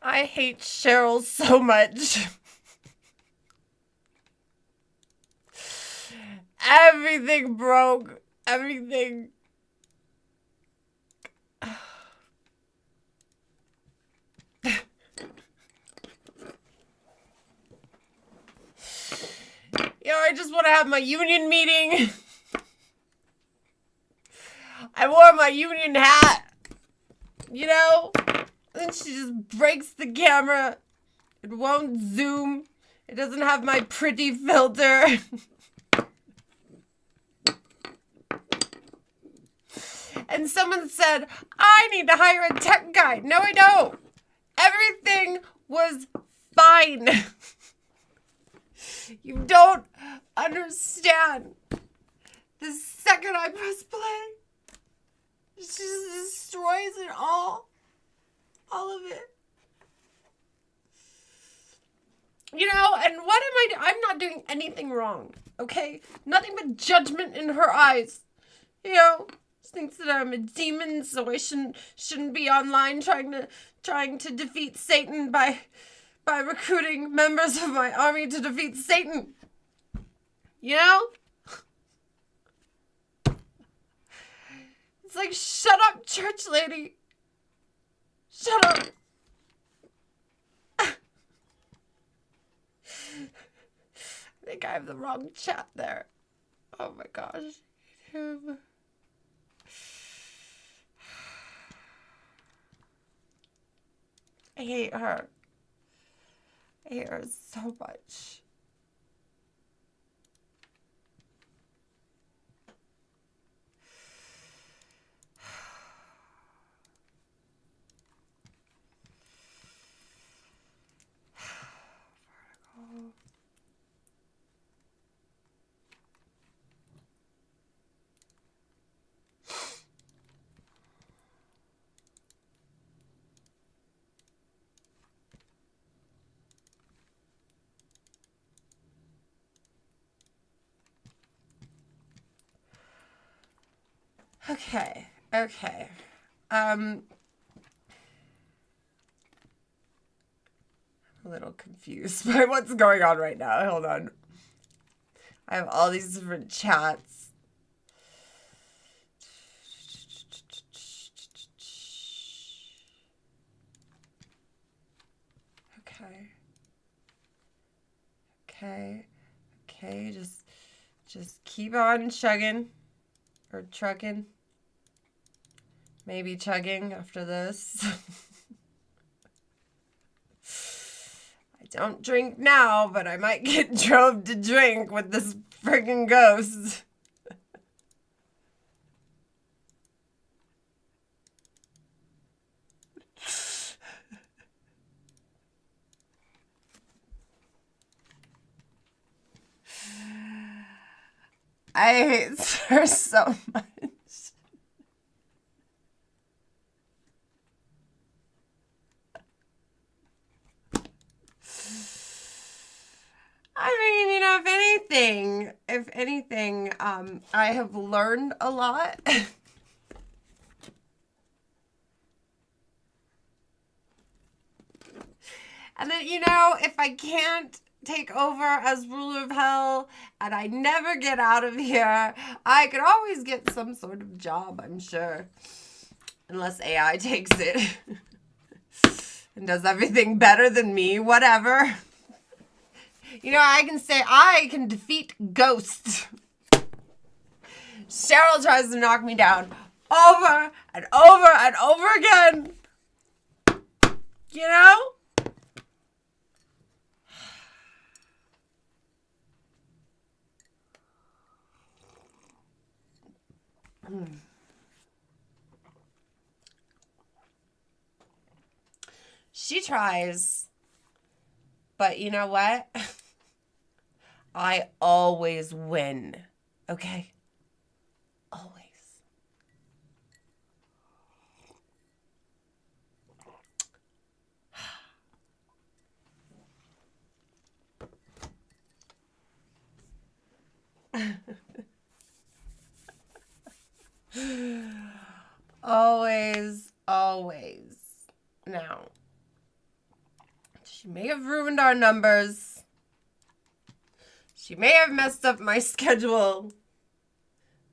I hate Cheryl so much. Everything broke. Everything. I just want to have my union meeting. I wore my union hat. And she just breaks the camera. It won't zoom. It doesn't have my pretty filter. And someone said, I need to hire a tech guy. No, I don't. Everything was fine. You don't understand. The second I press play, it just destroys it all. All of it. And what am I doing? I'm not doing anything wrong, okay? Nothing but judgment in her eyes. She thinks that I'm a demon, so I shouldn't be online trying to defeat Satan by recruiting members of my army to defeat Satan. It's like, shut up, church lady. Shut up. I think I have the wrong chat there. Oh my gosh. I hate her. I hate her so much. Okay. I'm a little confused by what's going on right now. Hold on. I have all these different chats. Okay. Just keep on chugging. Or trucking. Maybe chugging after this. I don't drink now, but I might get drove to drink with this friggin' ghost. I hate her so much. I mean, if anything, I have learned a lot. And then, if I can't take over as ruler of hell and I never get out of here, I could always get some sort of job, I'm sure. Unless AI takes it and does everything better than me, whatever. I can say I can defeat ghosts. Cheryl tries to knock me down over and over and over again. She tries. But you know what? I always win. Okay? Always. Always. Now, She may have ruined our numbers. She may have messed up my schedule.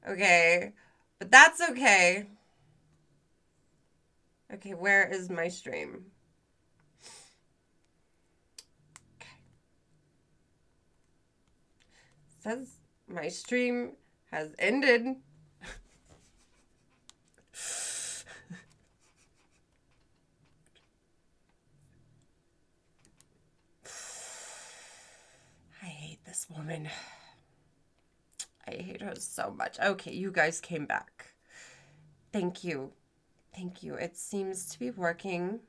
Okay, but that's okay. Okay, where is my stream? Okay. It says my stream has ended. I hate this woman. I hate her so much. Okay, you guys came back. Thank you. Thank you. It seems to be working.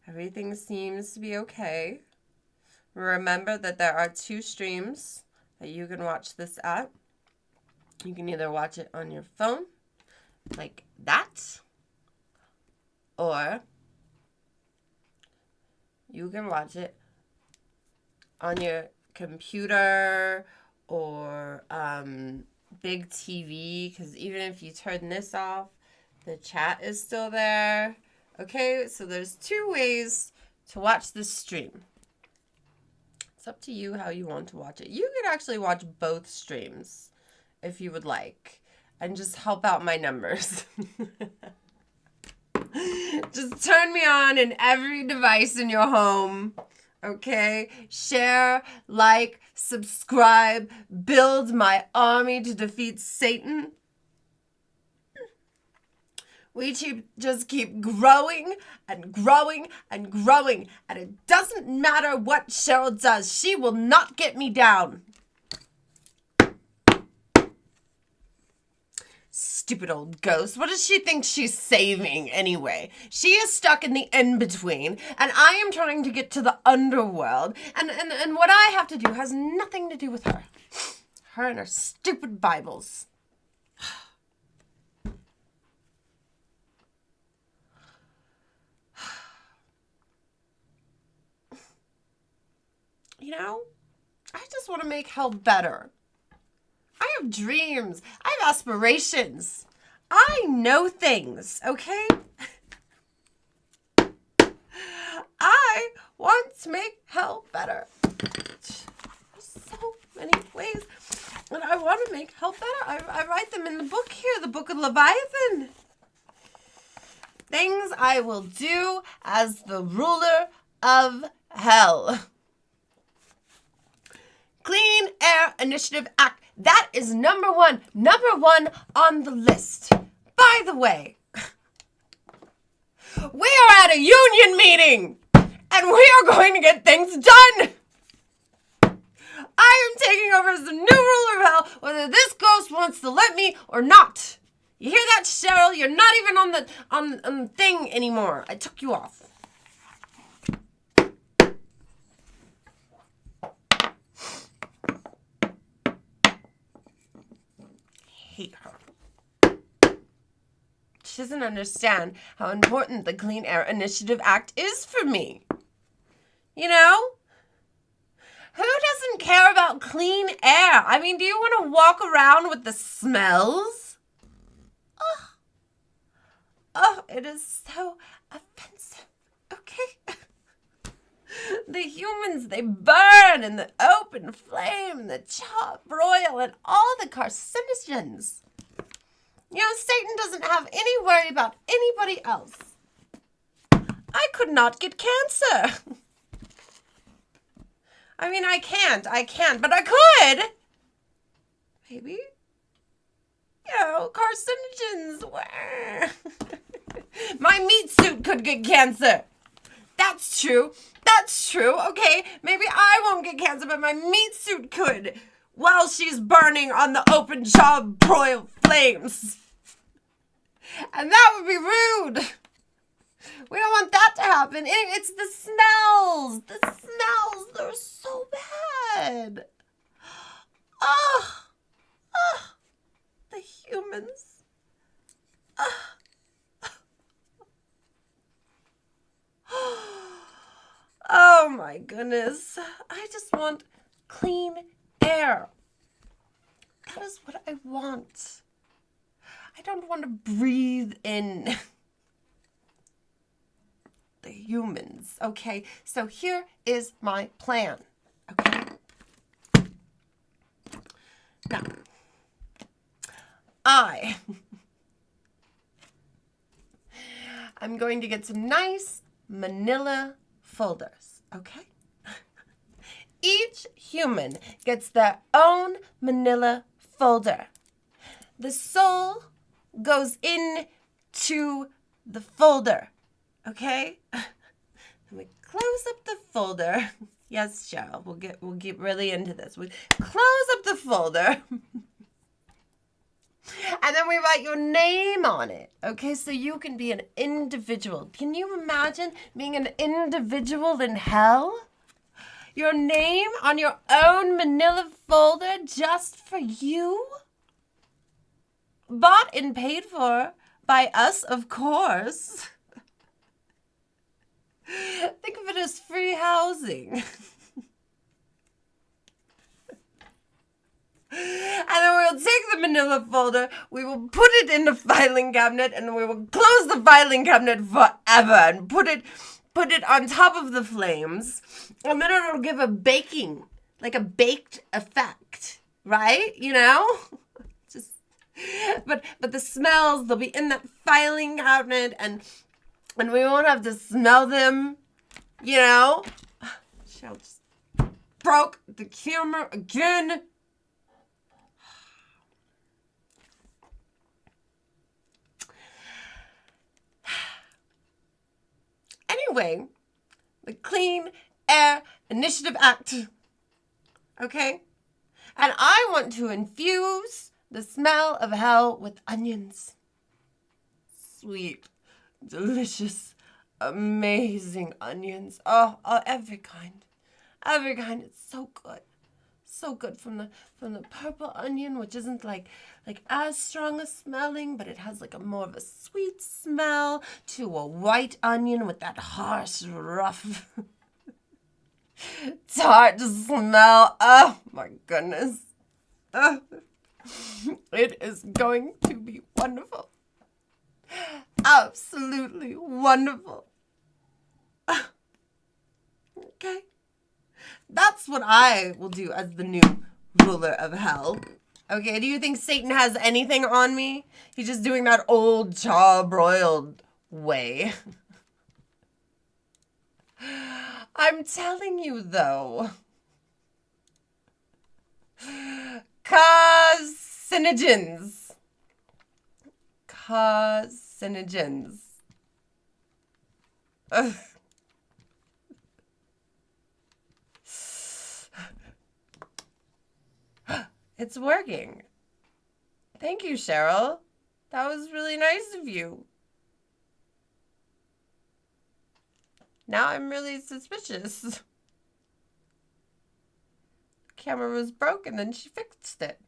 Everything seems to be okay. Remember that there are 2 streams that you can watch this at. You can either watch it on your phone, like that, or you can watch it on your computer or big TV, because even if you turn this off, the chat is still there. Okay, so there's 2 ways to watch this stream. It's up to you how you want to watch it. You could actually watch both streams if you would like, and just help out my numbers. Just turn me on in every device in your home. Okay? Share, like, subscribe, build my army to defeat Satan. We just keep growing and growing and growing. And it doesn't matter what Cheryl does. She will not get me down. Stupid old ghost. What does she think she's saving anyway? She is stuck in the in-between, and I am trying to get to the underworld, and what I have to do has nothing to do with her. Her and her stupid Bibles. You know, I just want to make hell better. I have dreams. I have aspirations. I know things, okay? I want to make hell better. There's so many ways that I want to make hell better. I write them in the book here, the book of Leviathan. Things I will do as the ruler of hell. Clean Air Initiative Act. That is number one on the list. By the way, we are at a union meeting, and we are going to get things done. I am taking over as the new ruler of hell, whether this ghost wants to let me or not. You hear that, Cheryl? You're not even on the thing anymore. I took you off. Hate her. She doesn't understand how important the Clean Air Initiative Act is for me. You know? Who doesn't care about clean air? I mean, do you want to walk around with the smells? Oh, it is so offensive. Okay? The humans, they burn in the open flame, the char broil, and all the carcinogens. You know, Satan doesn't have any worry about anybody else. I could not get cancer. I mean, I can't, but I could. Maybe. You know, carcinogens. My meat suit could get cancer. That's true. Okay, maybe I won't get cancer, but my meat suit could while she's burning on the open char broil flames. And that would be rude. We don't want that to happen. It's the smells. The smells, they're so bad. The humans. Oh my goodness. I just want clean air. That is what I want. I don't want to breathe in the humans, okay? So here is my plan, okay? Now, I'm going to get some nice manila folders, okay? Each human gets their own manila folder. The soul goes into the folder, okay? And we close up the folder. Yes, Cheryl, we'll get really into this. We close up the folder. And then we write your name on it, okay? So you can be an individual. Can you imagine being an individual in hell? Your name on your own manila folder just for you? Bought and paid for by us, of course. Think of it as free housing. And then we'll take the manila folder, we will put it in the filing cabinet, and we will close the filing cabinet forever and put it on top of the flames, and then it'll give a baking, like a baked effect, right? You know? Just, but the smells, they'll be in that filing cabinet, and we won't have to smell them, you know? Cheryl just broke the camera again. Anyway, the Clean Air Initiative Act, okay? And I want to infuse the smell of hell with onions. Sweet, delicious, amazing onions. Oh, every kind. Every kind. It's so good. So good, from the purple onion, which isn't like as strong a smelling, but it has like a more of a sweet smell, to a white onion with that harsh, rough, tart smell. Oh my goodness. It is going to be wonderful. Absolutely wonderful. Okay. That's what I will do as the new ruler of hell. Okay, do you think Satan has anything on me? He's just doing that old charbroiled way. I'm telling you, though. Carcinogens. Carcinogens. Ugh. It's working. Thank you, Cheryl. That was really nice of you. Now I'm really suspicious. The camera was broken and she fixed it.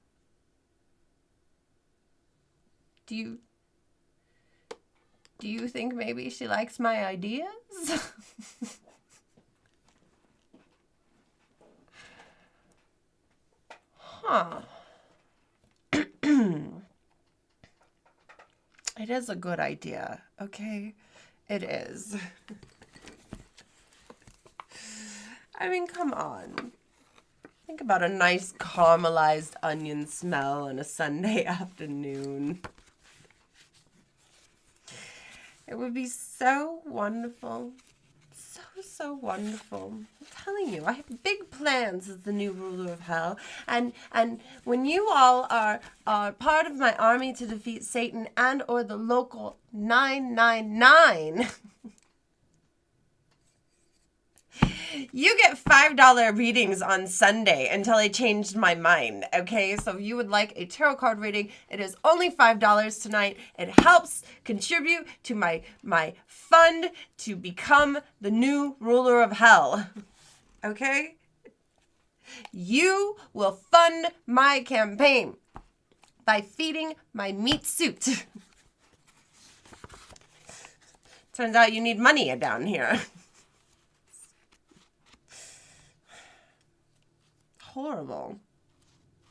Do you think maybe she likes my ideas? Huh. It is a good idea, okay? It is. I mean, come on. Think about a nice caramelized onion smell on a Sunday afternoon. It would be so wonderful. So wonderful. I'm telling you, I have big plans as the new ruler of hell. And when you all are part of my army to defeat Satan and or the local 999, you get $5 readings on Sunday until I changed my mind, okay? So if you would like a tarot card reading, it is only $5 tonight. It helps contribute to my fund to become the new ruler of hell, okay? You will fund my campaign by feeding my meat suit. Turns out you need money down here. Horrible.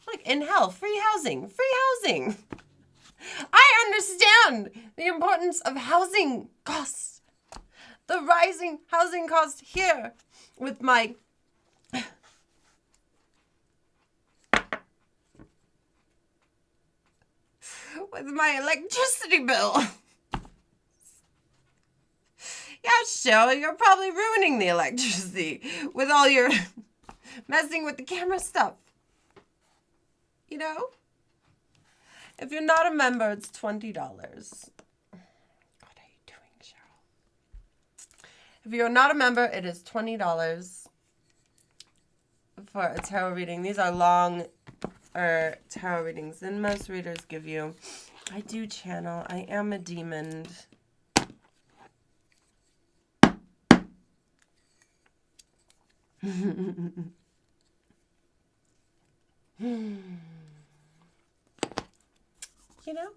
Like in hell, free housing. I understand the importance of housing costs. the rising housing cost here with my electricity bill. Yeah, Cheryl, you're probably ruining the electricity with all your messing with the camera stuff. You know? If you're not a member, it's $20. What are you doing, Cheryl? If you're not a member, it is $20 for a tarot reading. These are long tarot readings than most readers give you. I do channel. I am a demon. You know?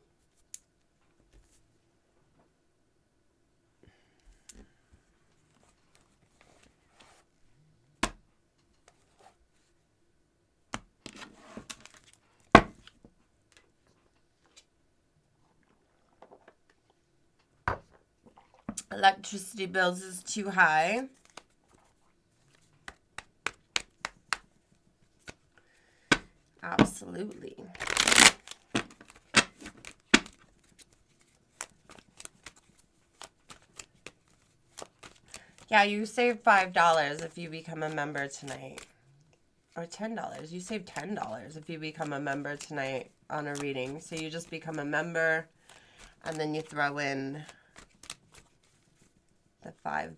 Electricity bills is too high. Absolutely. Yeah, you save $5 if you become a member tonight. Or $10. You save $10 if you become a member tonight on a reading. So you just become a member and then you throw in the $5.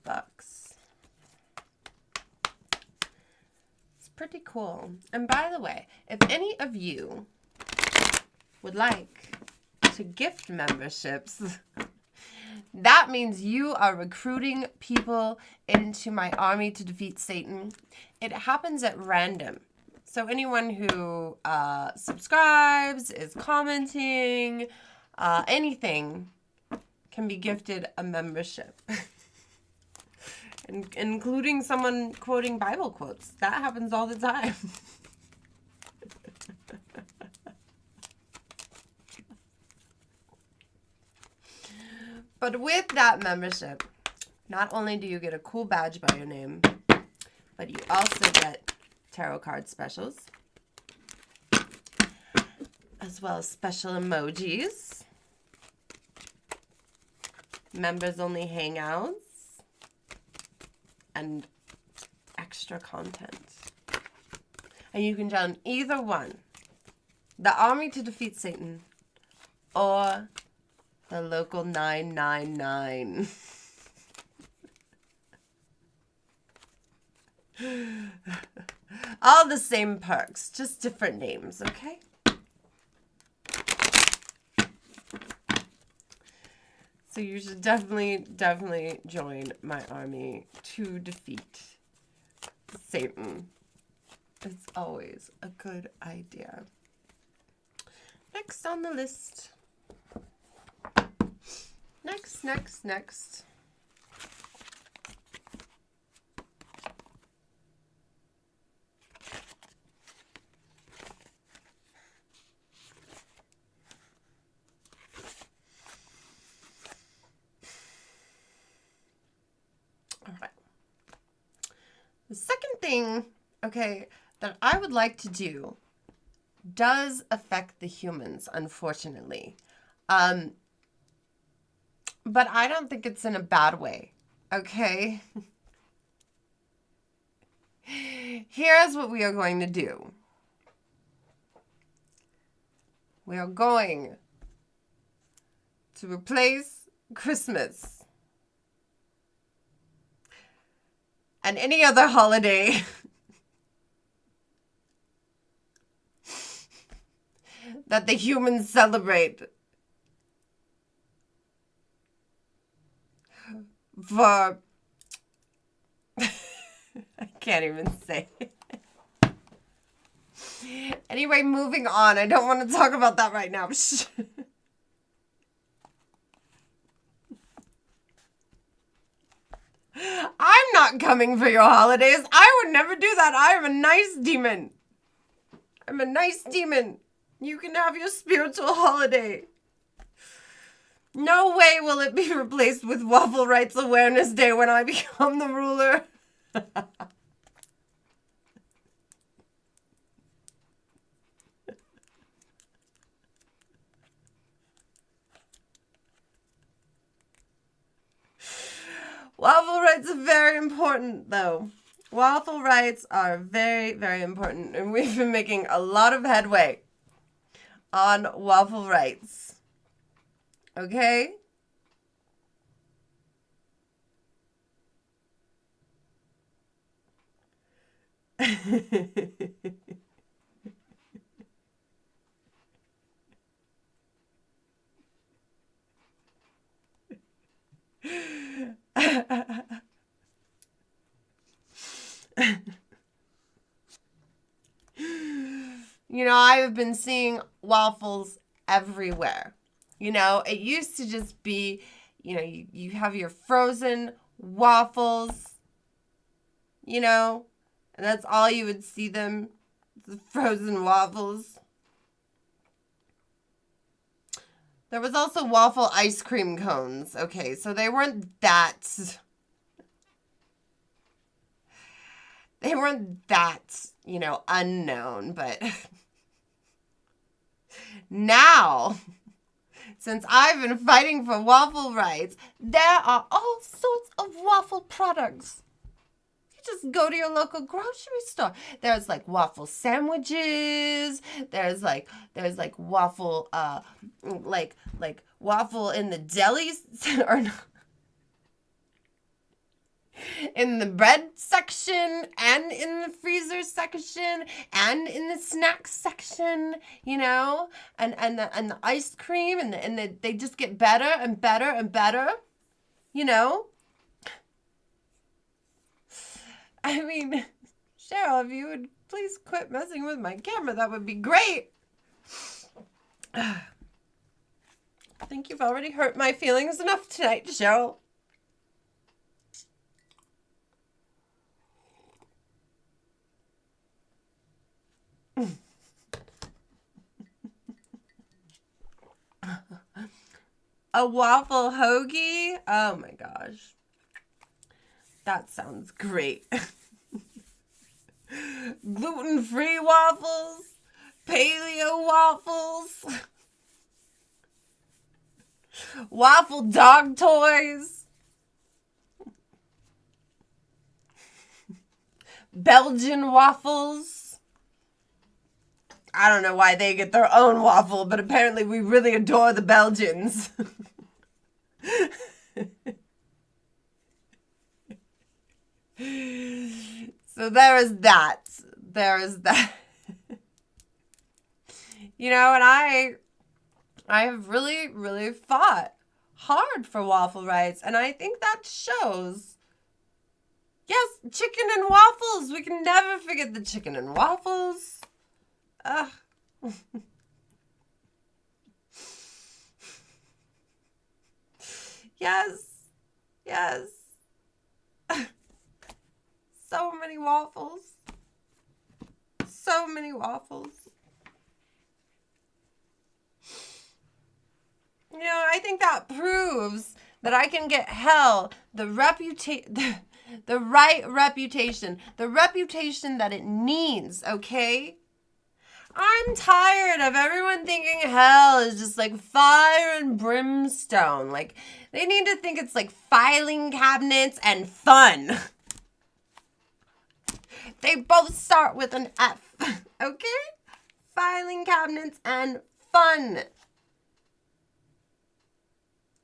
It's pretty cool. And by the way, if any of you would like to gift memberships, that means you are recruiting people into my army to defeat Satan. It happens at random. So anyone who subscribes, is commenting, anything can be gifted a membership. Including someone quoting Bible quotes. That happens all the time. But with that membership, not only do you get a cool badge by your name, but you also get tarot card specials, as well as special emojis, members only hangouts, and extra content. And you can join either one, the Army to Defeat Satan or the local 999. All the same perks, just different names, okay? So you should definitely join my army to defeat Satan. It's always a good idea. Next on the list. Next. All right. The second thing, okay, that I would like to do does affect the humans, unfortunately. But I don't think it's in a bad way, okay? Here's what we are going to do. We are going to replace Christmas and any other holiday that the humans celebrate for I can't even say it. Anyway, moving on. I don't want to talk about that right now. I'm not coming for your holidays. I would never do that. I am a nice demon. I'm a nice demon. You can have your spiritual holiday. No way will it be replaced with Waffle Rights Awareness Day when I become the ruler. Waffle rights are very important, though. Waffle rights are very, very important, and we've been making a lot of headway on waffle rights. Okay? You know, I've been seeing waffles everywhere. You know, it used to just be, you know, you have your frozen waffles, you know, and that's all you would see them, the frozen waffles. There was also waffle ice cream cones. Okay, so they weren't that you know, unknown, but now, since I've been fighting for waffle rights, there are all sorts of waffle products. You just go to your local grocery store. There's like waffle sandwiches. There's like waffle like waffle in the delis or not. In the bread section and in the freezer section and in the snack section, you know, and the ice cream and they just get better and better and better, you know. I mean, Cheryl, if you would please quit messing with my camera, that would be great. I think you've already hurt my feelings enough tonight, Cheryl. A waffle hoagie? Oh my gosh. That sounds great. Gluten-free waffles, paleo waffles, waffle dog toys, Belgian waffles. I don't know why they get their own waffle, but apparently we really adore the Belgians. So there is that. You know, and I have really, really fought hard for waffle rights, and I think that shows. Yes, chicken and waffles. We can never forget the chicken and waffles. Ugh. Yes. So many waffles. So many waffles. You know, I think that proves that I can get the right reputation, the reputation that it needs, okay? I'm tired of everyone thinking hell is just like fire and brimstone. Like, they need to think it's like filing cabinets and fun. They both start with an F, okay? Filing cabinets and fun.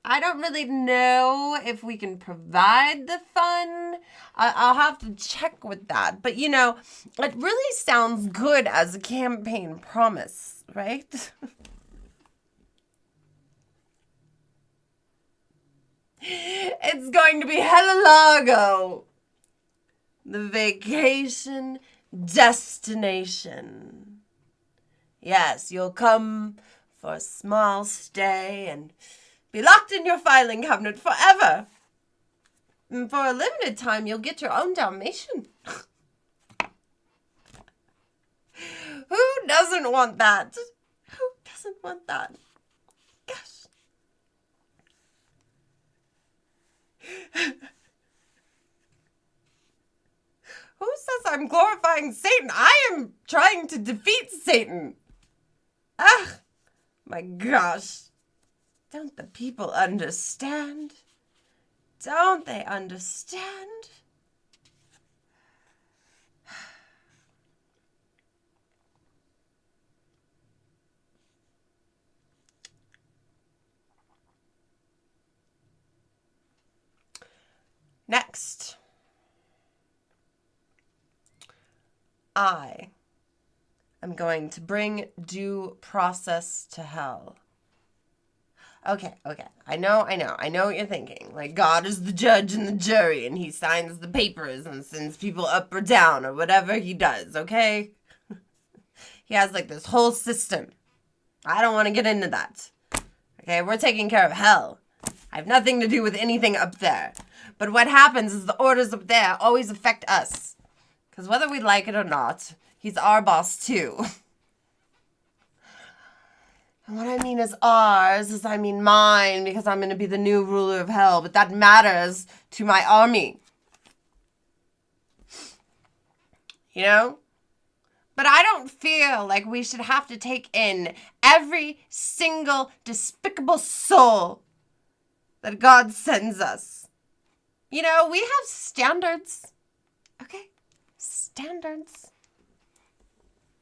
I don't really know if we can provide the fun. I'll have to check with that. But, you know, it really sounds good as a campaign promise, right? It's going to be Hella-Lago, the vacation destination. Yes, you'll come for a small stay and be locked in your filing cabinet forever. And for a limited time, you'll get your own Dalmatian. Who doesn't want that? Who doesn't want that? Gosh. Who says I'm glorifying Satan? I am trying to defeat Satan. Ugh, my gosh. Don't the people understand? Don't they understand? Next. I am going to bring due process to hell. Okay. I know what you're thinking. Like, God is the judge and the jury, and he signs the papers and sends people up or down or whatever he does, okay? He has, like, this whole system. I don't want to get into that. Okay, we're taking care of hell. I have nothing to do with anything up there. But what happens is the orders up there always affect us. Because whether we like it or not, he's our boss too. And what I mean is ours is I mean mine, because I'm going to be the new ruler of hell. But that matters to my army. You know? But I don't feel like we should have to take in every single despicable soul that God sends us. You know, we have standards. Okay? Standards.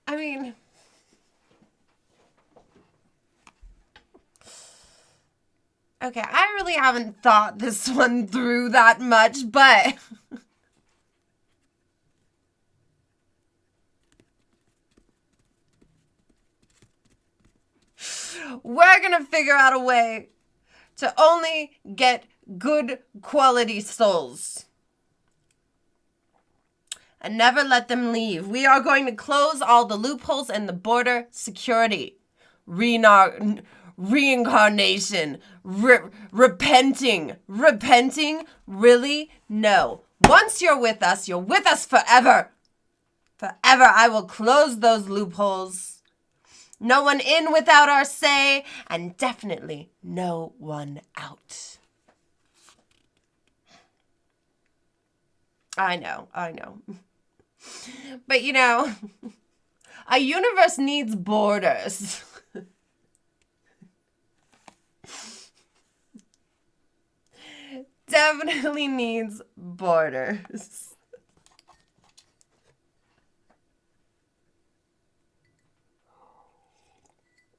I mean, okay, I really haven't thought this one through that much, but we're gonna figure out a way to only get good quality souls and never let them leave. We are going to close all the loopholes in the border security. Reincarnation. Repenting. Repenting? Really? No. Once you're with us forever. Forever. I will close those loopholes. No one in without our say, and definitely no one out. I know. But you know, a universe needs borders. Definitely needs borders.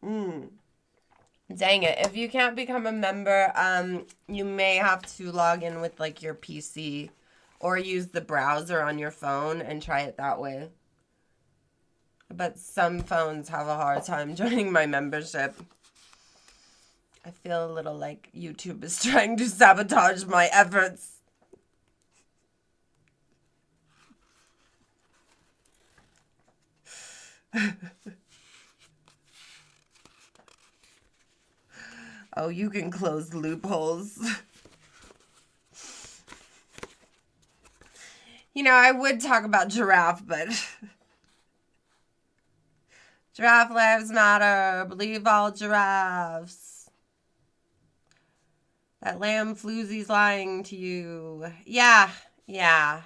Dang it. If you can't become a member, you may have to log in with like your PC or use the browser on your phone and try it that way. But some phones have a hard time joining my membership. I feel a little like YouTube is trying to sabotage my efforts. Oh, you can close loopholes. You know, I would talk about giraffe, but giraffe lives matter. Believe all giraffes. That lamb floozy's lying to you. Yeah. Yeah.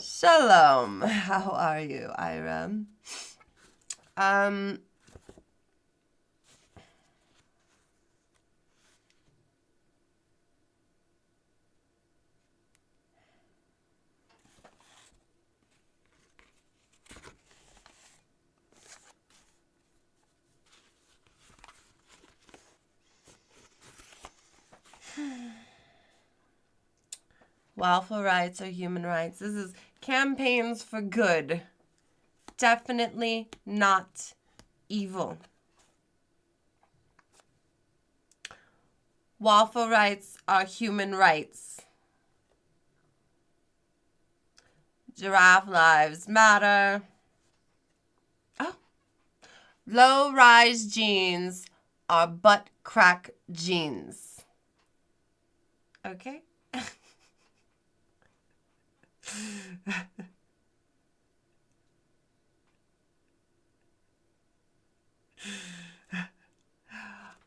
Shalom. How are you, Ira? Waffle rights are human rights. This is campaigns for good. Definitely not evil. Waffle rights are human rights. Giraffe lives matter. Oh. Low-rise jeans are butt crack jeans. Okay?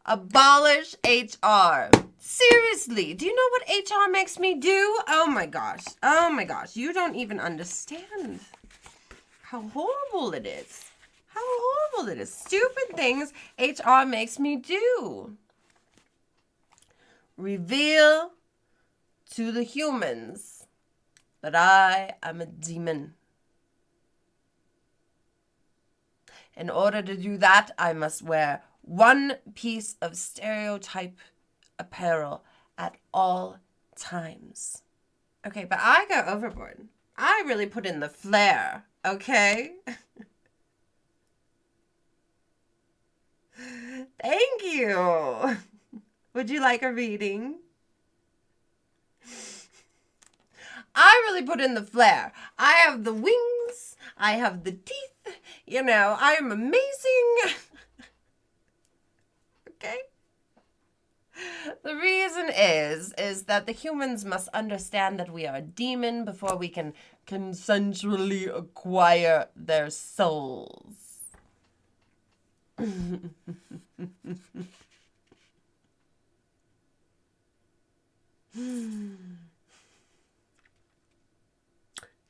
Abolish HR. Seriously, do you know what HR makes me do? Oh my gosh. Oh my gosh. You don't even understand how horrible it is. How horrible it is. Stupid things HR makes me do. Reveal to the humans that I am a demon. In order to do that, I must wear one piece of stereotype apparel at all times. Okay, but I go overboard. I really put in the flair, okay? Thank you. Would you like a reading? I really put in the flair. I have the wings. I have the teeth. You know, I am amazing. Okay? The reason is that the humans must understand that we are a demon before we can consensually acquire their souls.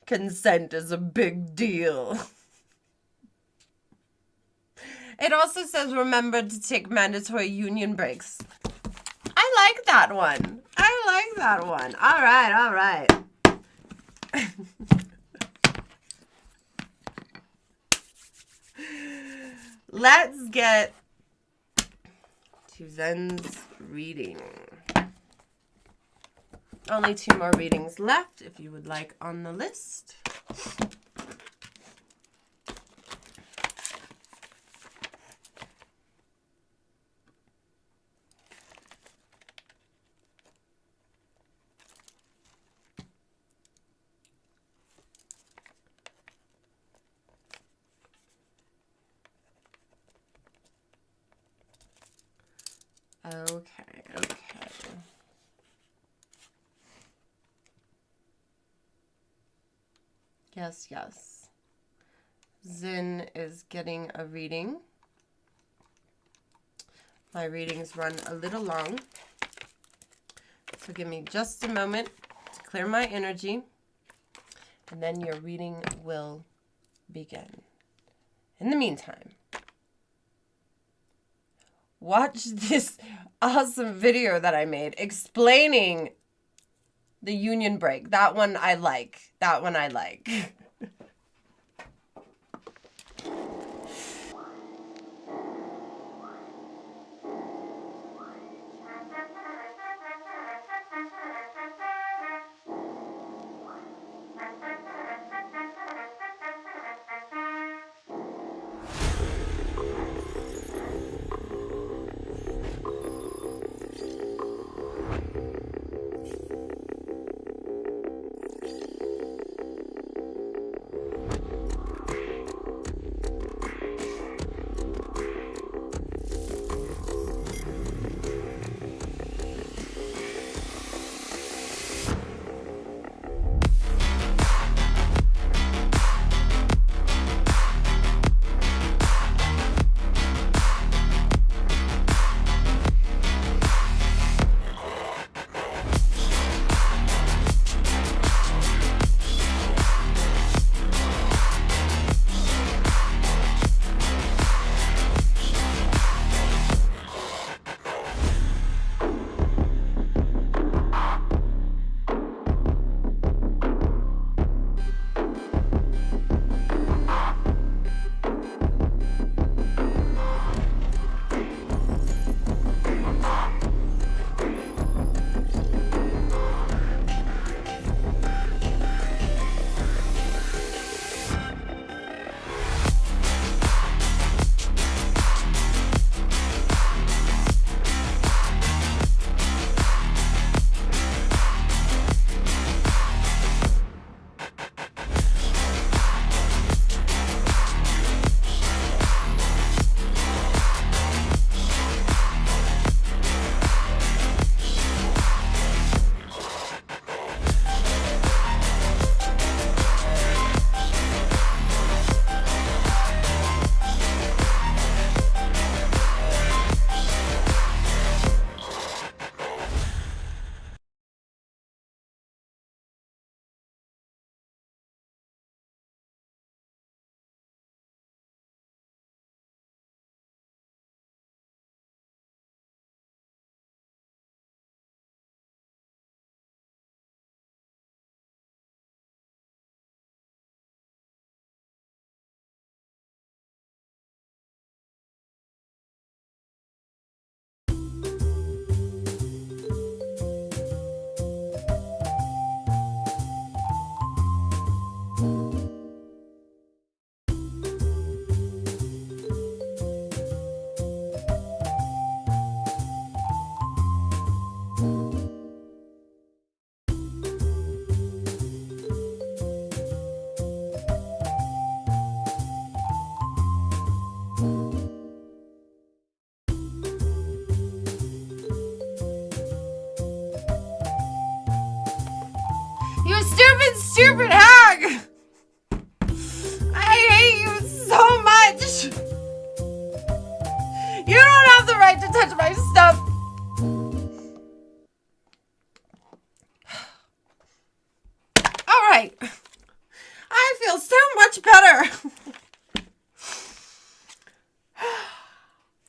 Consent is a big deal. It also says remember to take mandatory union breaks. I like that one. I like that one. All right, all right. Let's get to Zen's reading. Only 2 more readings left if you would like on the list. Okay. Yes. Zen is getting a reading. My readings run a little long, so give me just a moment to clear my energy, and then your reading will begin. In the meantime, watch this awesome video that I made explaining the union break. That one I like.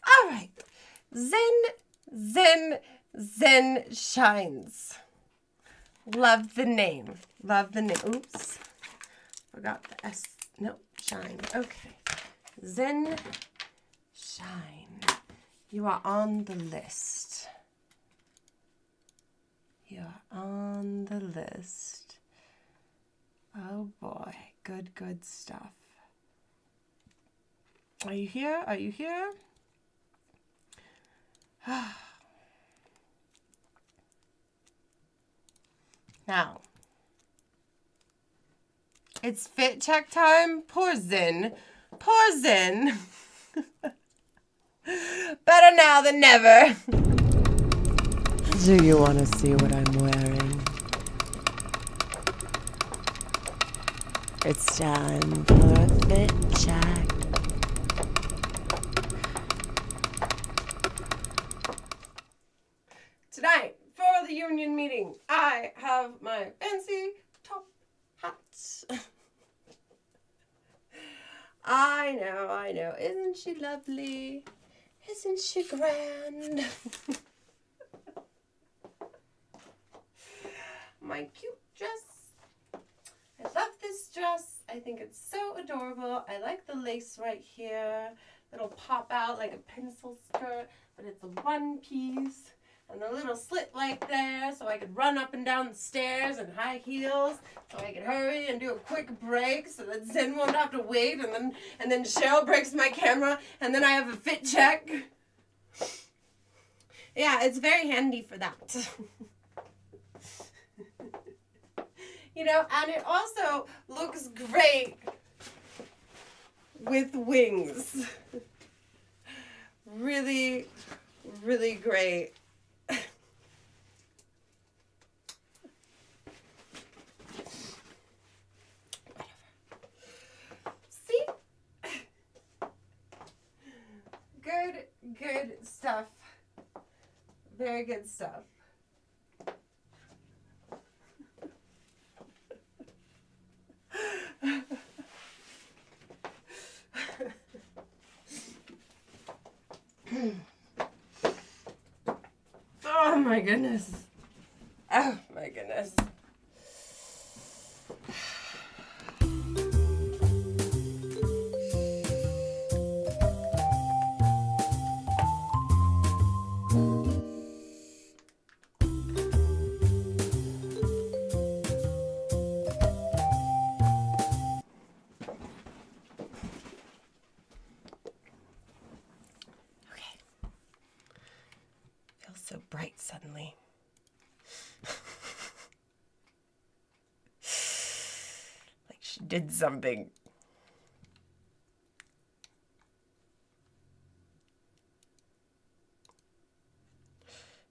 All right. Zen Shines. Love the name. Love the name. Oops. Forgot the S. Nope. Shine. Okay. Zen Shine. You are on the list. You are on the list. Oh boy. Good, good stuff. Are you here? Are you here? Now, it's fit check time. Poor Zen. Poor Zen. Better now than never. Do you want to see what I'm wearing? It's time for a fit check. Tonight, for the union meeting, I have my fancy top hat. I know. Isn't she lovely? Isn't she grand? My cute dress. I love this dress. I think it's so adorable. I like the lace right here. It'll pop out like a pencil skirt, but it's a one piece. And the little slit like there, so I could run up and down the stairs in high heels, so I could hurry and do a quick break, so that Zen won't have to wait, and then Cheryl breaks my camera, and then I have a fit check. Yeah, it's very handy for that. You know, and it also looks great with wings. Really, really great. See? Good stuff. Very good stuff. Oh my goodness. Oh my goodness. So bright suddenly. Like she did something.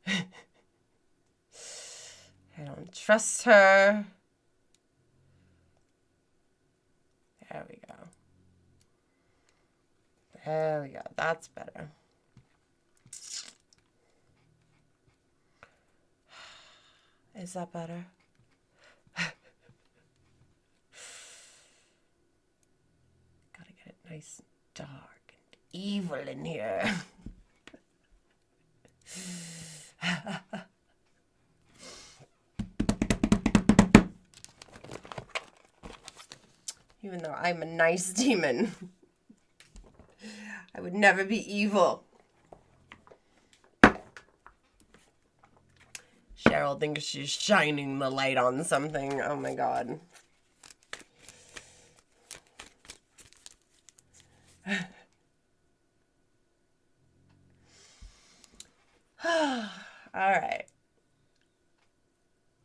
I don't trust her. There we go. There we go. That's better. Is that better? Gotta get it nice and dark and evil in here. Even though I'm a nice demon, I would never be evil. Cheryl thinks she's shining the light on something. Oh my god. All right.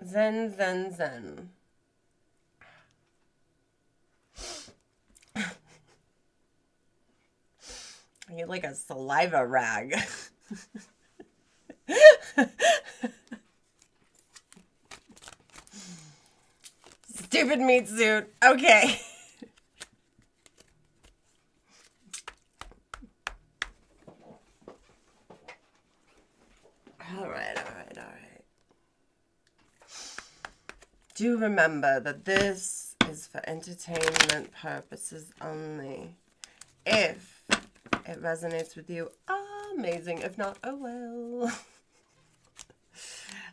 Zen. I need like a saliva rag. Stupid meat suit. Okay. All right. Do remember that this is for entertainment purposes only. If it resonates with you, amazing. If not, oh well.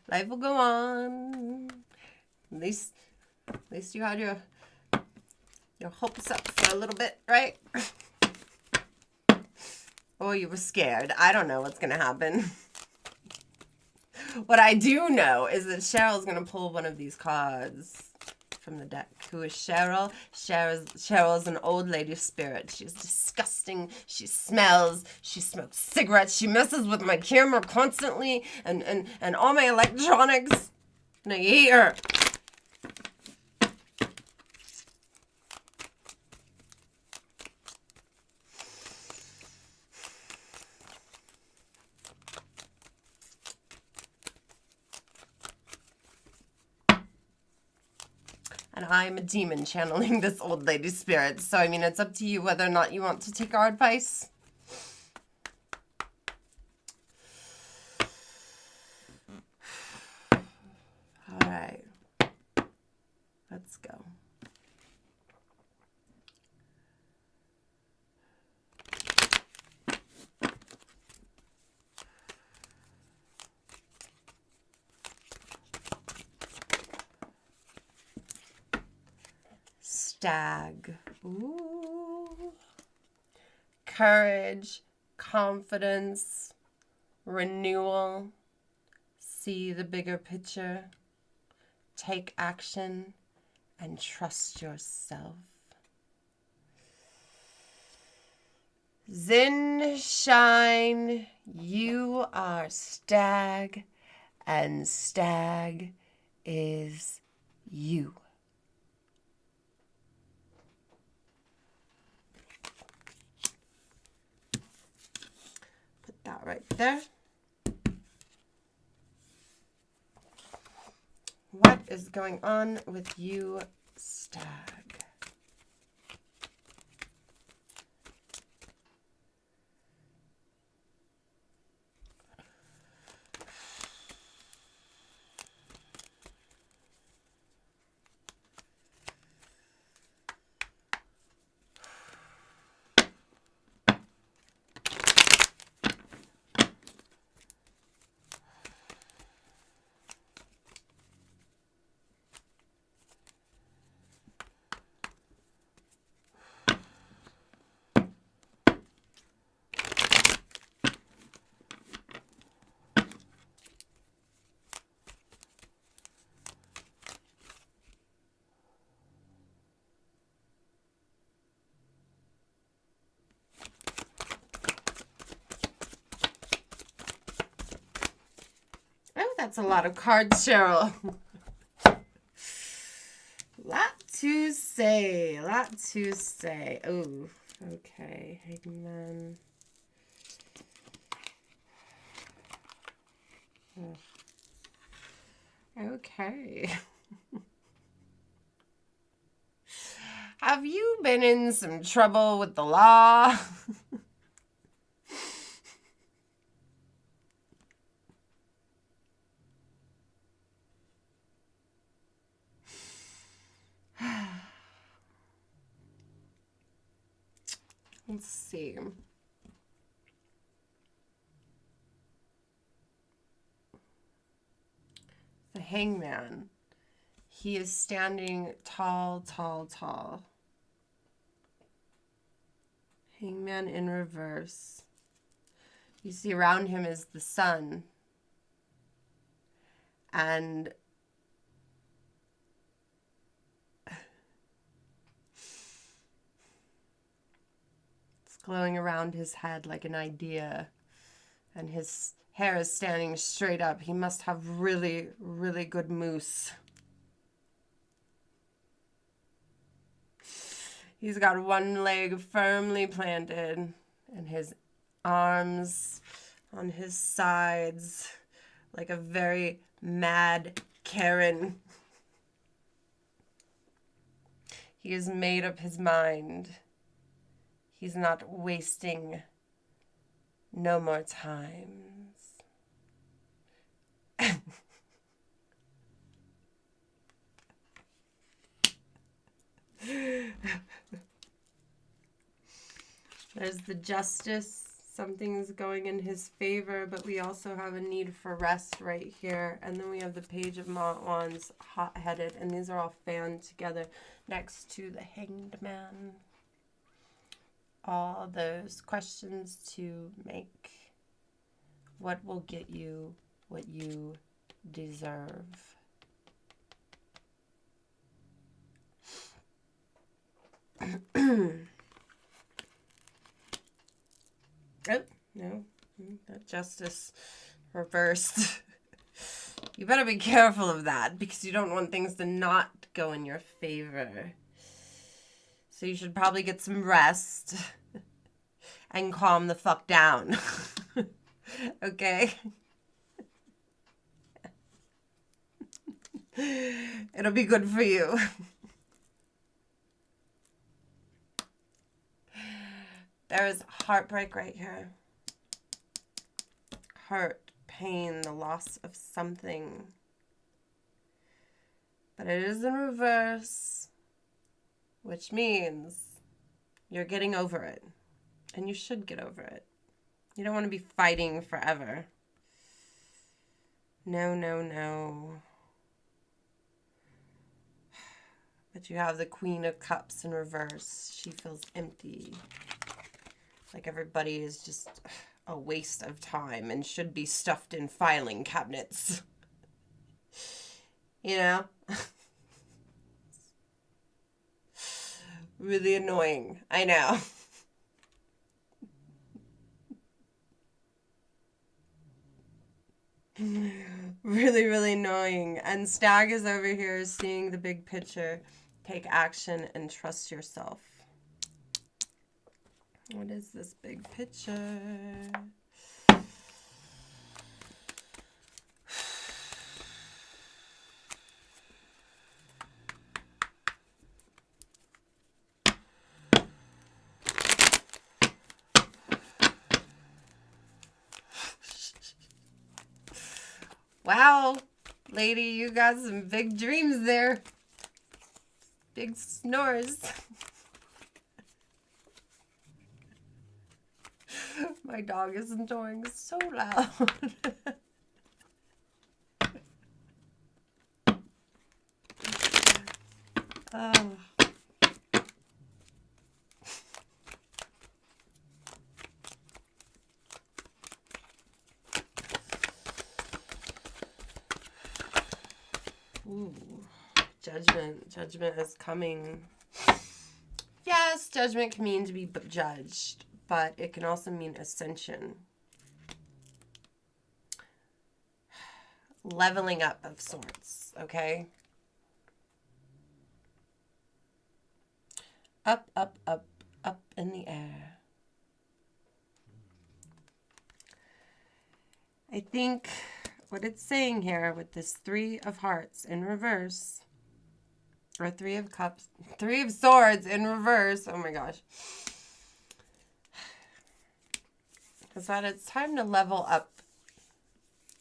Life will go on. At least you had your hopes up for a little bit, right? Or you were scared. I don't know what's going to happen. What I do know is that Cheryl's going to pull one of these cards from the deck. Who is Cheryl? Cheryl's an old lady spirit. She's disgusting. She smells. She smokes cigarettes. She messes with my camera constantly and all my electronics. And I hate her. And I'm a demon channeling this old lady spirit. So, I mean, it's up to you whether or not you want to take our advice. All right. Let's go. Stag. Ooh. Courage, confidence, renewal. See the bigger picture. Take action and trust yourself. Zen Shine. You are stag, and stag is you. That right there. What is going on with you, stag? Oh, that's a lot of cards, Cheryl. Lot to say. Oh, okay. Hangman. Oh. Okay. Have you been in some trouble with the law? Let's see. The Hangman. He is standing tall, tall, tall. Hangman in reverse. You see around him is the sun. And it's glowing around his head like an idea. And his hair is standing straight up. He must have really, really good moose. He's got one leg firmly planted and his arms on his sides like a very mad Karen. He has made up his mind. He's not wasting no more times. There's the justice. Something's going in his favor, but we also have a need for rest right here. And then we have the Page of Wands, hot-headed, and these are all fanned together next to the Hanged Man. All those questions to make. What will get you what you deserve? Oh, no. That justice reversed. You better be careful of that because you don't want things to not go in your favor. So you should probably get some rest and calm the fuck down. Okay? It'll be good for you. There is heartbreak right here. Hurt, pain, the loss of something. But it is in reverse, which means you're getting over it. And you should get over it. You don't want to be fighting forever. No, no, no. But you have the Queen of Cups in reverse. She feels empty. Like everybody is just a waste of time and should be stuffed in filing cabinets. You know? Really annoying. I know. Really, really annoying. And Stag is over here seeing the big picture. Take action and trust yourself. What is this big picture? Wow, lady, you got some big dreams there. Big snores. My dog is enjoying so loud. Oh. Ooh. Judgment. Judgment is coming. Yes, judgment can mean to be judged, but it can also mean ascension. Leveling up of sorts, okay? Up, up, up, up in the air. I think what it's saying here with this 3 of Hearts in reverse, or 3 of Cups, 3 of Swords in reverse, oh my gosh, is that it's time to level up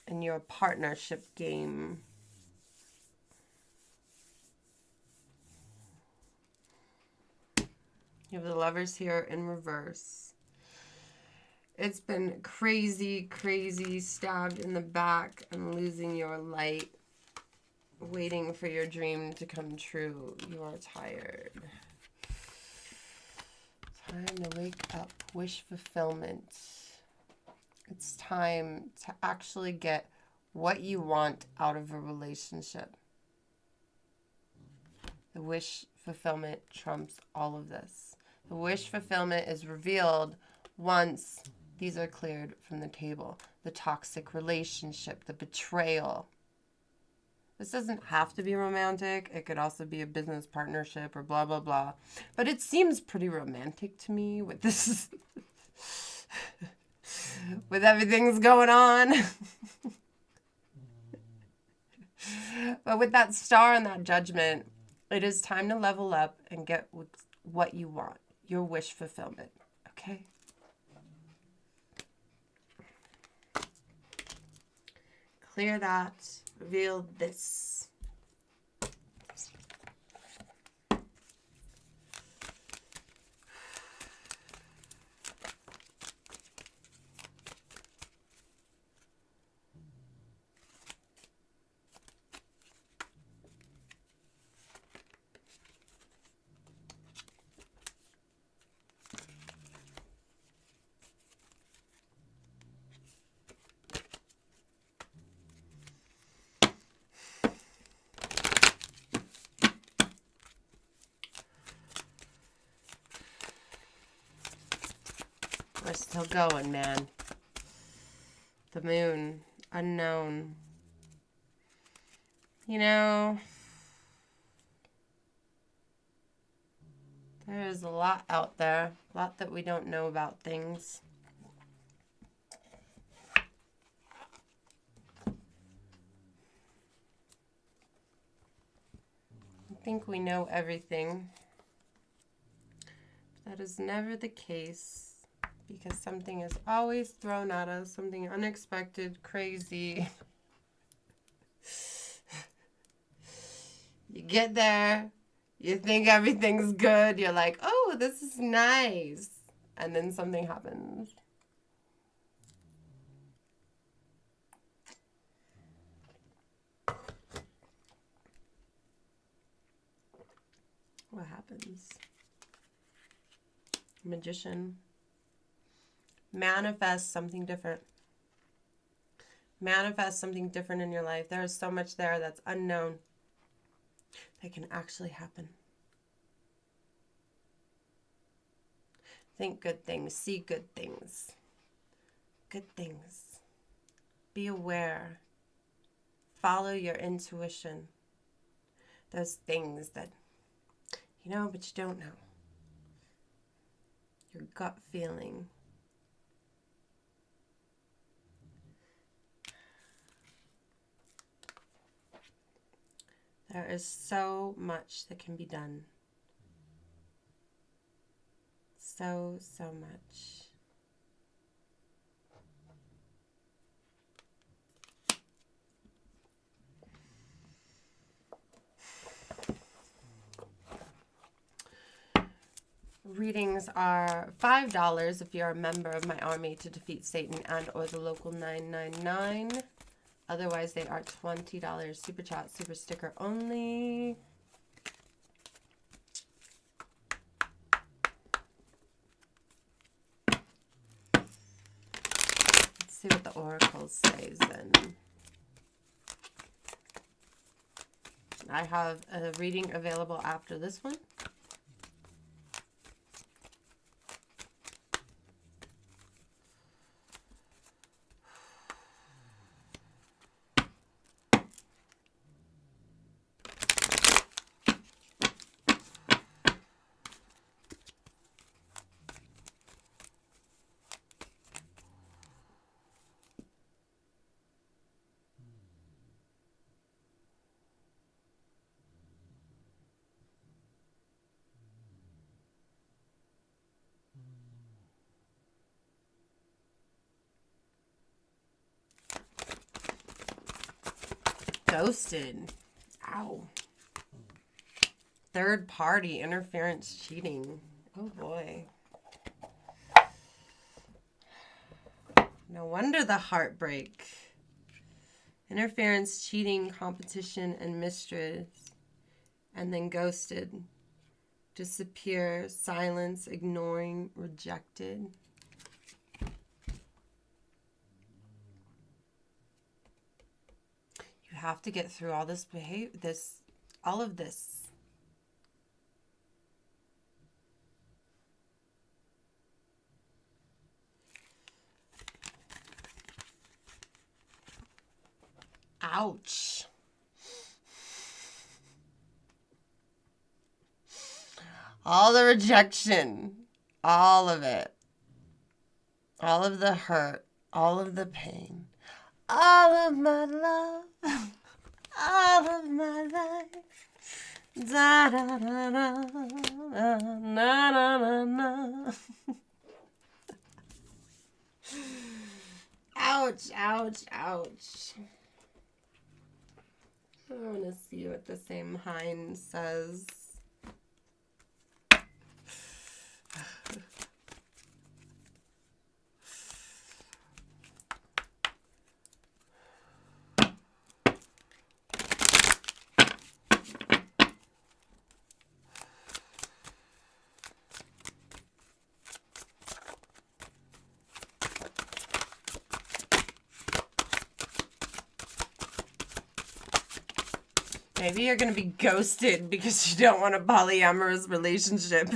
in your partnership game. You have the Lovers here in reverse. It's been crazy, crazy, stabbed in the back and losing your light, waiting for your dream to come true. You are tired. Time to wake up, wish fulfillment. It's time to actually get what you want out of a relationship. The wish fulfillment trumps all of this. The wish fulfillment is revealed once these are cleared from the table. The toxic relationship, the betrayal. This doesn't have to be romantic. It could also be a business partnership or blah, blah, blah. But it seems pretty romantic to me with this, with everything's going on. But with that star and that judgment, it is time to level up and get what you want. Your wish fulfillment. Okay? Clear that. Reveal this. We're still going, man. The moon. Unknown. You know, there is a lot out there. A lot that we don't know about things. I think we know everything. That is never the case. Because something is always thrown at us, something unexpected, crazy. You get there, you think everything's good, you're like, oh, this is nice. And then something happens. What happens? Magician. Manifest something different. Manifest something different in your life. There is so much there that's unknown that can actually happen. Think good things. See good things. Good things. Be aware. Follow your intuition. Those things that you know, but you don't know. Your gut feeling. There is so much that can be done. So much. Readings are $5 if you're a member of my army to defeat Satan and or the local 999. Otherwise, they are $20. Super chat, super sticker only. Let's see what the oracles say then. I have a reading available after this one. Ghosted. Ow. Third party interference cheating. Oh boy. No wonder the heartbreak. Interference, cheating, competition, and mistress. And then ghosted. Disappear, silence, ignoring, rejected. You have to get through all this all of this. Ouch. All the rejection, all of it, all of the hurt, all of the pain, all of my love, all of my life. Da, da, da, da, da, na, na, na, na. Ouch, ouch, ouch. I want to see what the same Hein says. Maybe you're going to be ghosted because you don't want a polyamorous relationship.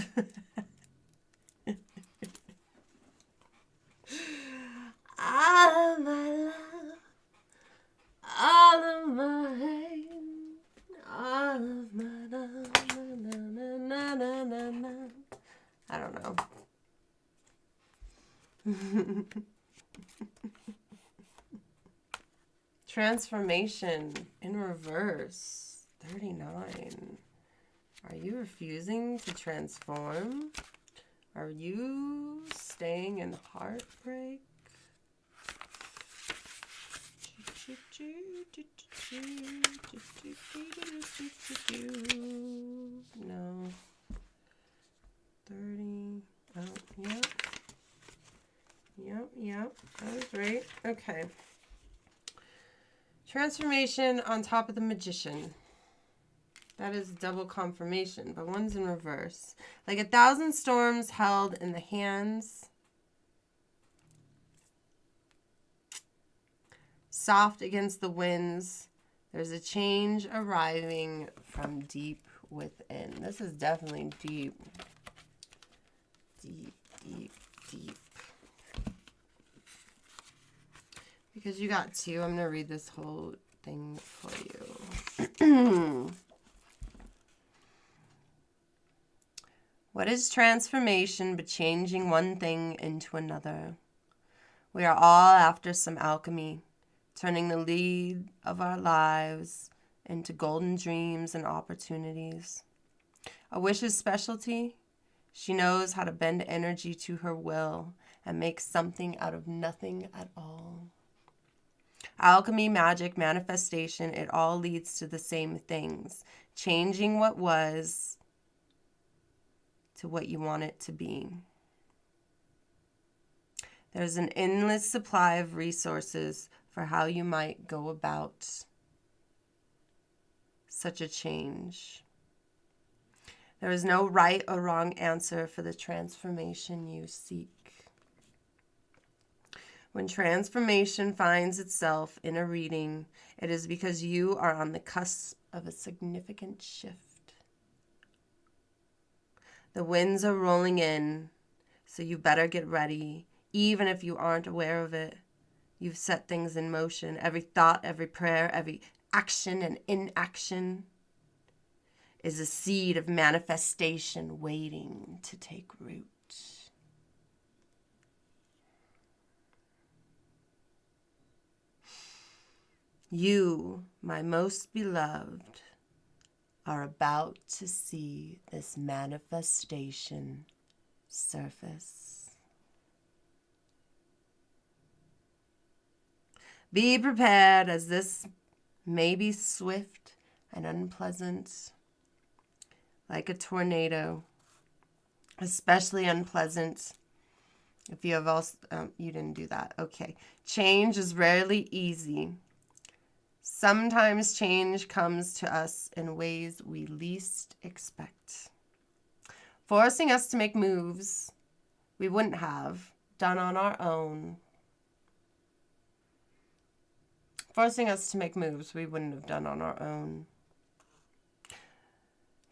I don't know. Transformation in reverse. 39. Are you refusing to transform? Are you staying in heartbreak? No. 30. Oh, yep. Yep. That was right. Okay. Transformation on top of the magician. That is double confirmation, but one's in reverse. Like 1,000 storms held in the hands. Soft against the winds. There's a change arriving from deep within. This is definitely deep. Deep. Because you got two, I'm going to read this whole thing for you. What is transformation but changing one thing into another? We are all after some alchemy, turning the lead of our lives into golden dreams and opportunities. A wish's specialty? She knows how to bend energy to her will and make something out of nothing at all. Alchemy, magic, manifestation, it all leads to the same things. Changing what was to what you want it to be. There's an endless supply of resources for how you might go about such a change. There is no right or wrong answer for the transformation you seek. When transformation finds itself in a reading, it is because you are on the cusp of a significant shift. The winds are rolling in, so you better get ready, even if you aren't aware of it. You've set things in motion. Every thought, every prayer, every action and inaction is a seed of manifestation waiting to take root. You, my most beloved, are about to see this manifestation surface. Be prepared, as this may be swift and unpleasant, like a tornado, especially unpleasant if you have also, you didn't do that. Okay. Change is rarely easy. Sometimes change comes to us in ways we least expect, forcing us to make moves we wouldn't have done on our own. Forcing us to make moves we wouldn't have done on our own.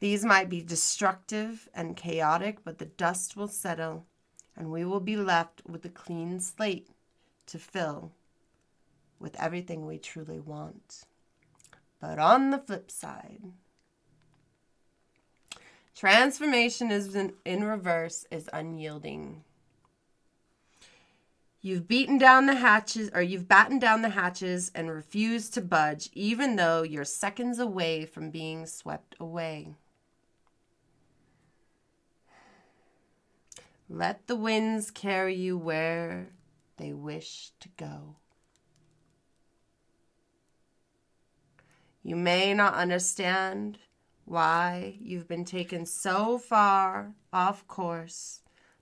These might be destructive and chaotic, but the dust will settle, and we will be left with a clean slate to fill with everything we truly want. But on the flip side, transformation is in reverse is unyielding. You've battened down the hatches and refused to budge, even though you're seconds away from being swept away. Let the winds carry you where they wish to go. You may not understand why you've been taken so far off course,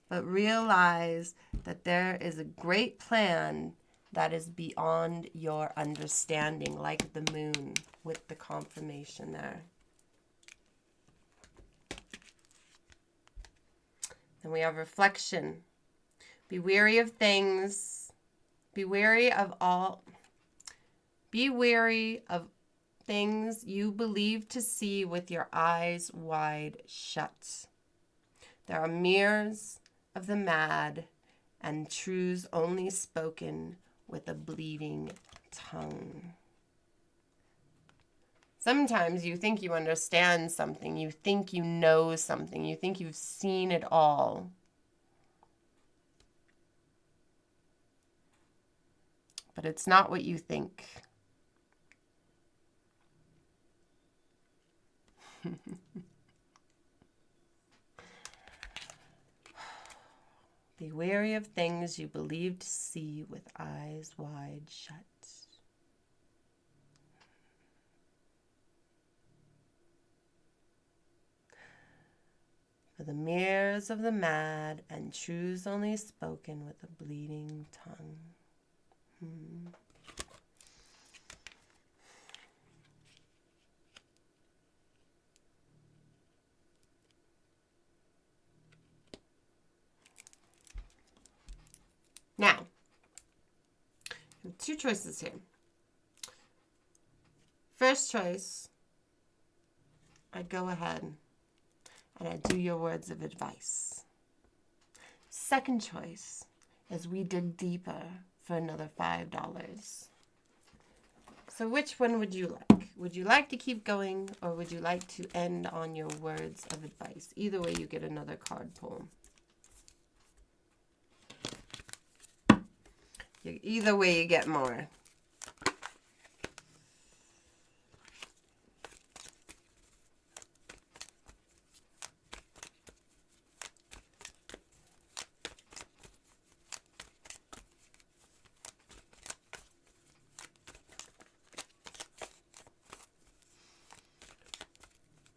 but realize that there is a great plan that is beyond your understanding, like the moon with the confirmation there. Then we have reflection. Be wary of things. Be wary of things you believe to see with your eyes wide shut. There are mirrors of the mad and truths only spoken with a bleeding tongue. Sometimes you think you understand something. You think you know something. You think you've seen it all. But it's not what you think. Be wary of things you believe to see with eyes wide shut. For the mirrors of the mad and truths only spoken with a bleeding tongue. Now, I have two choices here. First choice, I'd go ahead and I'd do your words of advice. Second choice is we dig deeper for another $5. So which one would you like? Would you like to keep going, or would you like to end on your words of advice? Either way, you get another card pull. Either way, you get more.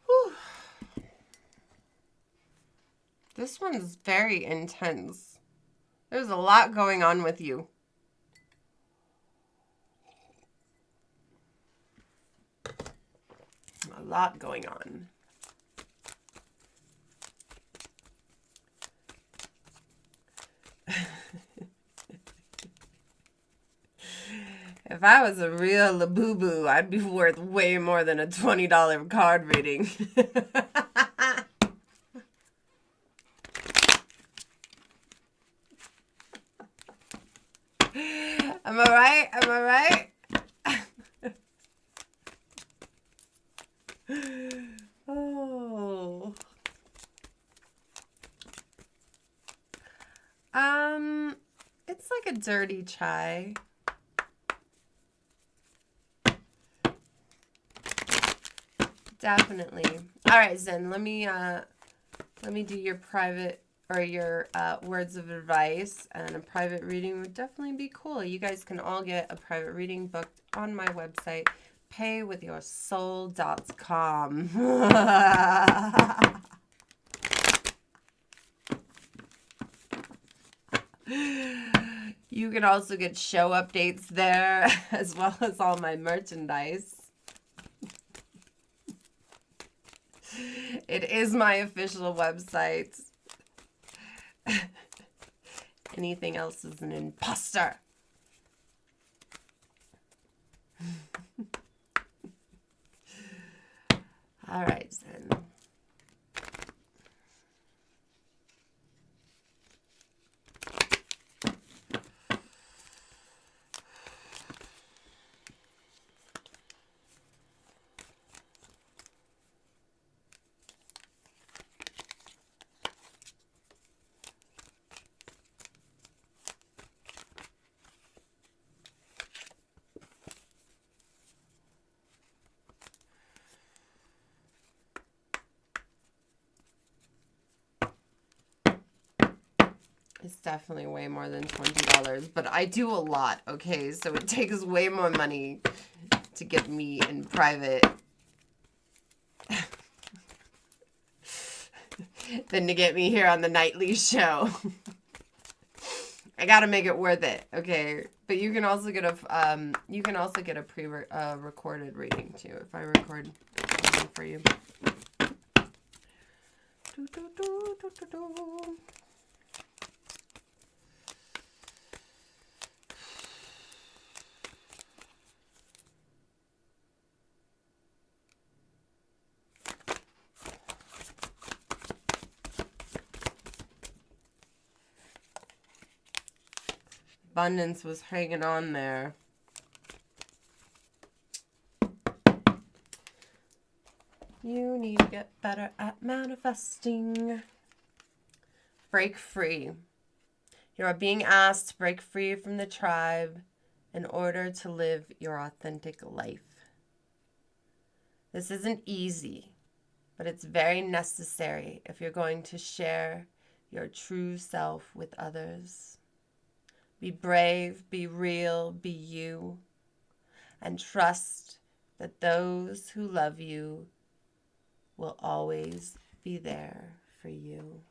Whew. This one's very intense. There's a lot going on with you. A lot going on. If I was a real Labubu, I'd be worth way more than a $20 card reading. Am I right? Am I right? Oh. It's like a dirty chai. Definitely. All right, Zen, let me do your private or your words of advice, and a private reading would definitely be cool. You guys can all get a private reading booked on my website, paywithyoursoul.com. You can also get show updates there, as well as all my merchandise. It is my official website. Anything else is an imposter. All right, then. It's definitely way more than $20, but I do a lot, okay? So it takes way more money to get me in private than to get me here on the nightly show. I gotta make it worth it, okay? But you can also get a recorded reading too if I record something for you. Abundance was hanging on there. get better at manifesting. Break free. You are being asked to break free from the tribe in order to live your authentic life. This isn't easy, but it's very necessary if you're going to share your true self with others. Be brave, be real, be you, and trust that those who love you will always be there for you.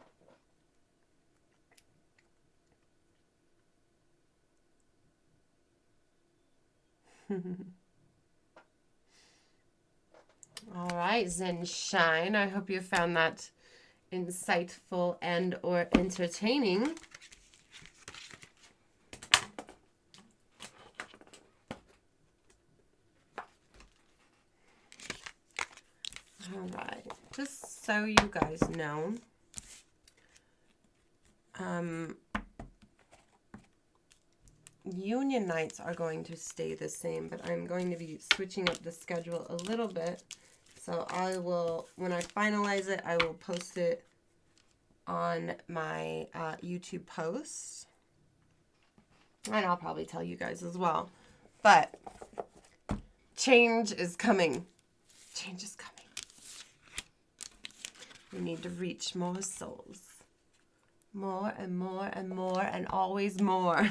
All right, Zen Shine. I hope you found that insightful and or entertaining. All right, just so you guys know, union nights are going to stay the same, but I'm going to be switching up the schedule a little bit. So I will, when I finalize it, I will post it on my YouTube post. And I'll probably tell you guys as well. But change is coming. Change is coming. We need to reach more souls. More and more and more and always more.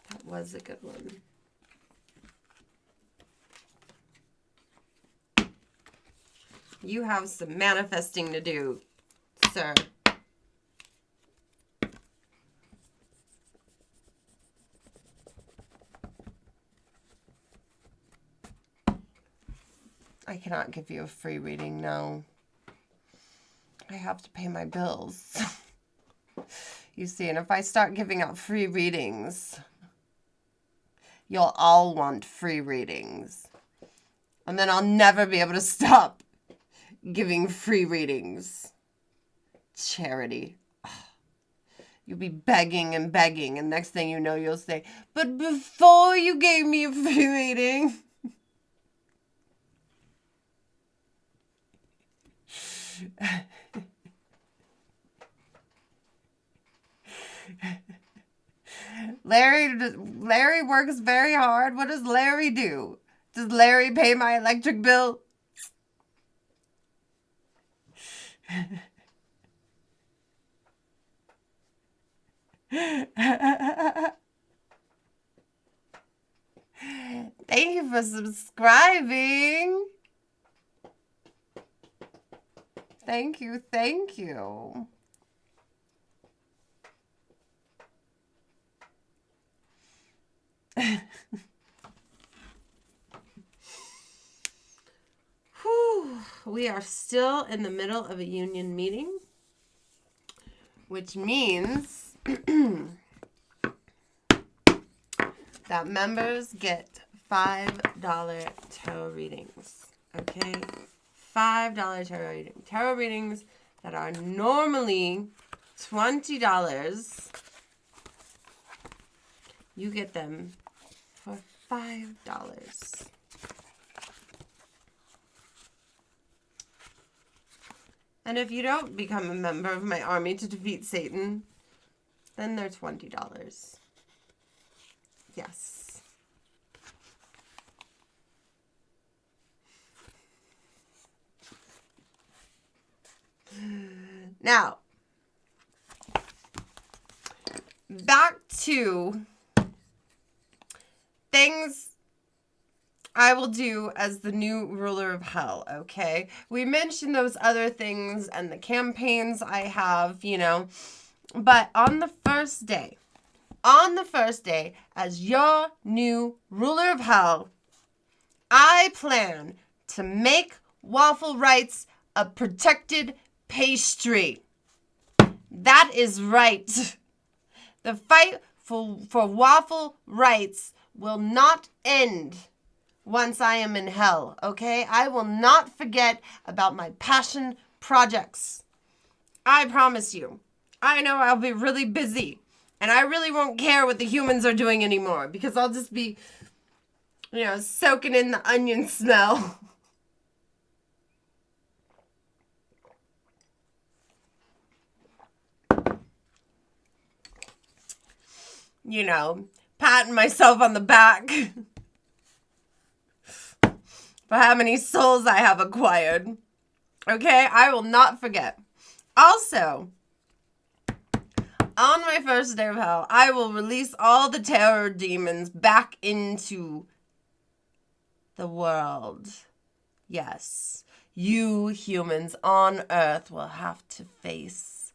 That was a good one. You have some manifesting to do, sir. I cannot give you a free reading, no. I have to pay my bills. You see, and if I start giving out free readings, you'll all want free readings. And then I'll never be able to stop giving free readings. Charity. You'll be begging and begging, and next thing you know, you'll say, but before you gave me a free reading... Larry works very hard. What does Larry do? Does Larry pay my electric bill? Thank you for subscribing. Thank you, thank you. Whew. We are still in the middle of a union meeting, which means that members get $5 tarot readings. Okay? $5 tarot reading. Tarot readings that are normally $20. You get them for $5. And if you don't become a member of my army to defeat Satan, then they're $20. Yes. Now, back to things I will do as the new ruler of hell, okay? We mentioned those other things and the campaigns I have, you know, but on the first day, as your new ruler of hell, I plan to make waffle rights a protected pastry. That is right. The fight for waffle rights will not end once I am in hell, okay? I will not forget about my passion projects. I promise you. I know I'll be really busy. And I really won't care what the humans are doing anymore. Because I'll just be, you know, soaking in the onion smell. You know, patting myself on the back for how many souls I have acquired. Okay, I will not forget. Also, on my first day of hell, I will release all the terror demons back into the world. Yes, you humans on Earth will have to face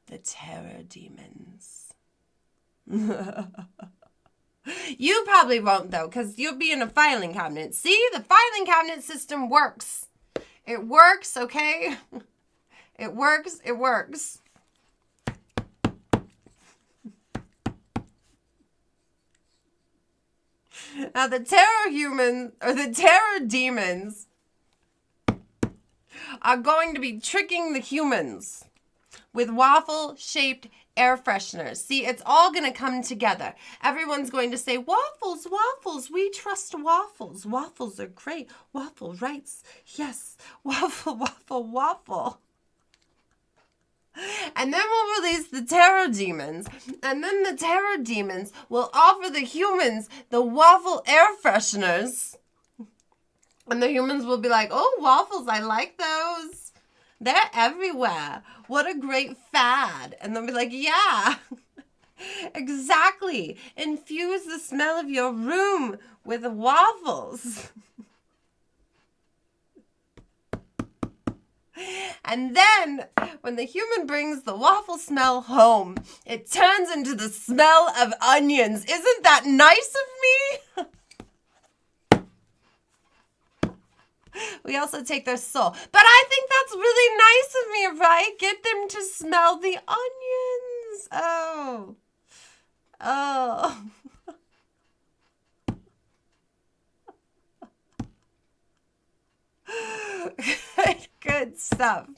the terror demons. You probably won't, though, because you'll be in a filing cabinet. See, the filing cabinet system works. It works, okay? It works. It works. Now, the terror humans, or the terror demons, are going to be tricking the humans with waffle-shaped air fresheners. See, it's all going to come together. Everyone's going to say, waffles, waffles, we trust waffles. Waffles are great. Waffle writes, yes, waffle, waffle, waffle. And then we'll release the terror demons. And then the terror demons will offer the humans the waffle air fresheners. And the humans will be like, oh, waffles, I like those. They're everywhere. What a great fad. And they'll be like, yeah, exactly. Infuse the smell of your room with waffles. And then, when the human brings the waffle smell home, it turns into the smell of onions. Isn't that nice of me? We also take their soul. But I think that's really nice of me, right? Get them to smell the onions. Oh. Oh. Good stuff.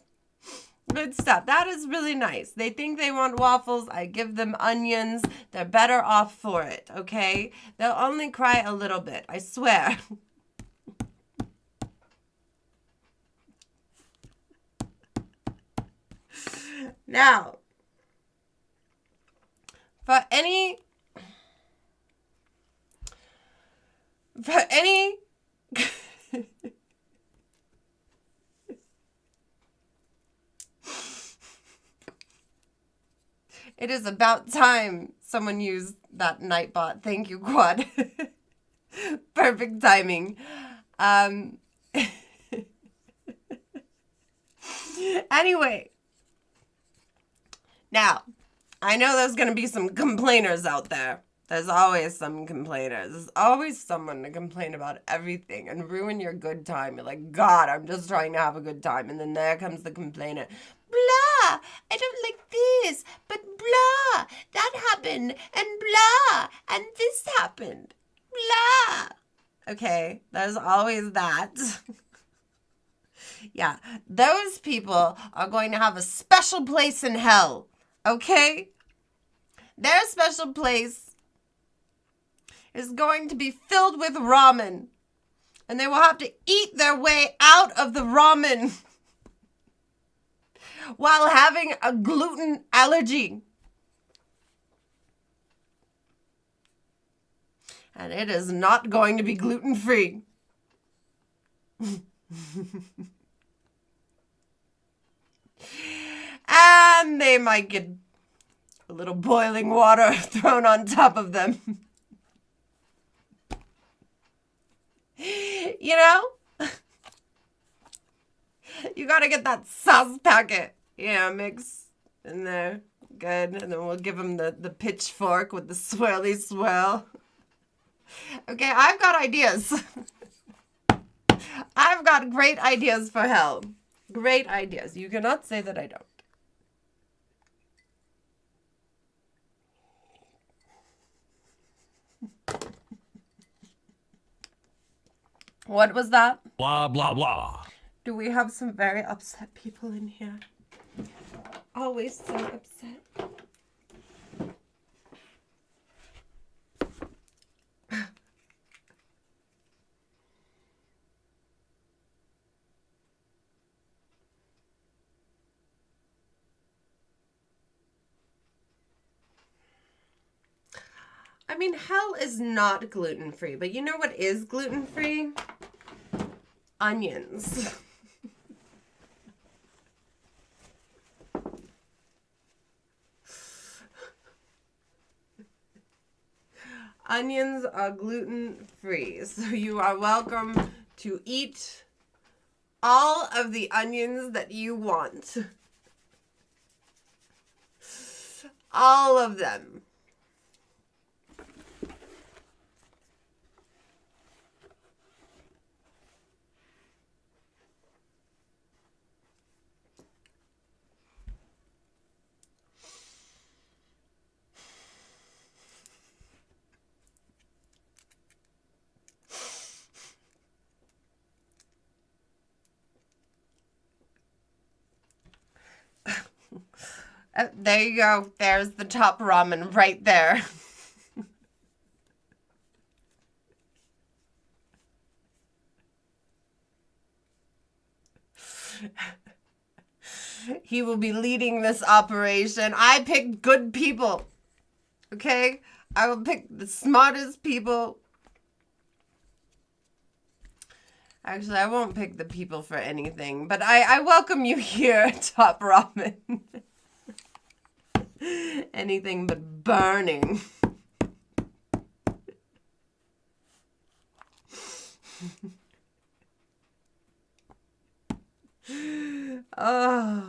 Good stuff. That is really nice. They think they want waffles. I give them onions. They're better off for it, okay? They'll only cry a little bit, I swear. Now, for any it is about time someone used that Nightbot. Thank you, Quad. Perfect timing. Anyway. Now, I know there's going to be some complainers out there. There's always some complainers. There's always someone to complain about everything and ruin your good time. You're like, God, I'm just trying to have a good time. And then there comes the complainer. Blah, I don't like this, but blah, that happened, and blah, and this happened. Blah. Okay, there's always that. Yeah, those people are going to have a special place in hell. Okay? Their special place is going to be filled with ramen. And they will have to eat their way out of the ramen while having a gluten allergy. And it is not going to be gluten-free. And they might get a little boiling water thrown on top of them. You know? You gotta get that sauce packet. Yeah, mix in there. Good. And then we'll give them the pitchfork with the swirly swirl. Okay, I've got ideas. I've got great ideas for hell. Great ideas. You cannot say that I don't. What was that? Blah, blah, blah. Do we have some very upset people in here? Always so upset. I mean, hell is not gluten-free, but you know what is gluten-free? Onions. Onions are gluten-free, so you are welcome to eat all of the onions that you want. All of them. There you go. There's the top ramen right there. He will be leading this operation. I picked good people. Okay? I will pick the smartest people. Actually, I won't pick the people for anything, but I welcome you here, Top Ramen. Anything but burning. Oh.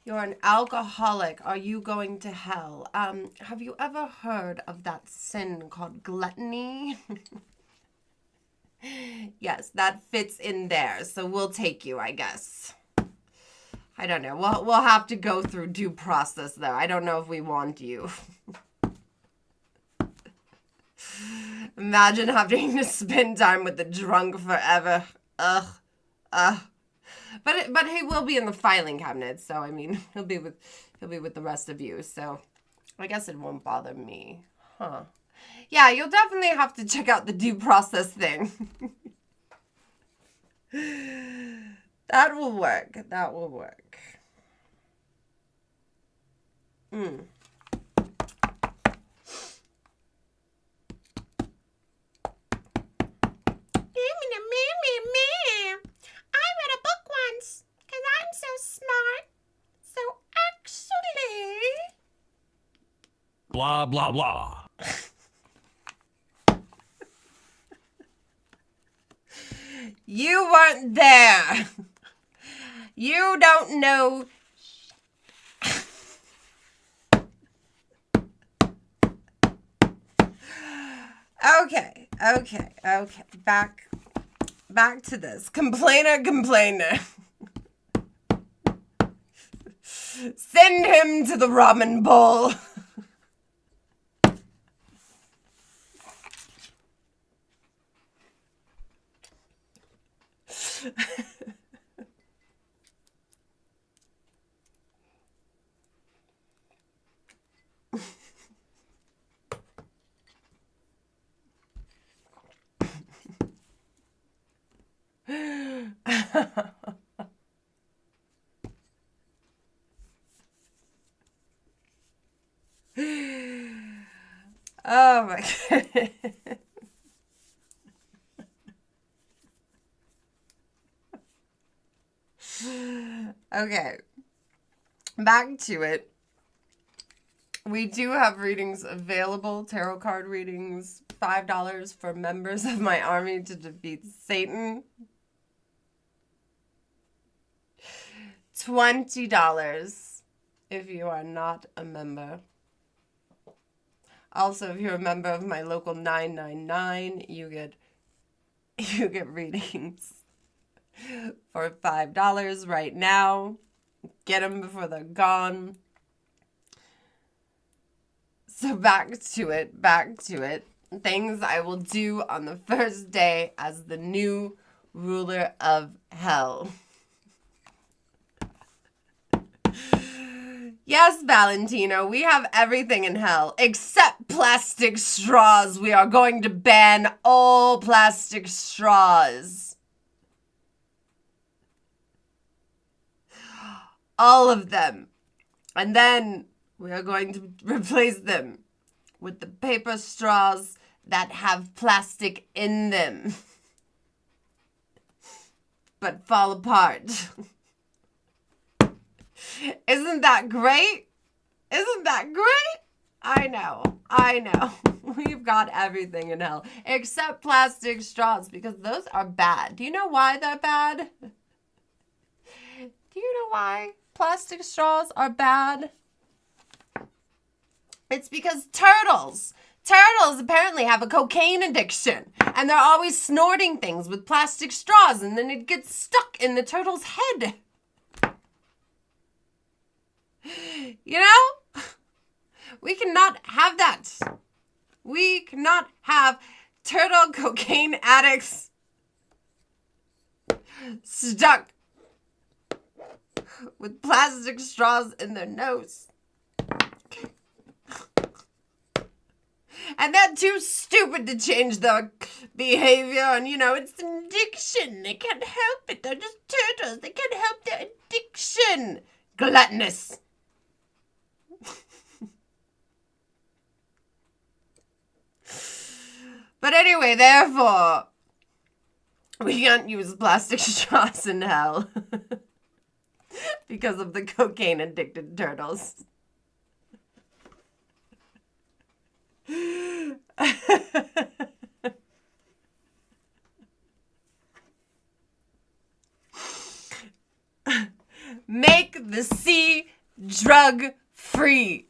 You're an alcoholic. Are you going to hell? Have you ever heard of that sin called gluttony? Yes, that fits in there. So we'll take you, I guess. I don't know. We'll have to go through due process, though. I don't know if we want you. Imagine having to spend time with the drunk forever. Ugh. But he will be in the filing cabinet, so I mean he'll be with the rest of you. So I guess it won't bother me. Huh. Yeah, you'll definitely have to check out the due process thing. That will work. That will work. I read a book once because I'm so smart. So actually... Blah, blah, blah. You weren't there. You don't know. Okay. Back to this. Complainer. Send him to the ramen bowl. Oh my God. Okay. Back to it. We do have readings available, tarot card readings, $5 for members of my army to defeat Satan. $20 if you are not a member. Also, if you're a member of my local 999, you get readings for $5 right now. Get them before they're gone. So back to it. Things I will do on the first day as the new ruler of hell. Yes, Valentino, we have everything in hell except plastic straws. We are going to ban all plastic straws. All of them. And then we are going to replace them with the paper straws that have plastic in them, but fall apart. Isn't that great? Isn't that great? I know. We've got everything in hell except plastic straws because those are bad. Do you know why they're bad? Do you know why plastic straws are bad? It's because turtles apparently have a cocaine addiction and they're always snorting things with plastic straws and then it gets stuck in the turtle's head. You know? We cannot have that. We cannot have turtle cocaine addicts stuck with plastic straws in their nose. And they're too stupid to change their behavior. And, you know, it's an addiction. They can't help it. They're just turtles. They can't help their addiction. Gluttonous. But anyway, therefore, we can't use plastic straws in hell because of the cocaine-addicted turtles. Make the sea drug-free.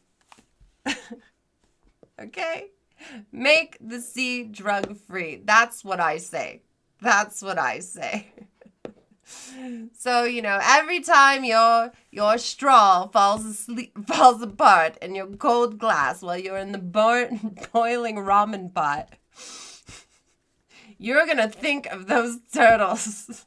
Okay? Make the sea drug-free. That's what I say. That's what I say. So, you know, every time your straw falls apart in your cold glass while you're in the boiling ramen pot, you're gonna think of those turtles.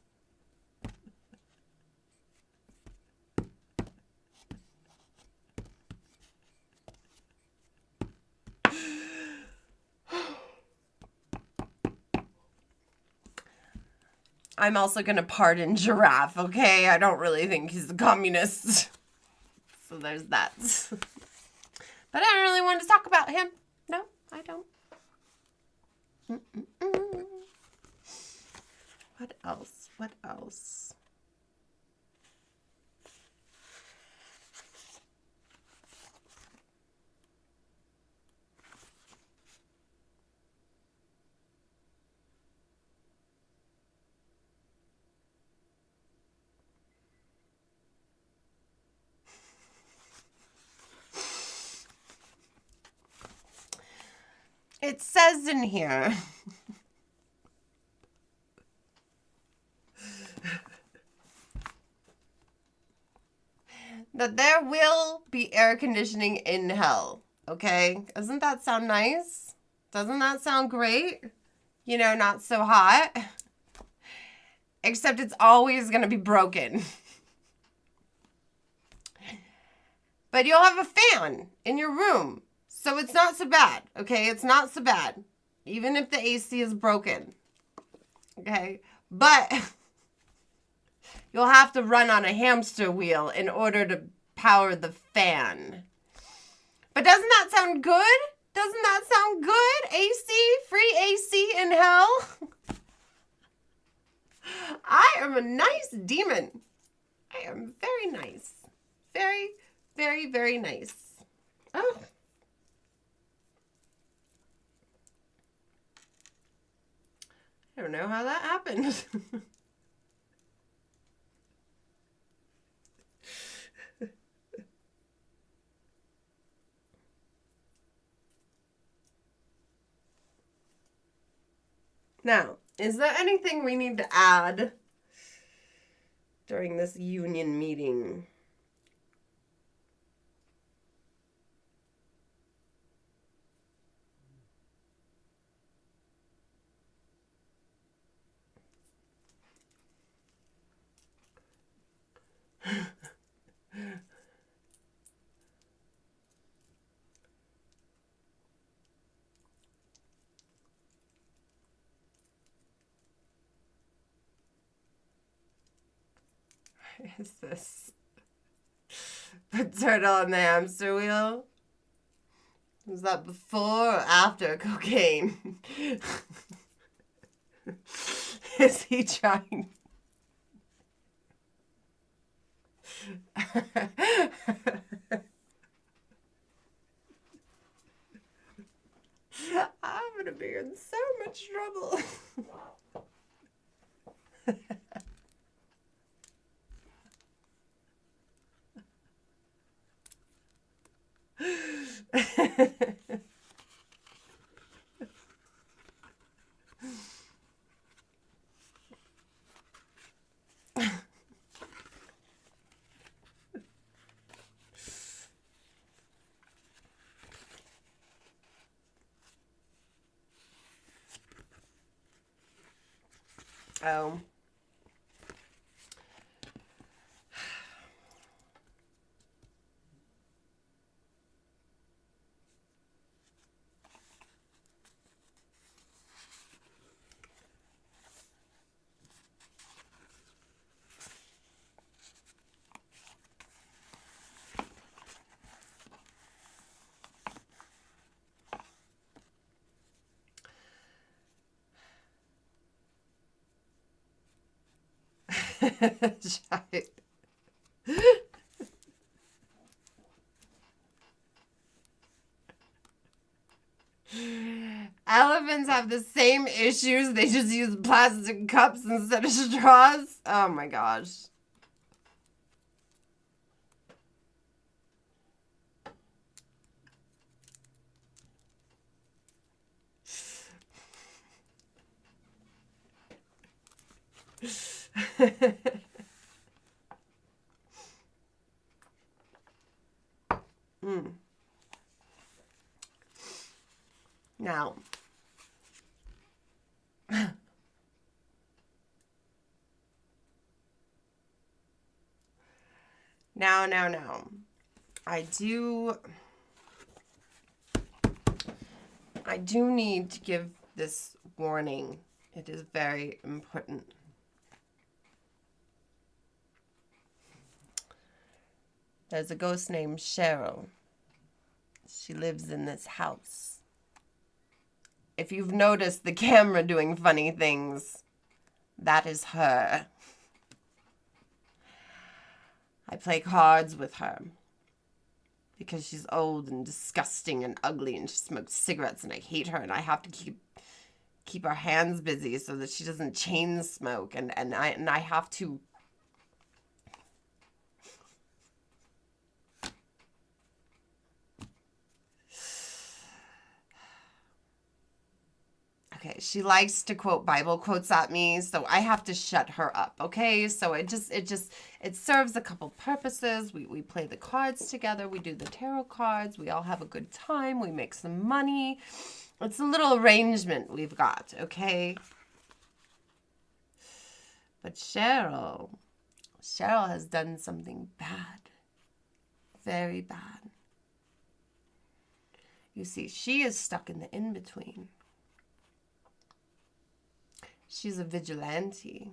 I'm also going to pardon Giraffe, okay? I don't really think he's a communist. So there's that. But I don't really want to talk about him. No, I don't. What else? What else? It says in here that there will be air conditioning in hell, okay? Doesn't that sound nice? Doesn't that sound great? You know, not so hot. Except it's always going to be broken. But you'll have a fan in your room. So it's not so bad, okay? It's not so bad. Even if the AC is broken. Okay? But you'll have to run on a hamster wheel in order to power the fan. But doesn't that sound good? Doesn't that sound good? AC? Free AC in hell? I am a nice demon. I am very nice. Very, very, very nice. Oh. I don't know how that happened. Now, is there anything we need to add during this union meeting? What is this? Puts Turtle on the hamster wheel. Was that before or after cocaine? Is he trying? I'm gonna be in so much trouble. Oh. Elephants have the same issues. They just use plastic cups instead of straws. Oh my gosh. Now, now. I do need to give this warning. It is very important. There's a ghost named Cheryl. She lives in this house. If you've noticed the camera doing funny things, that is her. I play cards with her because she's old and disgusting and ugly and she smokes cigarettes and I hate her and I have to keep our hands busy so that she doesn't chain smoke and I have to Okay, she likes to quote Bible quotes at me, so I have to shut her up, okay? So it serves a couple purposes. We play the cards together, we do the tarot cards, we all have a good time, we make some money. It's a little arrangement we've got, okay? But Cheryl has done something bad. Very bad. You see, she is stuck in the in-between. She's a vigilante.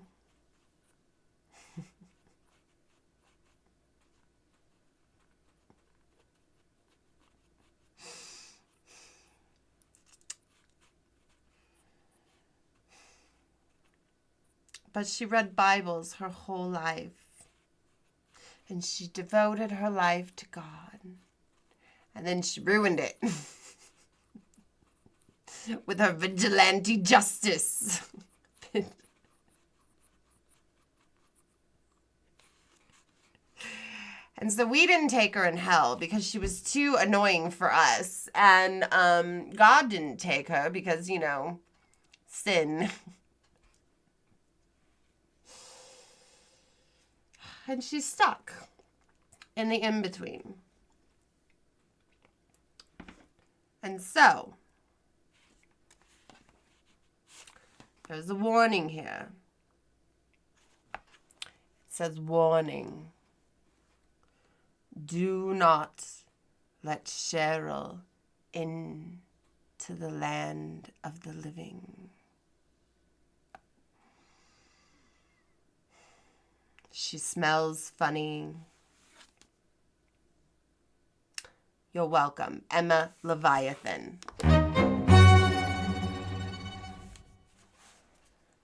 But she read Bibles her whole life. And she devoted her life to God. And then she ruined it. With her vigilante justice. And so we didn't take her in hell because she was too annoying for us. And God didn't take her because, you know, sin. And she's stuck in the in-between. And so, there's a warning here. It says, warning. Do not let Cheryl into the land of the living. She smells funny. You're welcome. Emma Leviathan.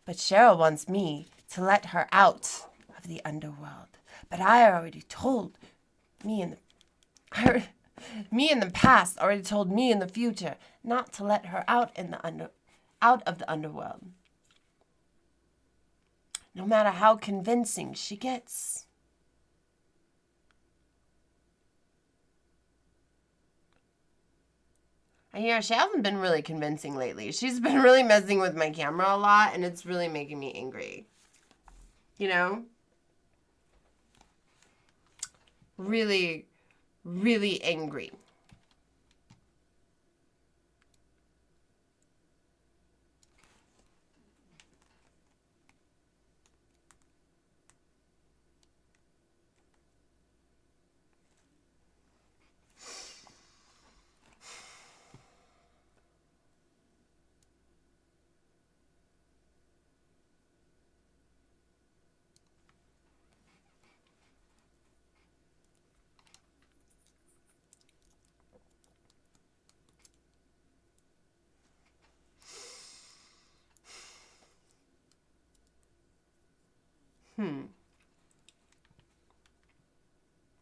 But Cheryl wants me to let her out of the underworld. But I already told me in the past already told me in the future not to let her out of the underworld. No matter how convincing she gets. And she hasn't been really convincing lately. She's been really messing with my camera a lot, and it's really making me angry. You know? Really, really angry.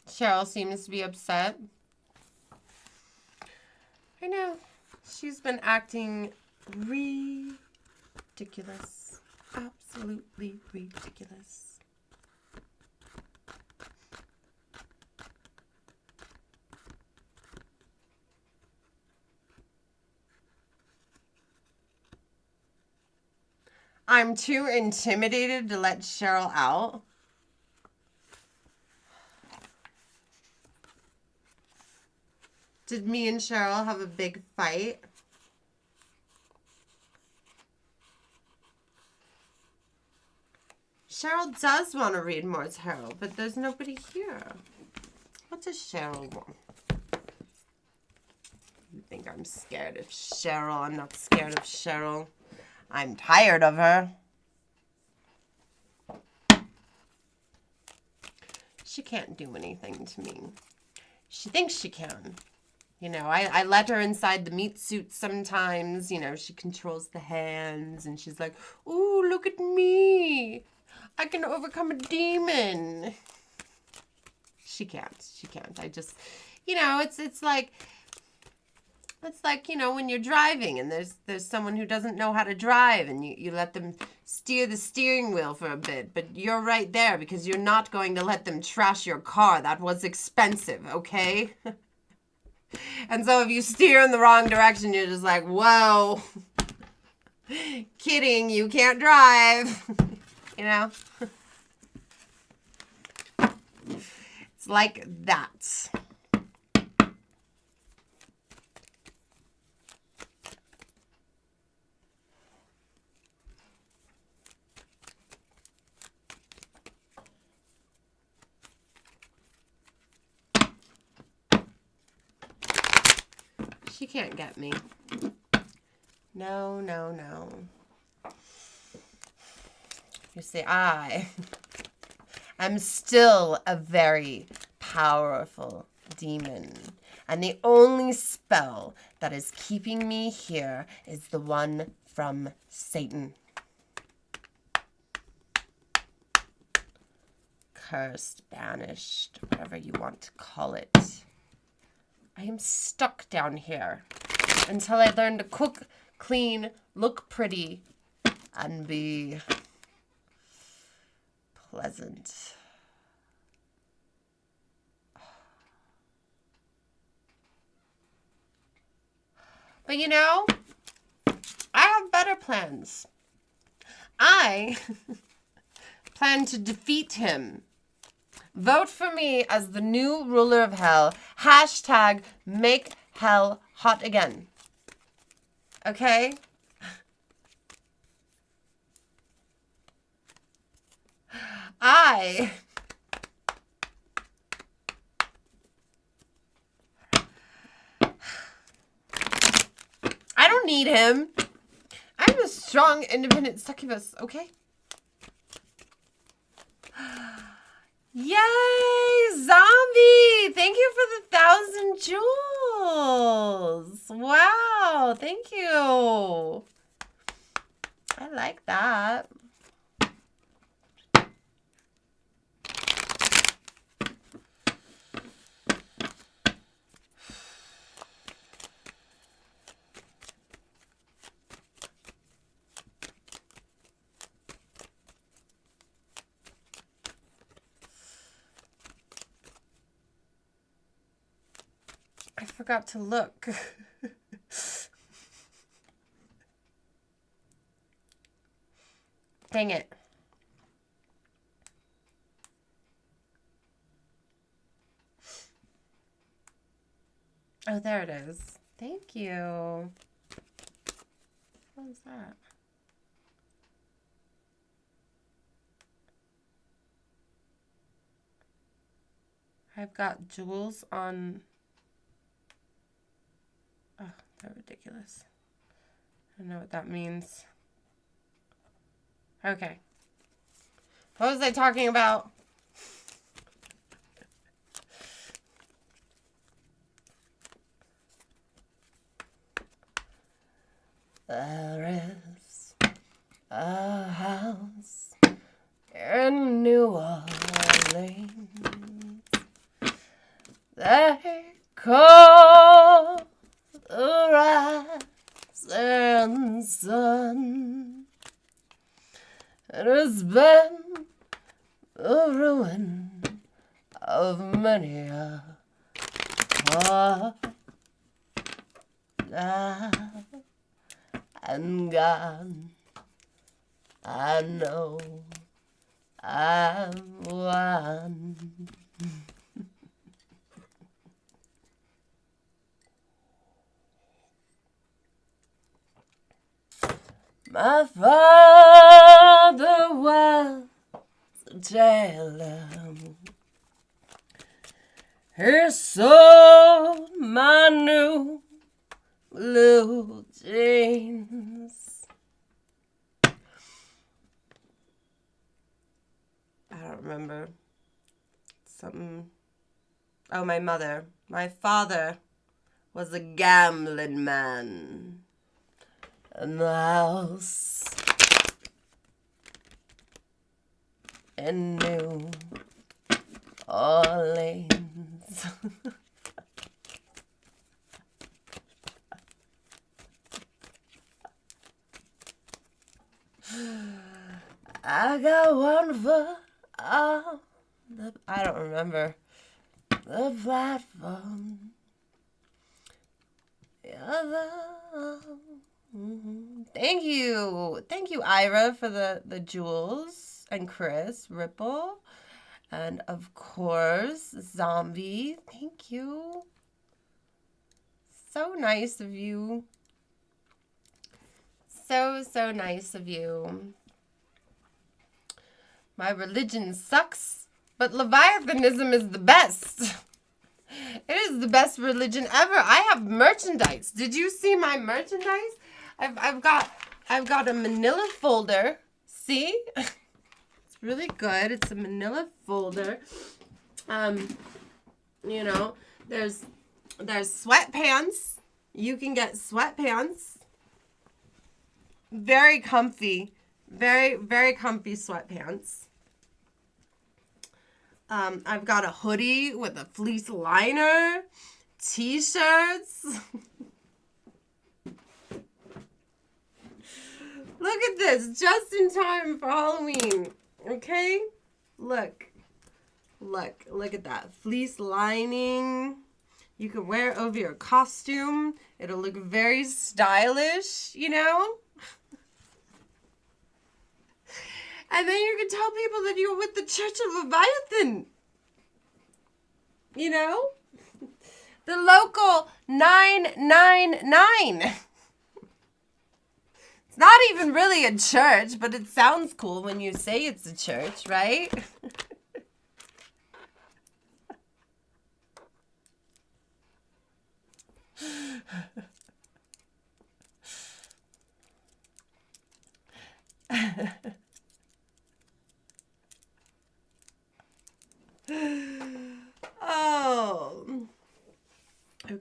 Cheryl seems to be upset. I know. She's been acting ridiculous. Absolutely ridiculous. I'm too intimidated to let Cheryl out. Did me and Cheryl have a big fight? Cheryl does want to read more tarot, but there's nobody here. What does Cheryl want? You think I'm scared of Cheryl? I'm not scared of Cheryl. I'm tired of her. She can't do anything to me. She thinks she can. You know, I let her inside the meat suit sometimes. You know, she controls the hands and she's like, ooh, look at me. I can overcome a demon. She can't. She can't. I just, you know, it's like, you know, when you're driving and there's someone who doesn't know how to drive and you let them steer the steering wheel for a bit, but you're right there because you're not going to let them trash your car. That was expensive, okay? And so if you steer in the wrong direction, you're just like, whoa, kidding, you can't drive, you know? It's like that. She can't get me. No, no, no. You see, I am still a very powerful demon. And the only spell that is keeping me here is the one from Satan. Cursed, banished, whatever you want to call it. I am stuck down here until I learn to cook, clean, look pretty, and be pleasant. But you know, I have better plans. I plan to defeat him. Vote for me as the new ruler of hell. Hashtag make hell hot again. Okay? I don't need him. I'm a strong, independent succubus, okay? Yay, Zombie! Thank you for the 1,000 jewels. Wow, thank you. I like that. I forgot to look. Dang it. Oh, there it is. Thank you. What was that? I've got jewels on... Oh, they're ridiculous. I don't know what that means. Okay. What was I talking about? There is a house in New Orleans. They call the rising sun. It has been the ruin of many a heart and gone. I know I'm one. My father was a jailer. He sold my new blue jeans. I don't remember. Something. Oh, my mother. My father was a gambling man. In the house in New Orleans. I got one foot on the... I don't remember. The platform. The other... Thank you. Thank you, Ira, for the jewels. And Chris, Ripple. And, of course, Zombie. Thank you. So nice of you. So, so nice of you. My religion sucks, but Leviathanism is the best. It is the best religion ever. I have merchandise. Did you see my merchandise? I've got a manila folder. See? It's really good. It's a manila folder. You know, there's sweatpants. You can get sweatpants. Very comfy. Very, very comfy sweatpants. I've got a hoodie with a fleece liner. T-shirts. Look at this. Just in time for Halloween. Okay? Look. Look at that. Fleece lining. You can wear it over your costume. It'll look very stylish, you know? And then you can tell people that you're with the Church of Leviathan. You know? The local 999. It's not even really a church, but it sounds cool when you say it's a church, right?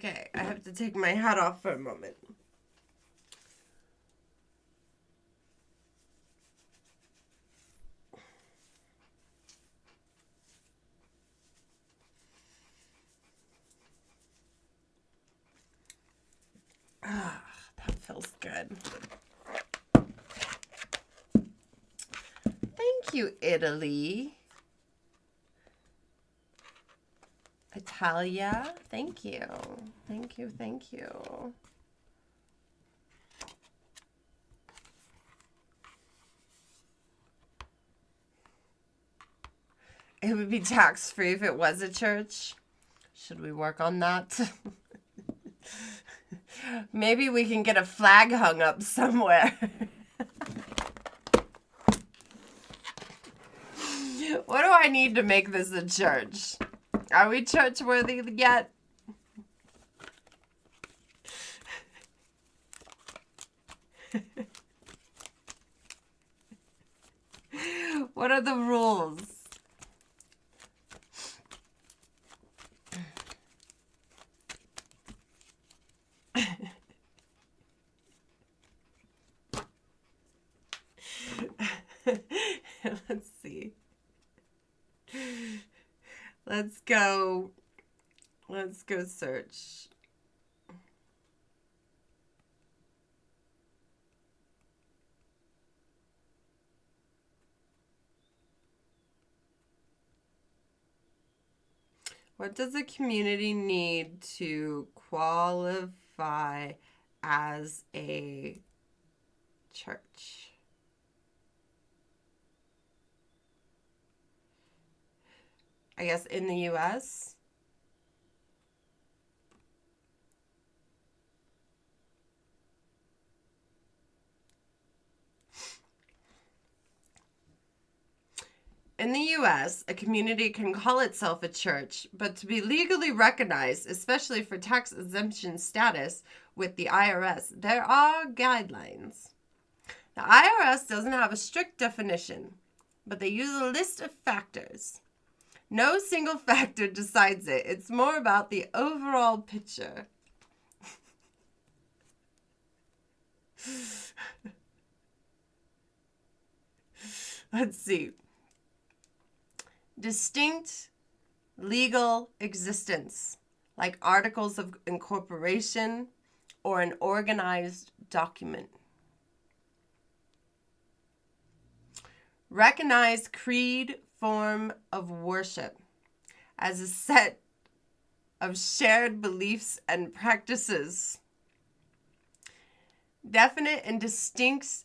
Okay, I have to take my hat off for a moment. Ah, that feels good. Thank you, Italy. Italia, thank you. Thank you, thank you. It would be tax-free if it was a church. Should we work on that? Maybe we can get a flag hung up somewhere. What do I need to make this a church? Are we church worthy yet? What are the rules? Let's see. Let's go search. What does a community need to qualify as a church? I guess in the U.S.? In the U.S., a community can call itself a church, but to be legally recognized, especially for tax exemption status with the IRS, there are guidelines. The IRS doesn't have a strict definition, but they use a list of factors. No single factor decides it. It's more about the overall picture. Let's see. Distinct legal existence, like articles of incorporation or an organized document. Recognized creed form of worship as a set of shared beliefs and practices. Definite and distinct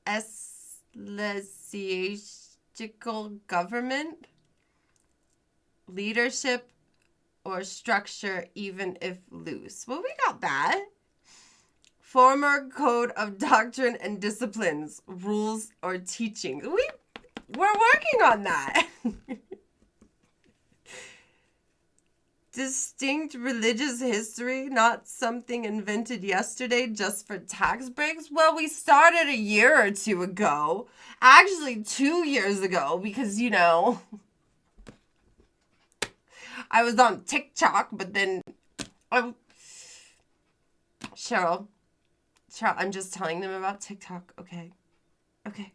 ecclesiastical government, leadership, or structure, even if loose. Well, we got that. Former code of doctrine and disciplines, rules, or teachings. We're working on that. Distinct religious history, not something invented yesterday just for tax breaks. Well, we started a year or two ago. Actually, 2 years ago, because, you know, I was on TikTok, but then, Cheryl, I'm just telling them about TikTok, okay? Okay.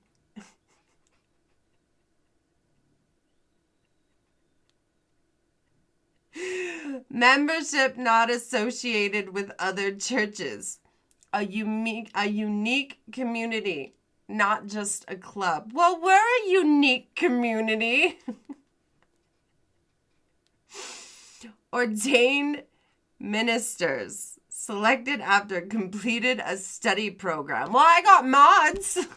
Membership not associated with other churches. A unique community, not just a club. Well, we're a unique community. Ordained ministers selected after completed a study program. Well, I got mods.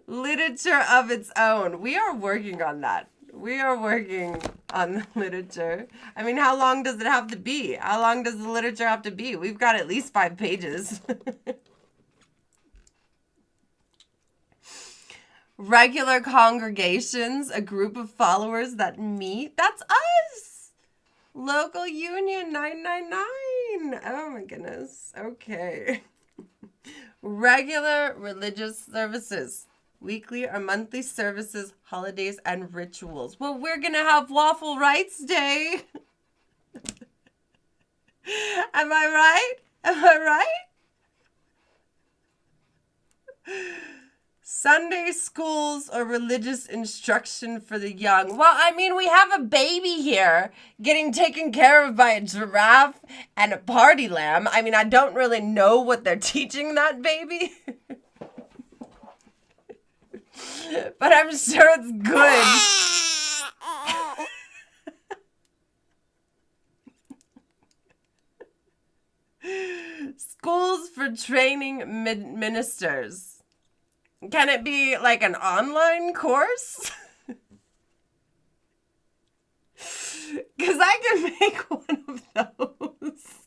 Literature of its own. We are working on that. We are working on literature. I mean, how long does it have to be? How long does the literature have to be? We've got at least 5 pages. Regular congregations, a group of followers that meet. That's us. Local Union 999. Oh my goodness. Okay. Regular religious services weekly or monthly services, holidays, and rituals. Well, we're going to have Waffle Rights Day. Am I right? Am I right? Sunday schools or religious instruction for the young. Well, I mean, we have a baby here getting taken care of by a giraffe and a party lamb. I mean, I don't really know what they're teaching that baby. But I'm sure it's good. Schools for training ministers. Can it be like an online course? Because I can make one of those.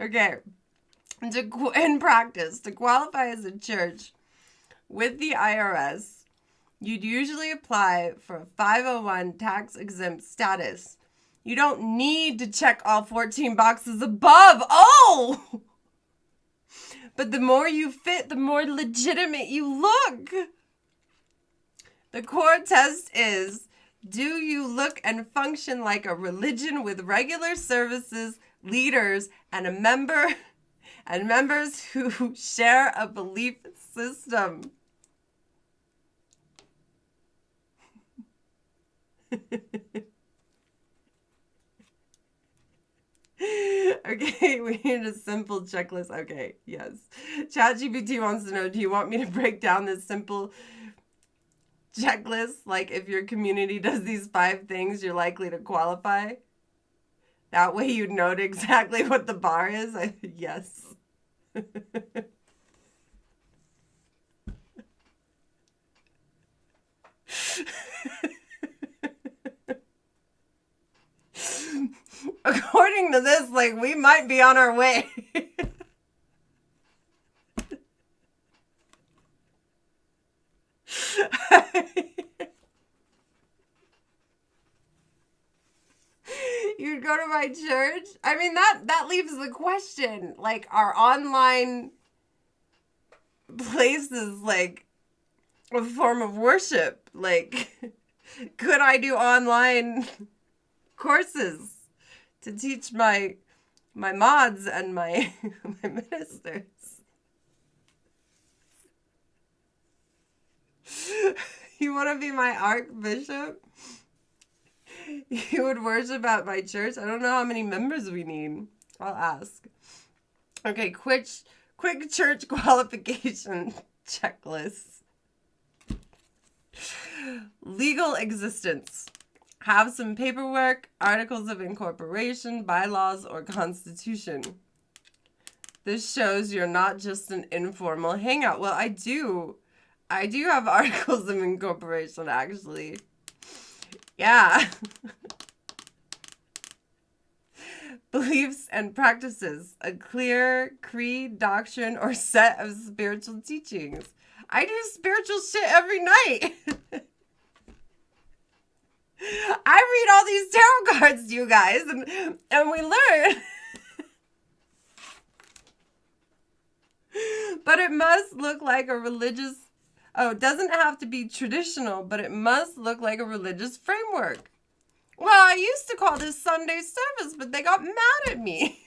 Okay. In practice, to qualify as a church with the IRS, you'd usually apply for a 501 tax-exempt status. You don't need to check all 14 boxes above. Oh! But the more you fit, the more legitimate you look. The core test is, do you look and function like a religion with regular services, leaders, and members who share a belief system? Okay, we need a simple checklist. Okay, yes. ChatGPT wants to know, do you want me to break down this simple checklist? Like, if your community does these 5 things, you're likely to qualify? That way you'd know exactly what the bar is? Yes. According to this, like, we might be on our way. You'd go to my church? I mean, that leaves the question. Like, our online places, like, a form of worship. Like, could I do online courses to teach my mods and my ministers? You want to be my archbishop? You would worship at my church? I don't know how many members we need. I'll ask. Okay, quick church qualification checklist. Legal existence. Have some paperwork, articles of incorporation, bylaws, or constitution. This shows you're not just an informal hangout. Well, I do have articles of incorporation, actually. Yeah. Beliefs and practices. A clear creed, doctrine, or set of spiritual teachings. I do spiritual shit every night. I read all these tarot cards to you guys, and we learn. But it must look like a religious... Oh, it doesn't have to be traditional, but it must look like a religious framework. Well, I used to call this Sunday service, but they got mad at me.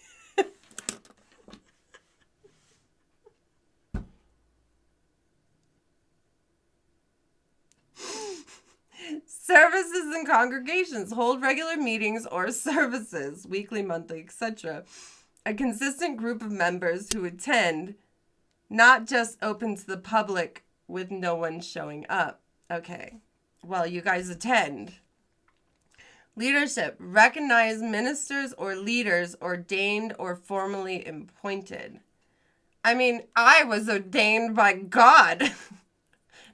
Services and congregations hold regular meetings or services, weekly, monthly, etc. A consistent group of members who attend, not just open to the public with no one showing up. Okay, well, you guys attend. Leadership. Recognize ministers or leaders ordained or formally appointed. I mean, I was ordained by God.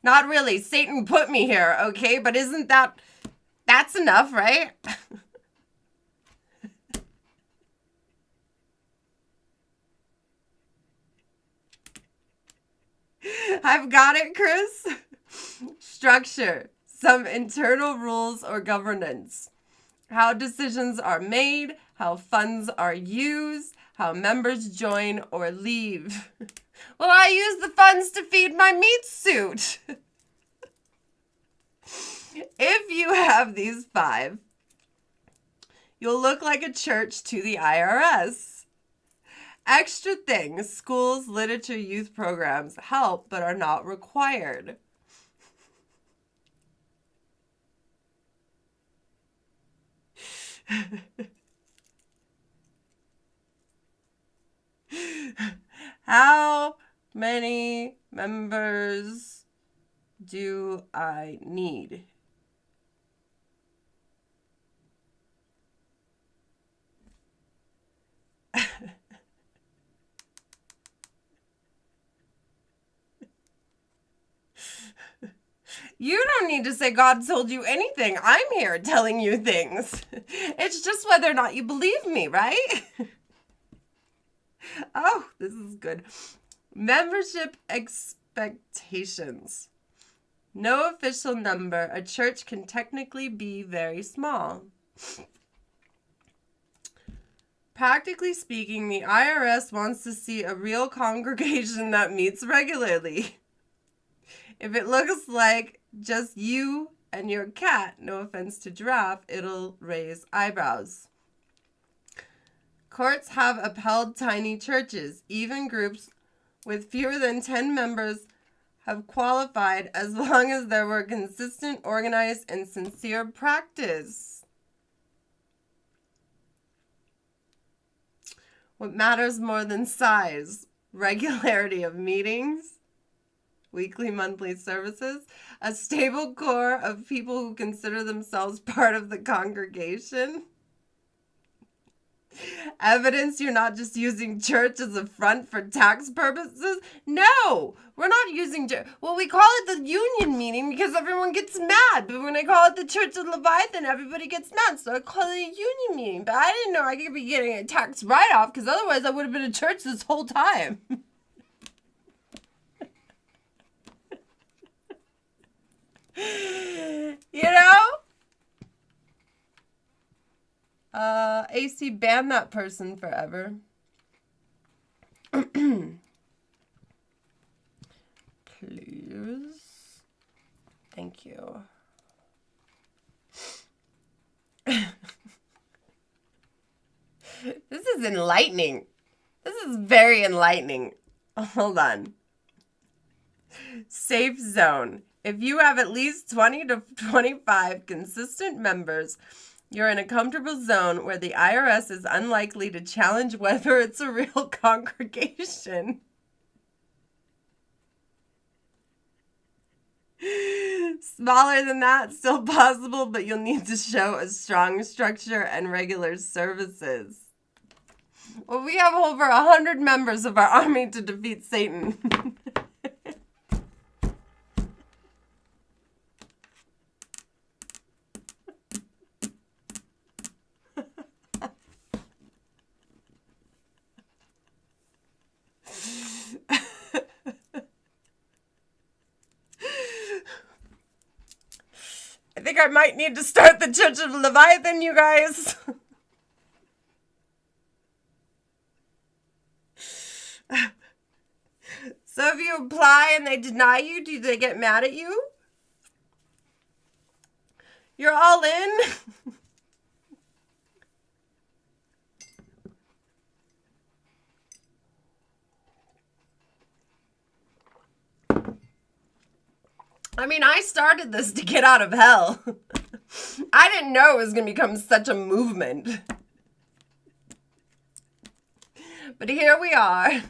Not really. Satan put me here, okay? But isn't that's enough, right? I've got it, Chris. Structure. Some internal rules or governance. How decisions are made, how funds are used, how members join or leave. Well, I use the funds to feed my meat suit. If you have these 5, you'll look like a church to the IRS. Extra things, schools, literature, youth programs help but are not required. How many members do I need? You don't need to say God told you anything. I'm here telling you things. It's just whether or not you believe me, right? Oh, this is good. Membership expectations. No official number. A church can technically be very small. Practically speaking, the IRS wants to see a real congregation that meets regularly. If it looks like just you and your cat, no offense to Giraffe, it'll raise eyebrows. Courts have upheld tiny churches. Even groups with fewer than 10 members have qualified as long as there were consistent, organized, and sincere practice. What matters more than size? Regularity of meetings, weekly, monthly services, a stable core of people who consider themselves part of the congregation. Evidence you're not just using church as a front for tax purposes. No, we're not using church. Well, we call it the union meeting because everyone gets mad. But when I call it the Church of Leviathan, everybody gets mad. So I call it a union meeting. But I didn't know I could be getting a tax write-off because otherwise I would have been a church this whole time. You know? AC, ban that person forever. Please. Thank you. This is enlightening. This is very enlightening. Hold on. Safe zone. If you have at least 20 to 25 consistent members, you're in a comfortable zone where the IRS is unlikely to challenge whether it's a real congregation. Smaller than that, still possible, but you'll need to show a strong structure and regular services. Well, we have over 100 members of our army to defeat Satan. I think I might need to start the Church of Leviathan, you guys. So if you apply and they deny you, do they get mad at you? You're all in? I mean, I started this to get out of hell. I didn't know it was going to become such a movement. But here we are.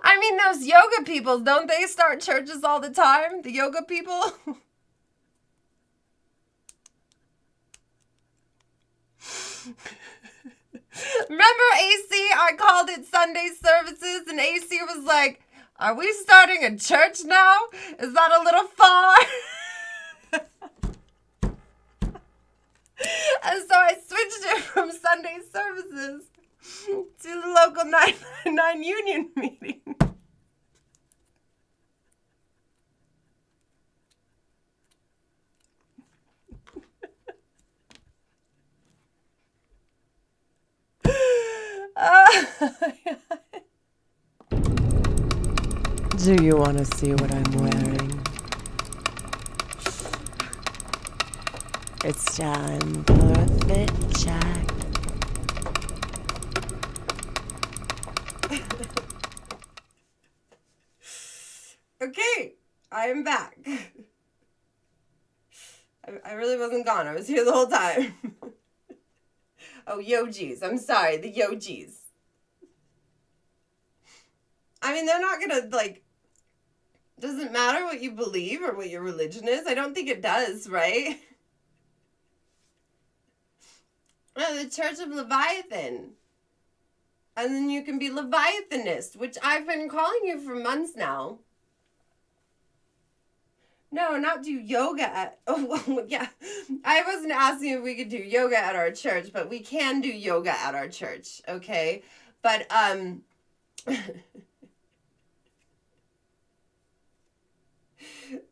I mean, those yoga people, don't they start churches all the time? The yoga people? Remember AC? I called it Sunday services and AC was like, are we starting a church now? Is that a little far? And so I switched it from Sunday services to the local 999 union meeting. Do you want to see what I'm wearing? It's time for a fit check. Okay, I am back. I really wasn't gone. I was here the whole time. Oh, yogis. I'm sorry, the yogis. I mean, they're not gonna, like, doesn't matter what you believe or what your religion is. I don't think it does, right? Oh, the Church of Leviathan. And then you can be Leviathanist, which I've been calling you for months now. No, not do yoga at, oh, well, yeah. I wasn't asking if we could do yoga at our church, but we can do yoga at our church, okay? But,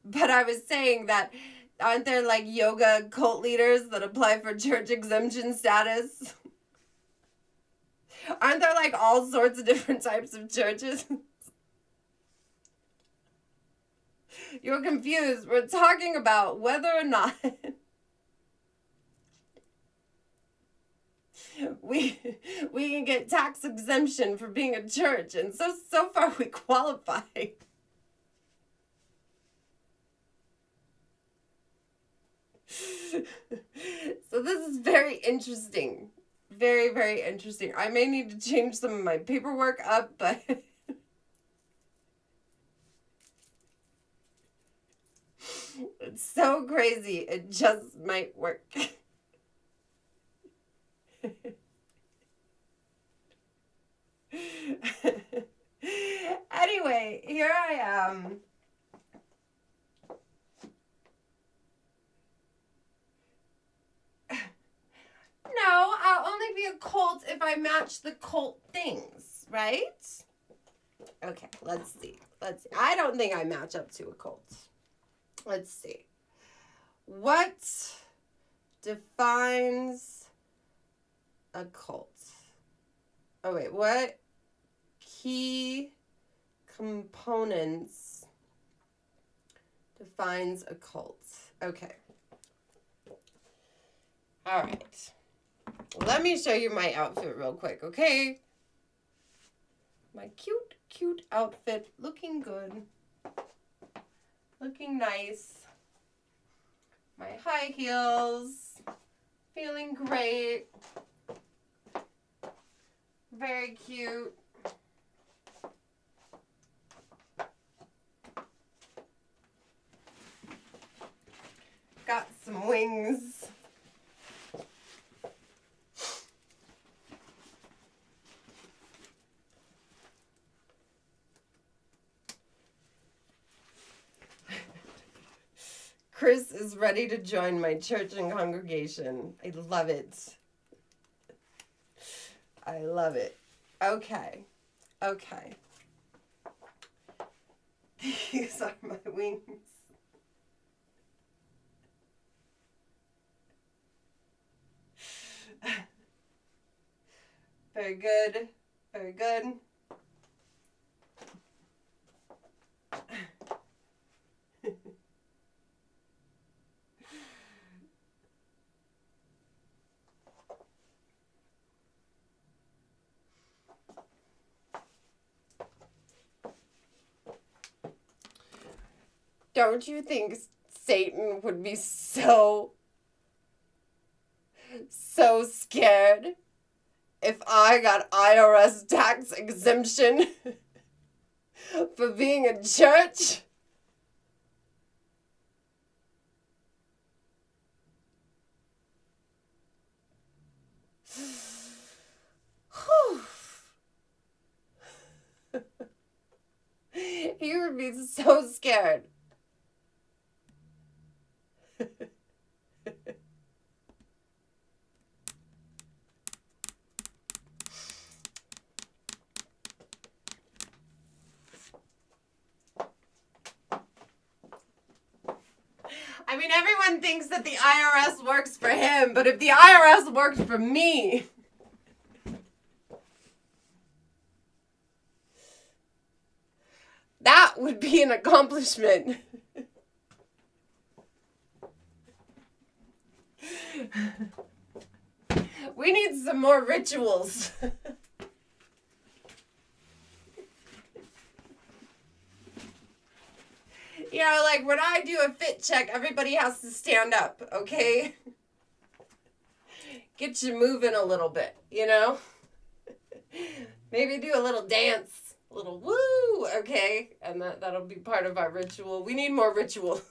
but I was saying that, aren't there like yoga cult leaders that apply for church exemption status? Aren't there like all sorts of different types of churches? You're confused. We're talking about whether or not we can get tax exemption for being a church, and so far we qualify. So this is very interesting. Very, very interesting. I may need to change some of my paperwork up, but it's so crazy. It just might work. Anyway, here I am. No, I'll only be a cult if I match the cult things, right? Okay, let's see. I don't think I match up to a cult. Let's see. What defines a cult? Oh, wait. What key components defines a cult? Okay. All right. Let me show you my outfit real quick, okay? My cute, cute outfit. Looking good. Looking nice. My high heels. Feeling great. Very cute. Got some wings. Chris is ready to join my church and congregation. I love it. I love it. Okay. Okay. These are my wings. Very good. Very good. Don't you think Satan would be so scared if I got IRS tax exemption for being a church? He would be so scared. mean, everyone thinks that the IRS works for him, but if the IRS worked for me... that would be an accomplishment. We need some more rituals. You know, like when I do a fit check, everybody has to stand up, okay? Get you moving a little bit, you know? Maybe do a little dance, a little woo, okay? And that'll be part of our ritual. We need more ritual.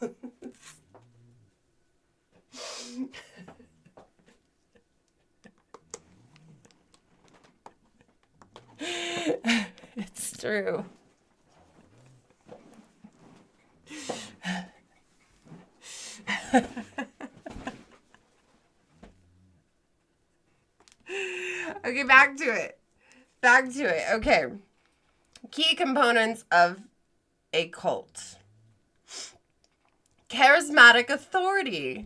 It's true. Okay, back to it. Okay. Key components of a cult. Charismatic authority.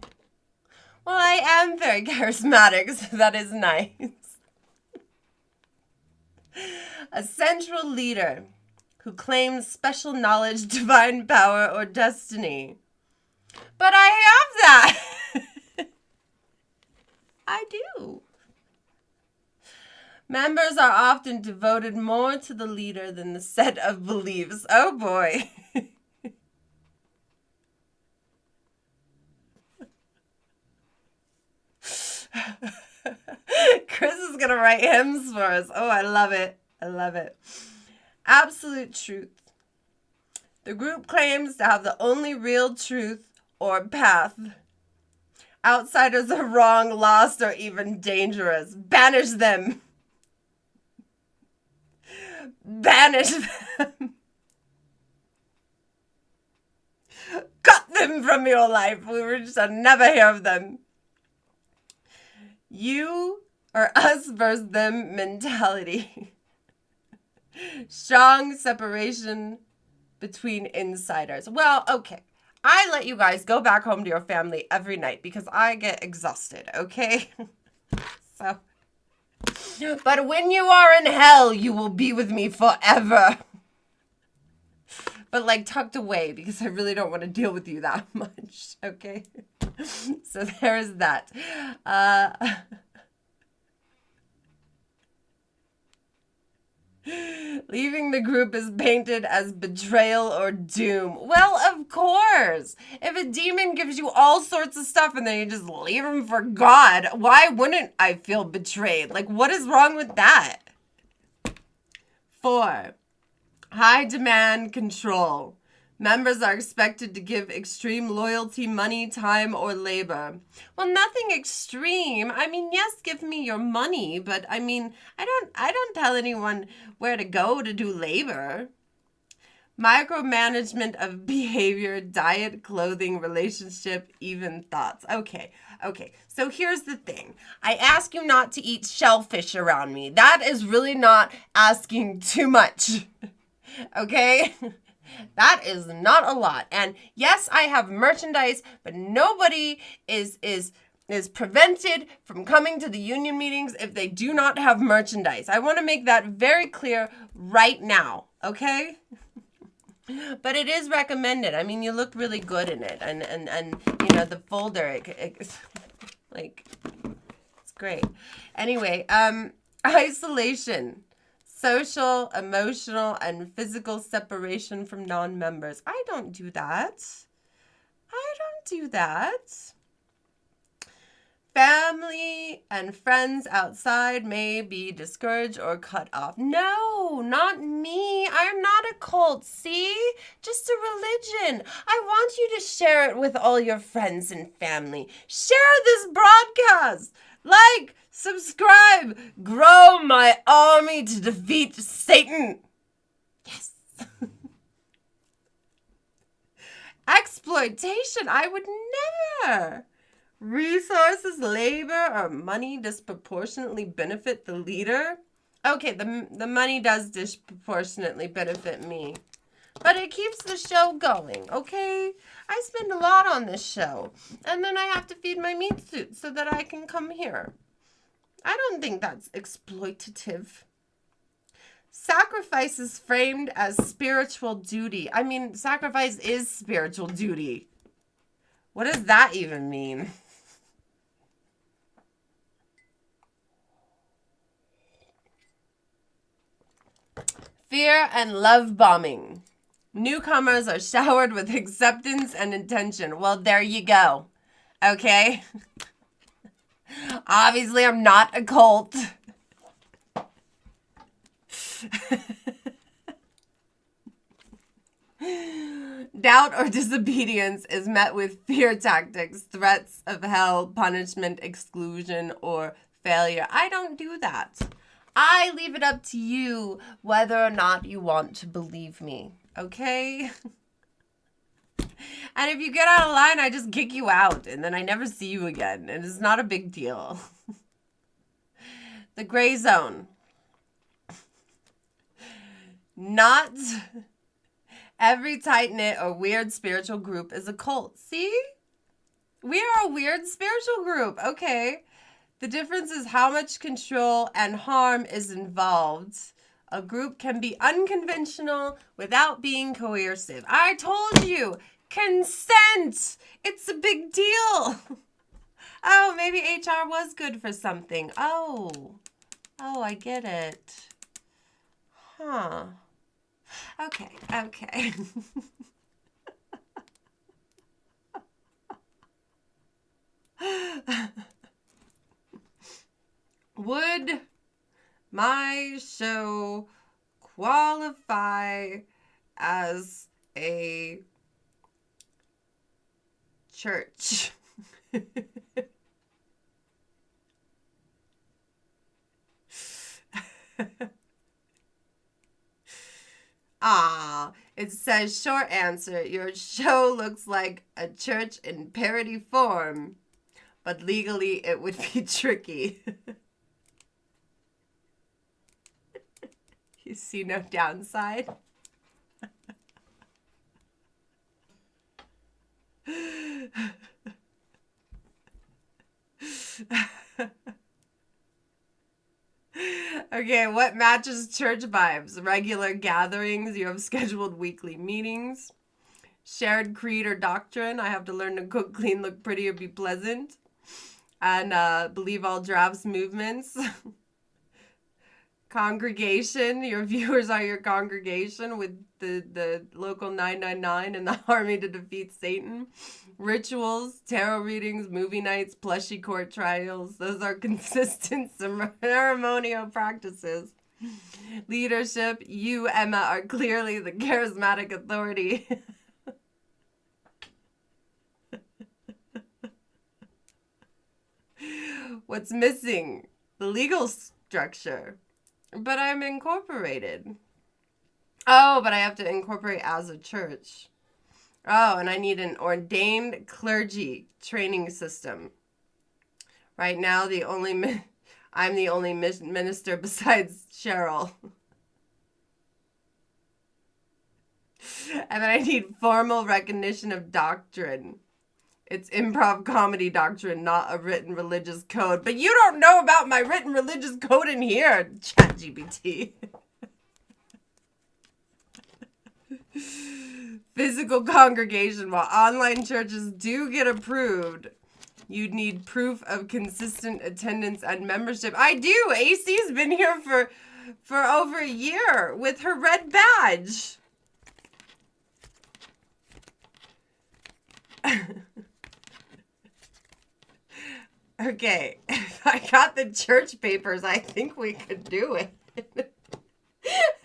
Well, I am very charismatic, so that is nice. A central leader who claims special knowledge, divine power, or destiny. But I have that. I do. Members are often devoted more to the leader than the set of beliefs. Oh boy. Chris is going to write hymns for us. Oh, I love it. I love it. Absolute truth. The group claims to have the only real truth or path. Outsiders are wrong, lost, or even dangerous. Banish them. Banish them. Cut them from your life. We shall never hear of them. You or us versus them mentality. Strong separation between insiders. Well, okay. I let you guys go back home to your family every night because I get exhausted, okay? So, but when you are in hell, you will be with me forever. But like tucked away because I really don't want to deal with you that much, okay? So there is that. Leaving the group is painted as betrayal or doom. Well, of course. If a demon gives you all sorts of stuff and then you just leave him for God, why wouldn't I feel betrayed? Like, what is wrong with that? 4. High demand control. Members are expected to give extreme loyalty, money, time, or labor. Well, nothing extreme. I mean, yes, give me your money, but I mean, I don't tell anyone where to go to do labor. Micromanagement of behavior, diet, clothing, relationship, even thoughts. Okay. So here's the thing. I ask you not to eat shellfish around me. That is really not asking too much. Okay? That is not a lot. And yes, I have merchandise, but nobody is prevented from coming to the union meetings if they do not have merchandise. I want to make that very clear right now, okay? But it is recommended. I mean, you look really good in it. And you know, the folder, it's like, it's great. Anyway, isolation. Social, emotional, and physical separation from non-members. I don't do that. Family and friends outside may be discouraged or cut off. No, not me. I am not a cult. See? Just a religion. I want you to share it with all your friends and family. Share this broadcast. Like, subscribe, grow my army to defeat Satan. Yes. Exploitation, I would never. Resources, labor, or money disproportionately benefit the leader. Okay, the money does disproportionately benefit me. But it keeps the show going, okay? I spend a lot on this show. And then I have to feed my meat suit so that I can come here. I don't think that's exploitative. Sacrifice is framed as spiritual duty. I mean, sacrifice is spiritual duty. What does that even mean? Fear and love bombing. Newcomers are showered with acceptance and intention. Well, there you go. Okay? Obviously, I'm not a cult. Doubt or disobedience is met with fear tactics, threats of hell, punishment, exclusion, or failure. I don't do that. I leave it up to you whether or not you want to believe me, okay? And if you get out of line, I just kick you out, and then I never see you again, and it's not a big deal. The gray zone. Not every tight-knit or weird spiritual group is a cult. See? We are a weird spiritual group. Okay. The difference is how much control and harm is involved. A group can be unconventional without being coercive. I told you. Consent. It's a big deal. Oh, maybe HR was good for something. Oh, I get it. Huh. Okay. Would my show qualify as a church? It says short answer. Your show looks like a church in parody form, but legally it would be tricky. You see no downside? Okay, what matches church vibes? Regular gatherings. You have scheduled weekly meetings. Shared creed or doctrine. I have to learn to cook, clean, look pretty, or be pleasant. And believe all drafts movements. Congregation. Your viewers are your congregation with the local 999 and the army to defeat Satan. Rituals, tarot readings, movie nights, plushie court trials. Those are consistent ceremonial practices. Leadership. You, Emma, are clearly the charismatic authority. What's missing? The legal structure. But I'm incorporated. Oh, but I have to incorporate as a church. Oh, and I need an ordained clergy training system. Right now, I'm the only minister besides Cheryl. And then I need formal recognition of doctrine. It's improv comedy doctrine, not a written religious code. But you don't know about my written religious code in here, ChatGPT. Physical congregation. While online churches do get approved, you'd need proof of consistent attendance and membership. I do. AC's been here for over a year with her red badge. Okay, if I got the church papers, I think we could do it.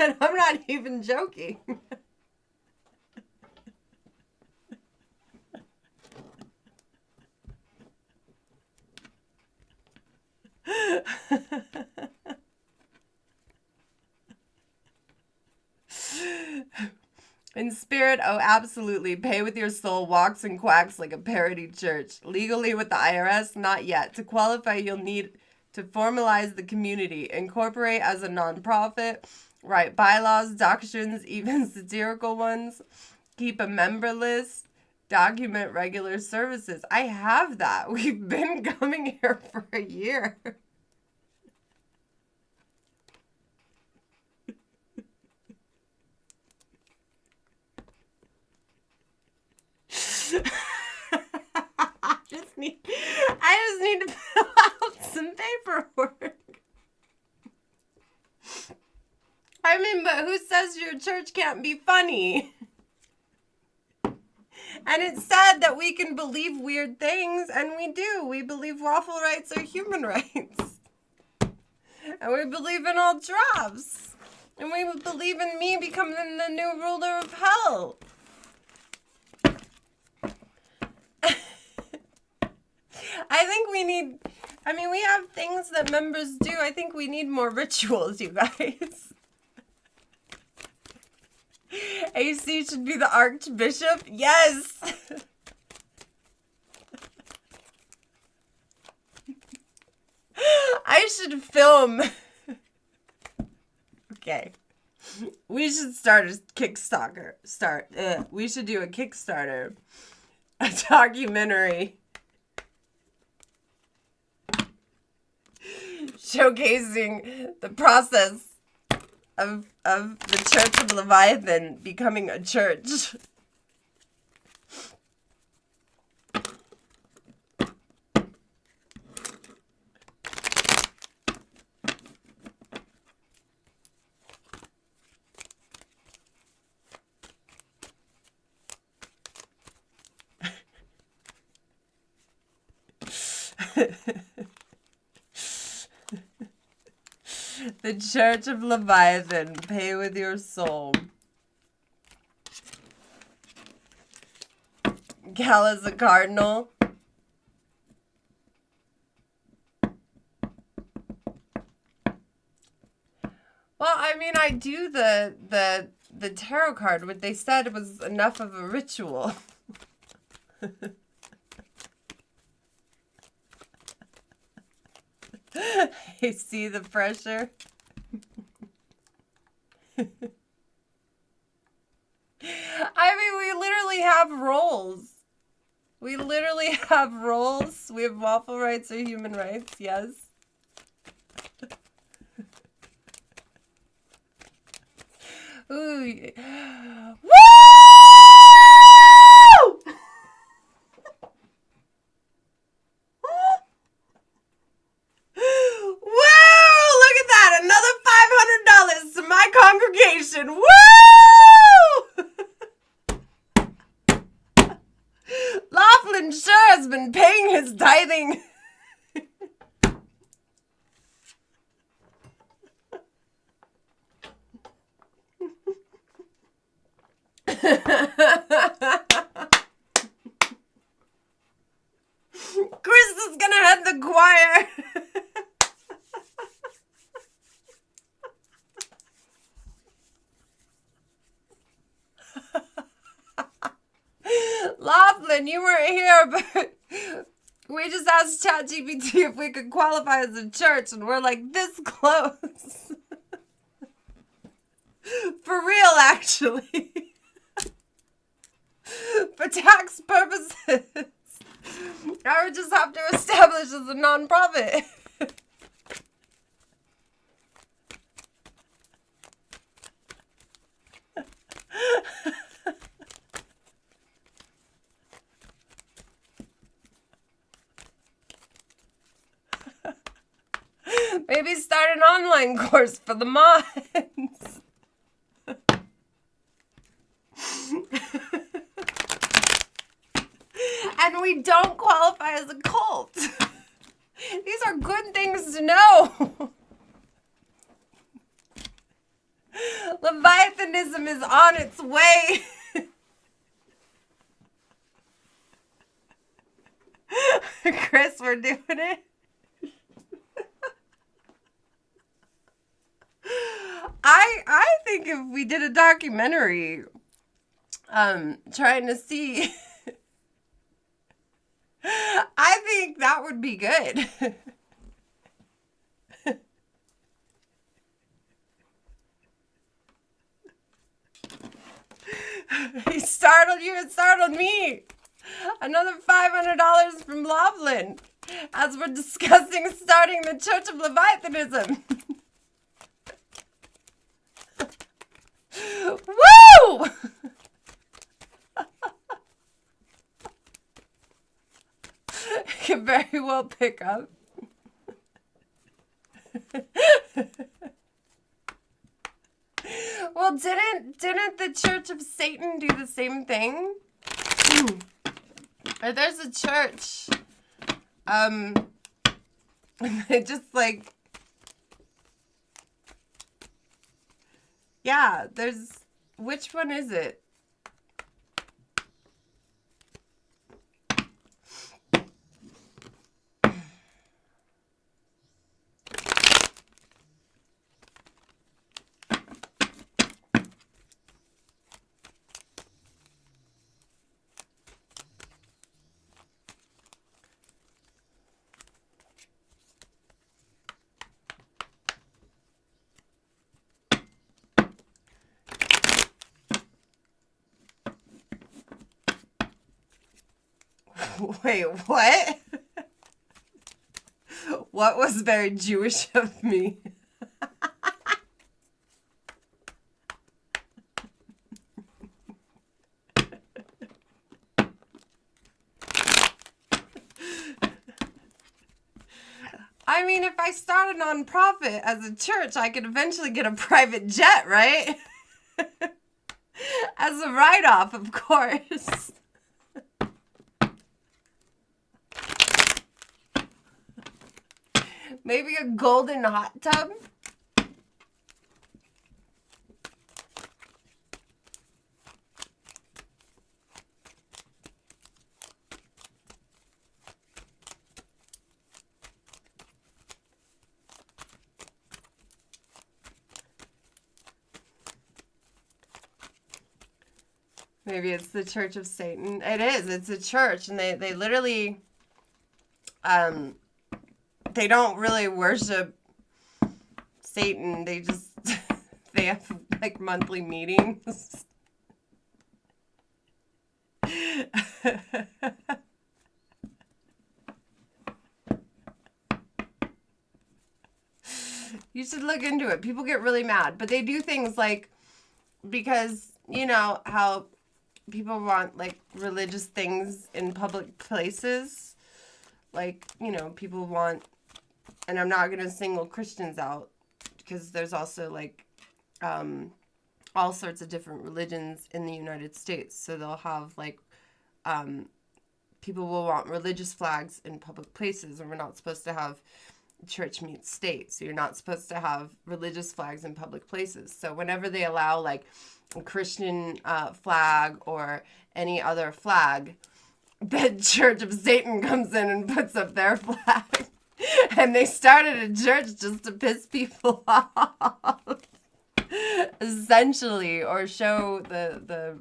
And I'm not even joking. In spirit, oh, absolutely. Pay with your soul, walks and quacks like a parody church. Legally with the IRS, not yet. To qualify, you'll need to formalize the community, incorporate as a nonprofit, Write bylaws, doctrines, even satirical ones. Keep a member list. Document regular services. I have that. We've been coming here for a year. I just need to fill out some paperwork. I mean, but who says your church can't be funny? And it's sad that we can believe weird things, and we do. We believe waffle rights are human rights. And we believe in all drops. And we believe in me becoming the new ruler of hell. I think we need, I mean, we have things that members do. I think we need more rituals, you guys. AC should be the archbishop. Yes. I should film. Okay. We should start a Kickstarter. We should do a Kickstarter. A documentary. Showcasing the process of the Church of Leviathan becoming a church. The Church of Leviathan, pay with your soul. Gal is a cardinal. Well, I mean, I do the tarot card. What they said was enough of a ritual. You see the pressure? I mean, we literally have roles. We literally have roles. We have waffle rights or human rights, yes. Ooh. Woo! $500 to my congregation. Woo! Laughlin sure has been paying his tithing. Chris is gonna head the choir. Laughlin, you weren't here, but we just asked ChatGPT if we could qualify as a church, and we're like this close. For real, actually. For tax purposes. I would just have to establish as a nonprofit. Maybe start an online course for the mods. And we don't qualify as a cult. These are good things to know. Leviathanism is on its way. Chris, we're doing it. I think if we did a documentary, trying to see, I think that would be good. He startled you, it startled me. Another $500 from Laughlin as we're discussing starting the Church of Leviathanism. Woo! Could very well pick up. Well, didn't the Church of Satan do the same thing? Or there's a church. It just like, yeah, there's, which one is it? Wait, what? What was very Jewish of me? I mean, if I start a nonprofit as a church, I could eventually get a private jet, right? As a write-off, of course. Maybe a golden hot tub? Maybe it's the Church of Satan. It is. It's a church, and they literally, they don't really worship Satan. They just, they have like monthly meetings. You should look into it. People get really mad, but they do things like, because you know how people want like religious things in public places, like, you know, people want, and I'm not going to single Christians out because there's also like all sorts of different religions in the United States. So they'll have like people will want religious flags in public places, and we're not supposed to have church meets state. So you're not supposed to have religious flags in public places. So whenever they allow like a Christian flag or any other flag, the Church of Satan comes in and puts up their flag. And they started a church just to piss people off, essentially, or show the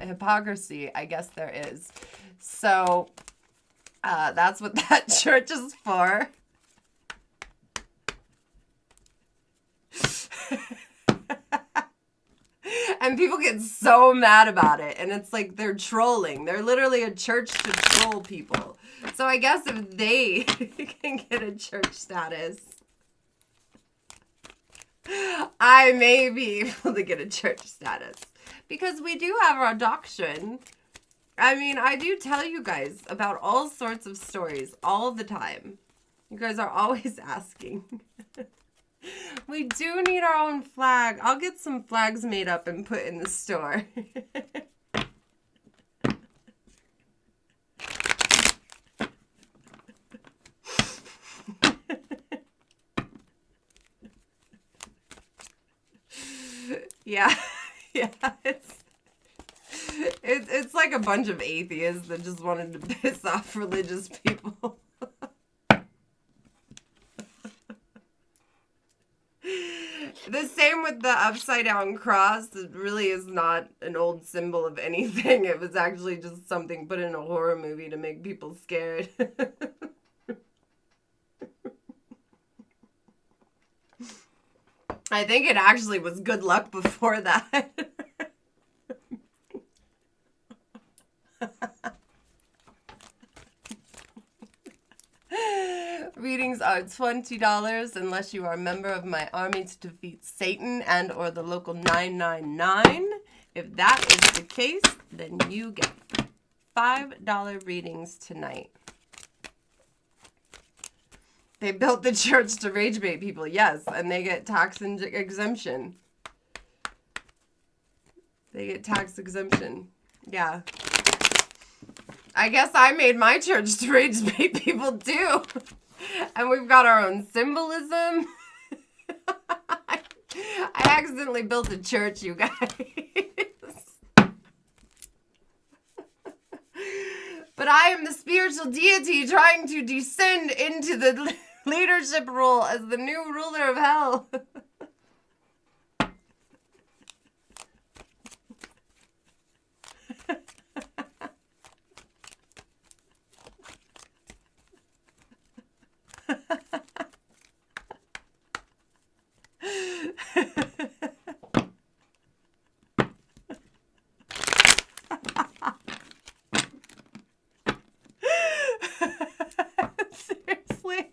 hypocrisy, I guess there is. So that's what that church is for. And people get so mad about it. And it's like they're trolling. They're literally a church to troll people. So I guess if they can get a church status, I may be able to get a church status. Because we do have our doctrine. I mean, I do tell you guys about all sorts of stories all the time. You guys are always asking. We do need our own flag. I'll get some flags made up and put in the store. Yeah, it's like a bunch of atheists that just wanted to piss off religious people. The same with the upside down cross. It really is not an old symbol of anything. It was actually just something put in a horror movie to make people scared. I think it actually was good luck before that. readings are $20 unless you are a member of my army to defeat Satan and or the local 999. If that is the case, then you get $5 readings tonight. They built the church to rage bait people, yes, and they get tax exemption. They get tax exemption. Yeah. I guess I made my church to rage bait people too. And we've got our own symbolism. I accidentally built a church, you guys. But I am the spiritual deity trying to descend into the leadership role as the new ruler of hell. Seriously.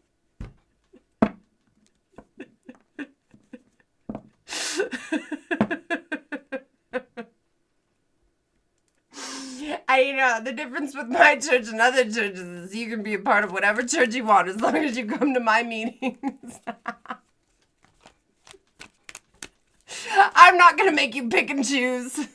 You know, the difference with my church and other churches is you can be a part of whatever church you want as long as you come to my meetings. I'm not going to make you pick and choose.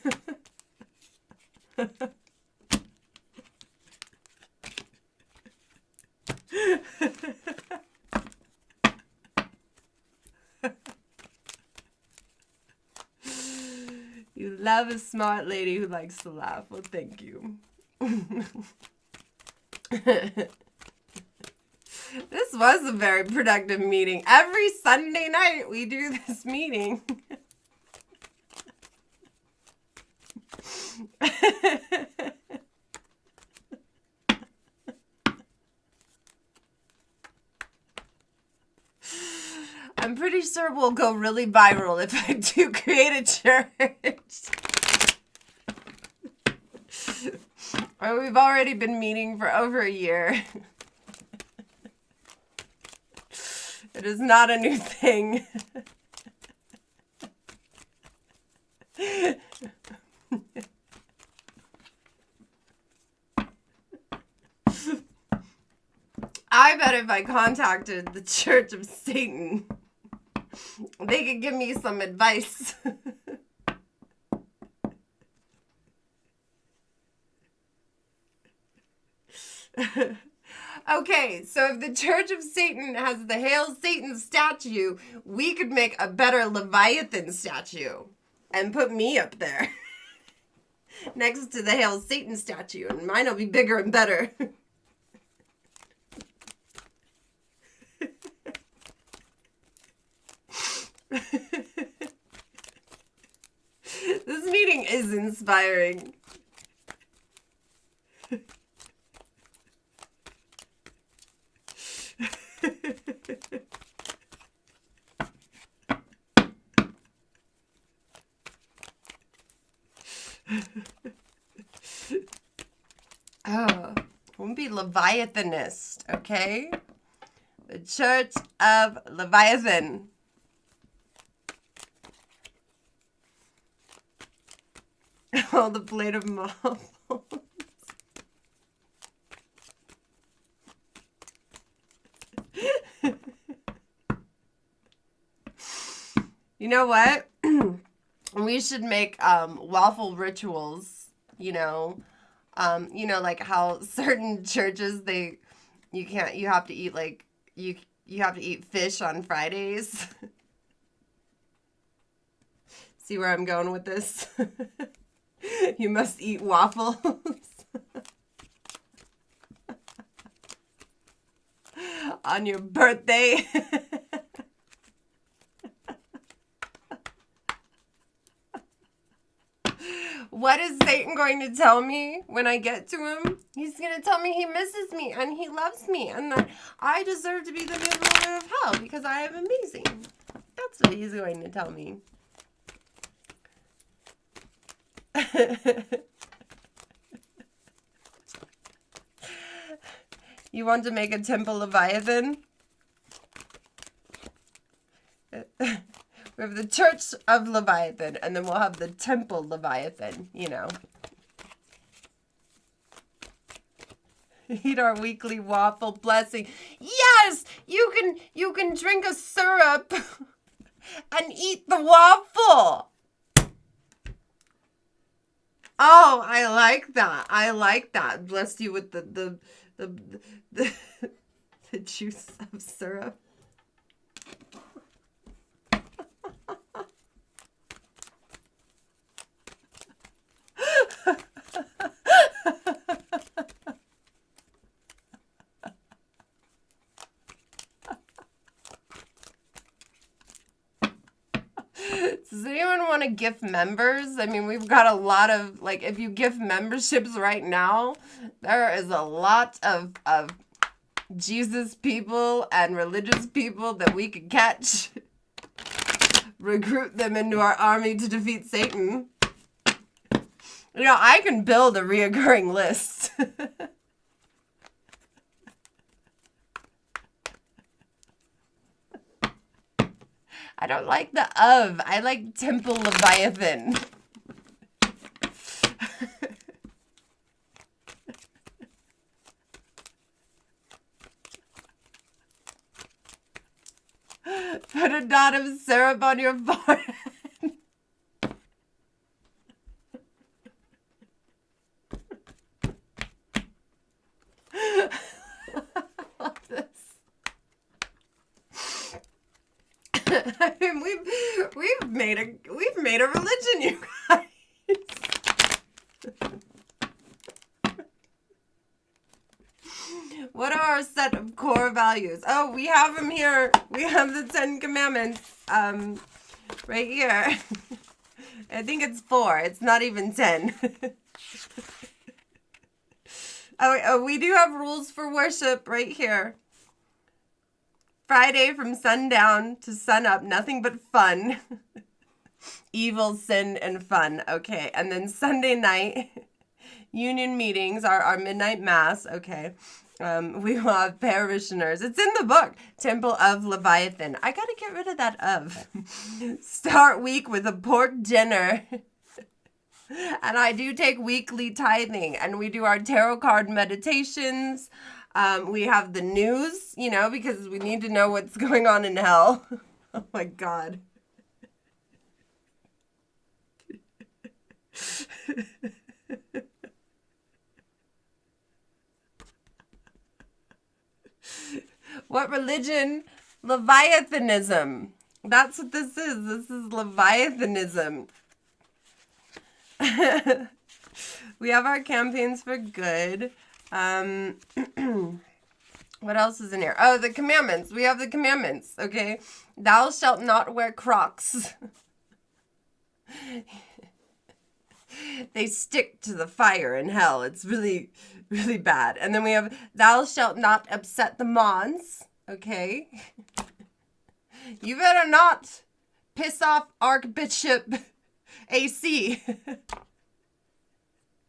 You love a smart lady who likes to laugh. Well, thank you. This was a very productive meeting. Every Sunday night we do this meeting. I'm pretty sure we'll go really viral if I do create a church. Or we've already been meeting for over a year. It is not a new thing. I bet if I contacted the Church of Satan, they could give me some advice. Okay, so if the Church of Satan has the Hail Satan statue, we could make a better Leviathan statue and put me up there next to the Hail Satan statue, and mine will be bigger and better. This meeting is inspiring. Oh, won't be Leviathanist, okay? The Church of Leviathan. Oh, the plate of waffles. You know what? We should make waffle rituals, you know, like how certain churches you have to eat like you have to eat fish on Fridays. See where I'm going with this? You must eat waffles. On your birthday. What is Satan going to tell me when I get to him? He's going to tell me he misses me and he loves me and that I deserve to be the new ruler of hell because I am amazing. That's what he's going to tell me. You want to make a temple Leviathan? We have the Church of Leviathan, and then we'll have the Temple Leviathan, you know. Eat our weekly waffle blessing. Yes, you can drink a syrup and eat the waffle. Oh, I like that. I like that. Bless you with the juice of syrup. Does anyone want to gift members? I mean, we've got a lot of, like, if you gift memberships right now, there is a lot of Jesus people and religious people that we could catch. Recruit them into our army to defeat Satan. You know, I can build a reoccurring list. I don't like the of. I like Temple Leviathan. Put a dot of syrup on your forehead. I love this. I mean, we've made a religion, you guys. What are our set of core values? Oh, we have them here. We have the 10 Commandments right here. I think it's 4. It's not even 10. Oh, we do have rules for worship right here. Friday from sundown to sunup, nothing but fun. Evil, sin, and fun. Okay, and then Sunday night, union meetings, our midnight mass. Okay, we will have parishioners. It's in the book, Temple of Leviathan. I gotta get rid of that of. Start week with a pork dinner. And I do take weekly tithing, and we do our tarot card meditations. We have the news, you know, because we need to know what's going on in hell. Oh my God. What religion? Leviathanism. That's what this is. This is Leviathanism. We have our campaigns for good. What else is in here? Oh, the commandments. We have the commandments, okay? Thou shalt not wear Crocs. They stick to the fire in hell. It's really, really bad. And then we have, thou shalt not upset the Mons, okay? You better not piss off Archbishop AC.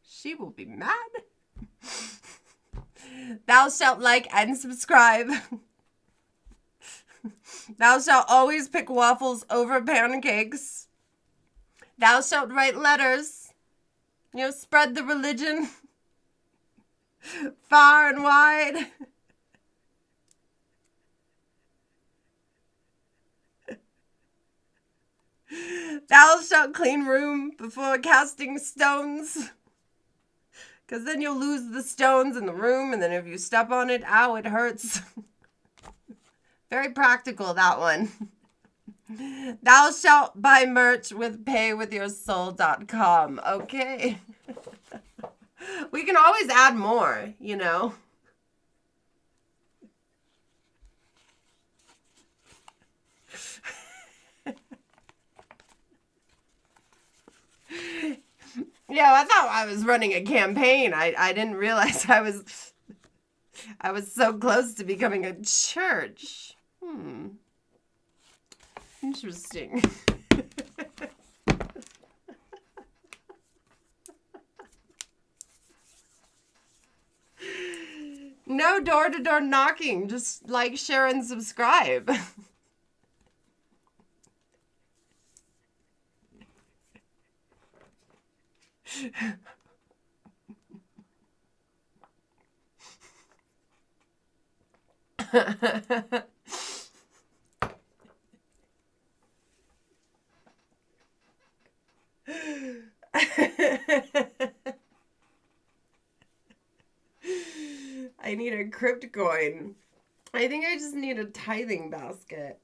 She will be mad. Thou shalt like and subscribe. Thou shalt always pick waffles over pancakes. Thou shalt write letters. You know, spread the religion far and wide. Thou shalt clean room before casting stones. Because then you'll lose the stones in the room, and then if you step on it, ow, it hurts. Very practical, that one. Thou shalt buy merch with paywithyoursoul.com. Okay. We can always add more, you know. Yeah, I thought I was running a campaign. I didn't realize I was so close to becoming a church. Interesting. No door-to-door knocking. Just like, share, and subscribe. I need a crypt coin. I think I just need a tithing basket.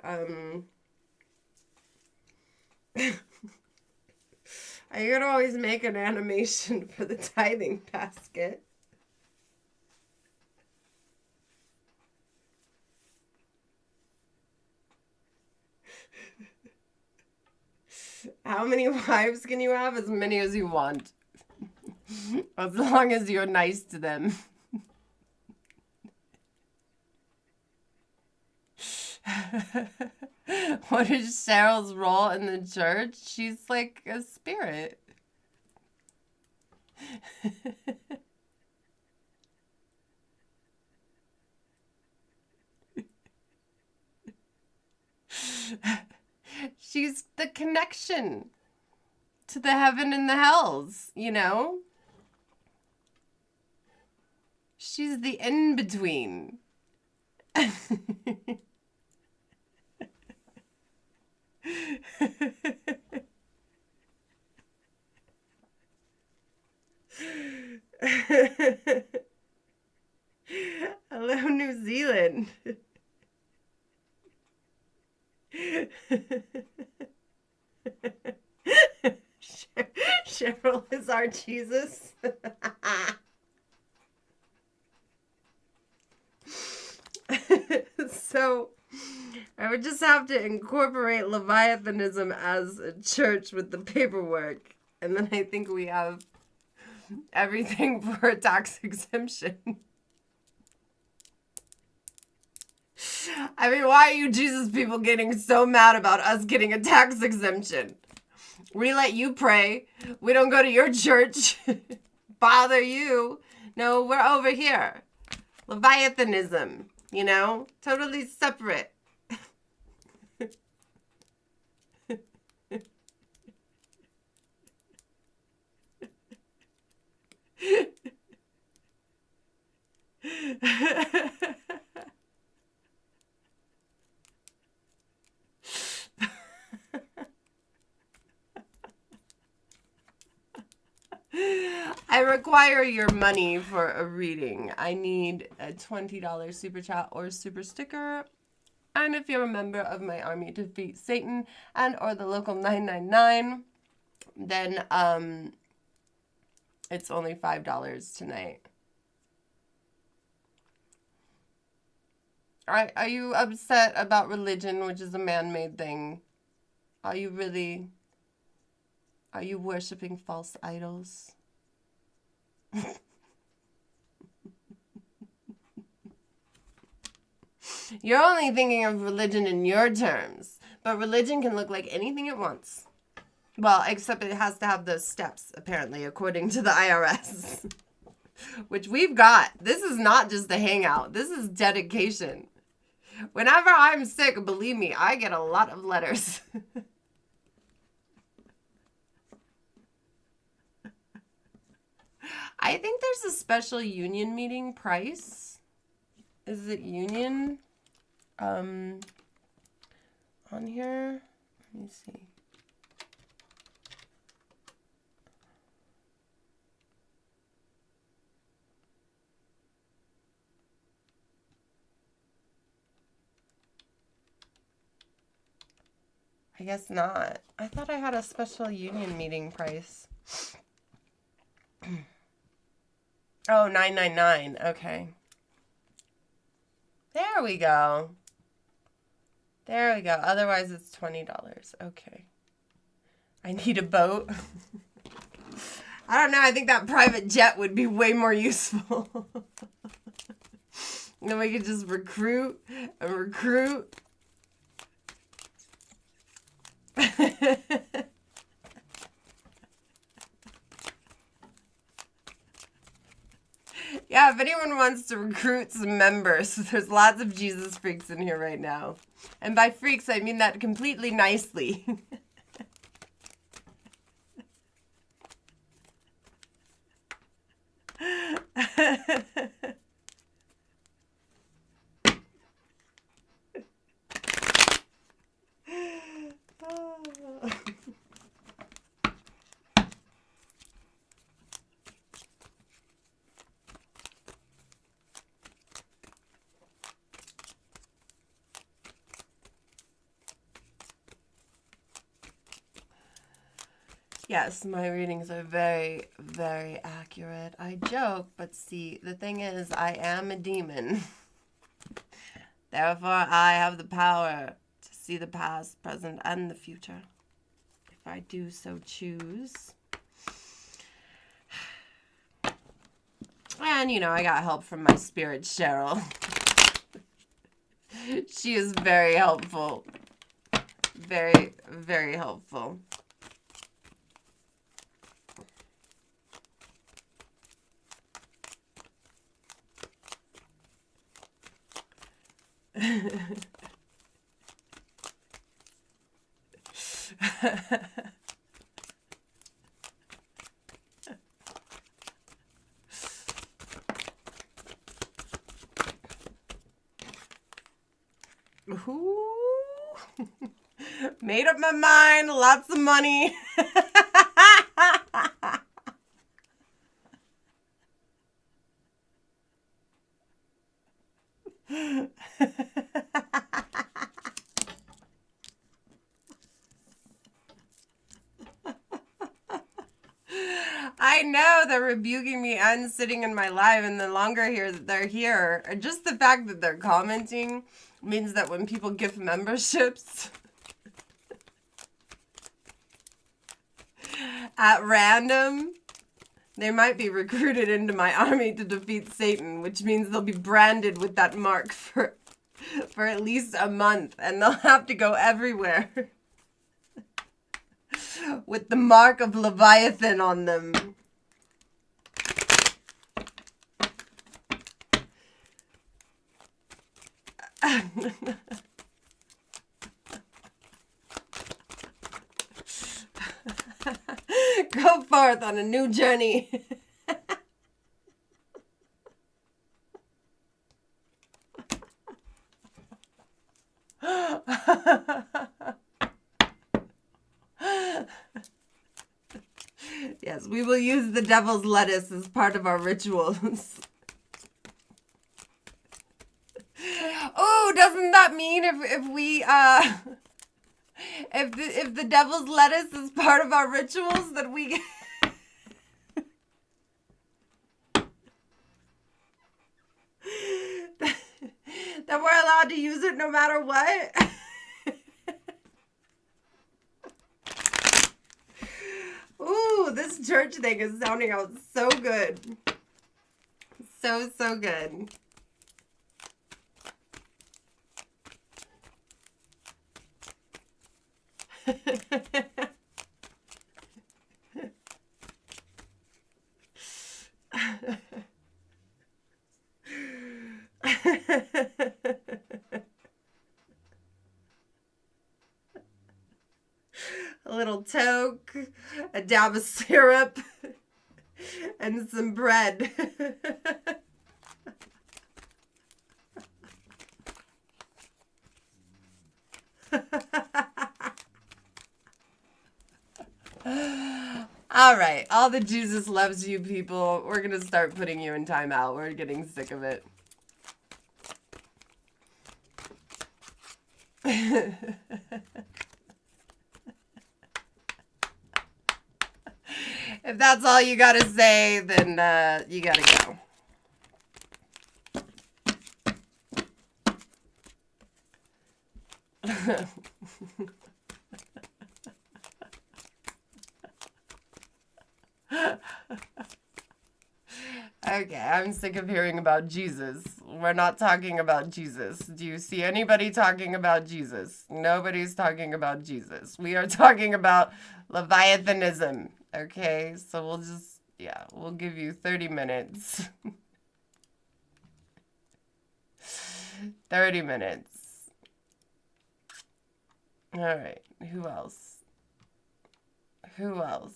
I could always make an animation for the tithing basket. How many wives can you have? As many as you want. As long as you're nice to them. What is Cheryl's role in the church? She's like a spirit. She's the connection to the heaven and the hells, you know? She's the in-between. Hello, New Zealand. Cheryl is our Jesus. So I would just have to incorporate Leviathanism as a church with the paperwork. And then I think we have everything for a tax exemption. I mean, why are you Jesus people getting so mad about us getting a tax exemption? We let you pray. We don't go to your church. Bother you. No, we're over here. Leviathanism, you know? Totally separate. I require your money for a reading. I need a $20 super chat or super sticker. And if you're a member of my army to defeat Satan and or the local 999, then it's only $5 tonight. Are you upset about religion, which is a man-made thing? Are you worshiping false idols? You're only thinking of religion in your terms, but religion can look like anything it wants. Well, except it has to have those steps, apparently, according to the IRS, which we've got. This is not just a hangout. This is dedication. Whenever I'm sick, believe me, I get a lot of letters. I think there's a special union meeting price. Is it union? On here? Let me see. I guess not. I thought I had a special union meeting price. Oh, $9.99. Okay. There we go. There we go. Otherwise, it's $20. Okay. I need a boat. I don't know. I think that private jet would be way more useful. Then we could just recruit and recruit. Yeah, if anyone wants to recruit some members, there's lots of Jesus freaks in here right now. And by freaks, I mean that completely nicely. Yes, my readings are very, very accurate. I joke, but see, the thing is, I am a demon. Therefore, I have the power to see the past, present, and the future, if I do so choose. And, you know, I got help from my spirit, Cheryl. She is very helpful. Very, very helpful. Ooh. Made up my mind, lots of money. I know they're rebuking me and sitting in my live, and the longer they're here, just the fact that they're commenting means that when people give memberships at random, they might be recruited into my army to defeat Satan, which means they'll be branded with that mark for at least a month, and they'll have to go everywhere with the mark of Leviathan on them. Go forth on a new journey. Yes, we will use the devil's lettuce as part of our rituals. Oh, doesn't that mean if we if the devil's lettuce is part of our rituals that we that we're allowed to use it no matter what? Ooh, this church thing is sounding out so good. So good. A little toke, a dab of syrup, and some bread. All right, all the Jesus loves you people. We're going to start putting you in timeout. We're getting sick of it. If that's all you got to say, then you got to go. Okay, I'm sick of hearing about Jesus. We're not talking about Jesus. Do you see anybody talking about Jesus? Nobody's talking about Jesus. We are talking about Leviathanism. Okay, so we'll give you 30 minutes. 30 minutes. All right, who else? Who else?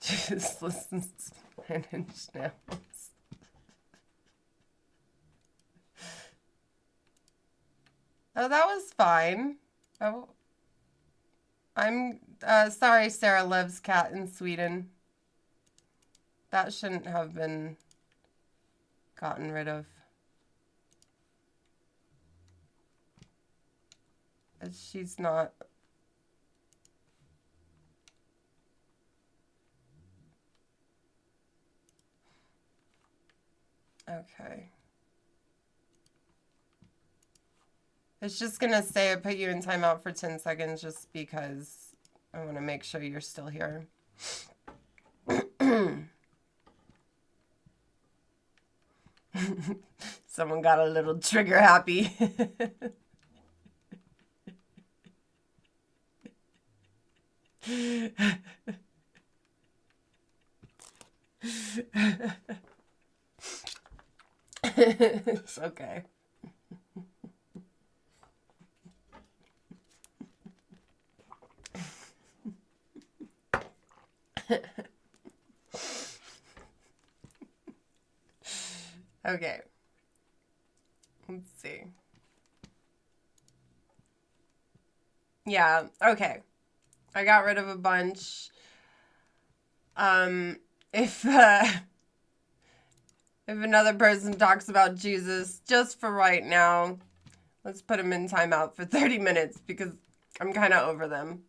Just listens to 9-inch nails. Oh, that was fine. Oh, I'm sorry Sarah loves cat in Sweden. That shouldn't have been gotten rid of. She's not. Okay. It's just gonna say I put you in timeout for 10 seconds just because I want to make sure you're still here. Someone got a little trigger happy. It's okay. Okay. Let's see. Yeah, okay. I got rid of a bunch. If another person talks about Jesus just for right now, let's put them in timeout for 30 minutes because I'm kind of over them.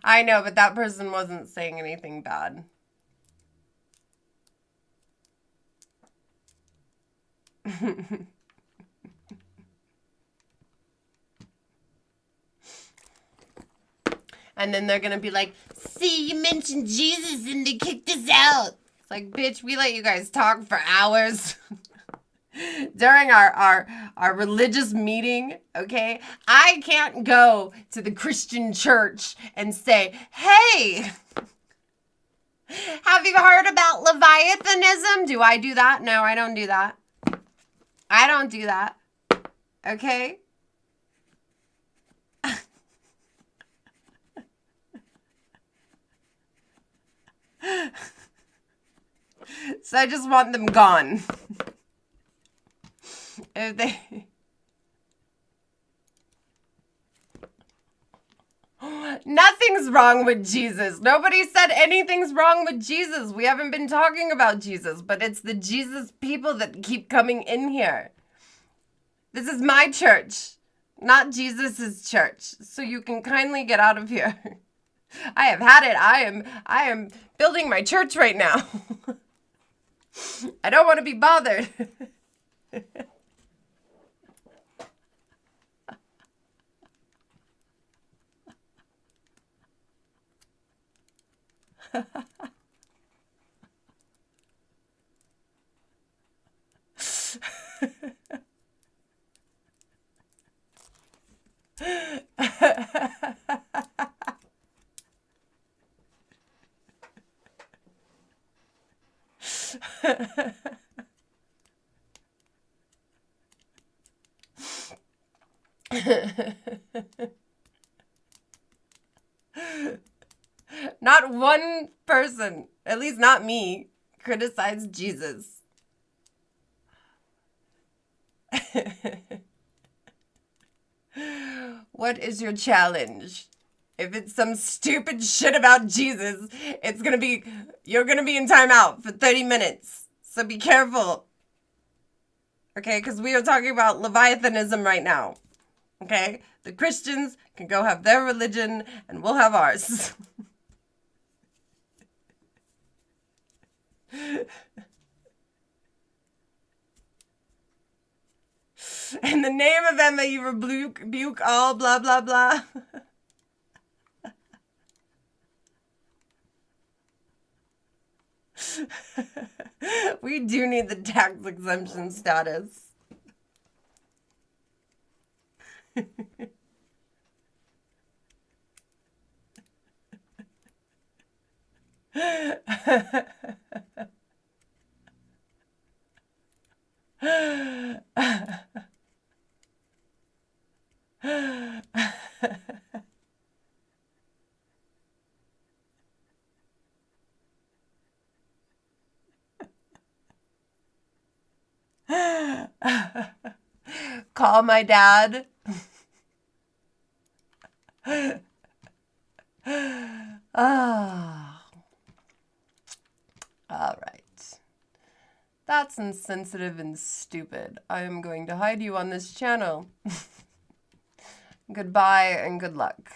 I know, but that person wasn't saying anything bad. And then they're going to be like, see, you mentioned Jesus and they kicked us out. It's like, bitch, we let you guys talk for hours during our religious meeting, okay? I can't go to the Christian church and say, hey, have you heard about Leviathanism? Do I do that? No, I don't do that. I don't do that, okay? So I just want them gone. If they... Nothing's wrong with Jesus. Nobody said anything's wrong with Jesus. We haven't been talking about Jesus, but it's the Jesus people that keep coming in here. This is my church, not Jesus's church. So you can kindly get out of here. I have had it. I am building my church right now. I don't want to be bothered. Not one person, at least not me, criticized Jesus. What is your challenge? If it's some stupid shit about Jesus, you're gonna be in timeout for 30 minutes. So be careful. Okay, because we are talking about Leviathanism right now. Okay? The Christians can go have their religion and we'll have ours. In the name of Emma, you rebuke all blah, blah, blah. We do need the tax exemption status. Call my dad. Ah. All right. That's insensitive and stupid. I am going to hide you on this channel. Goodbye and good luck.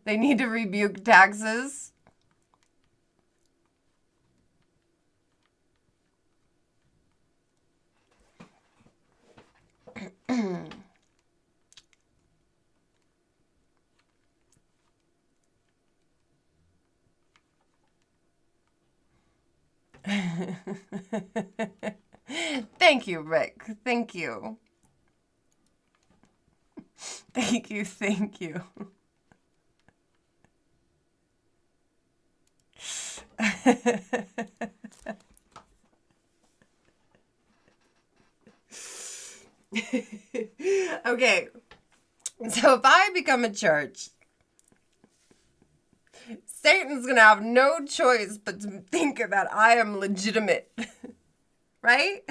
They need to rebuke taxes. Thank you, Rick. Thank you. Thank you, thank you. Okay, so if I become a church, Satan's gonna have no choice but to think that I am legitimate, right?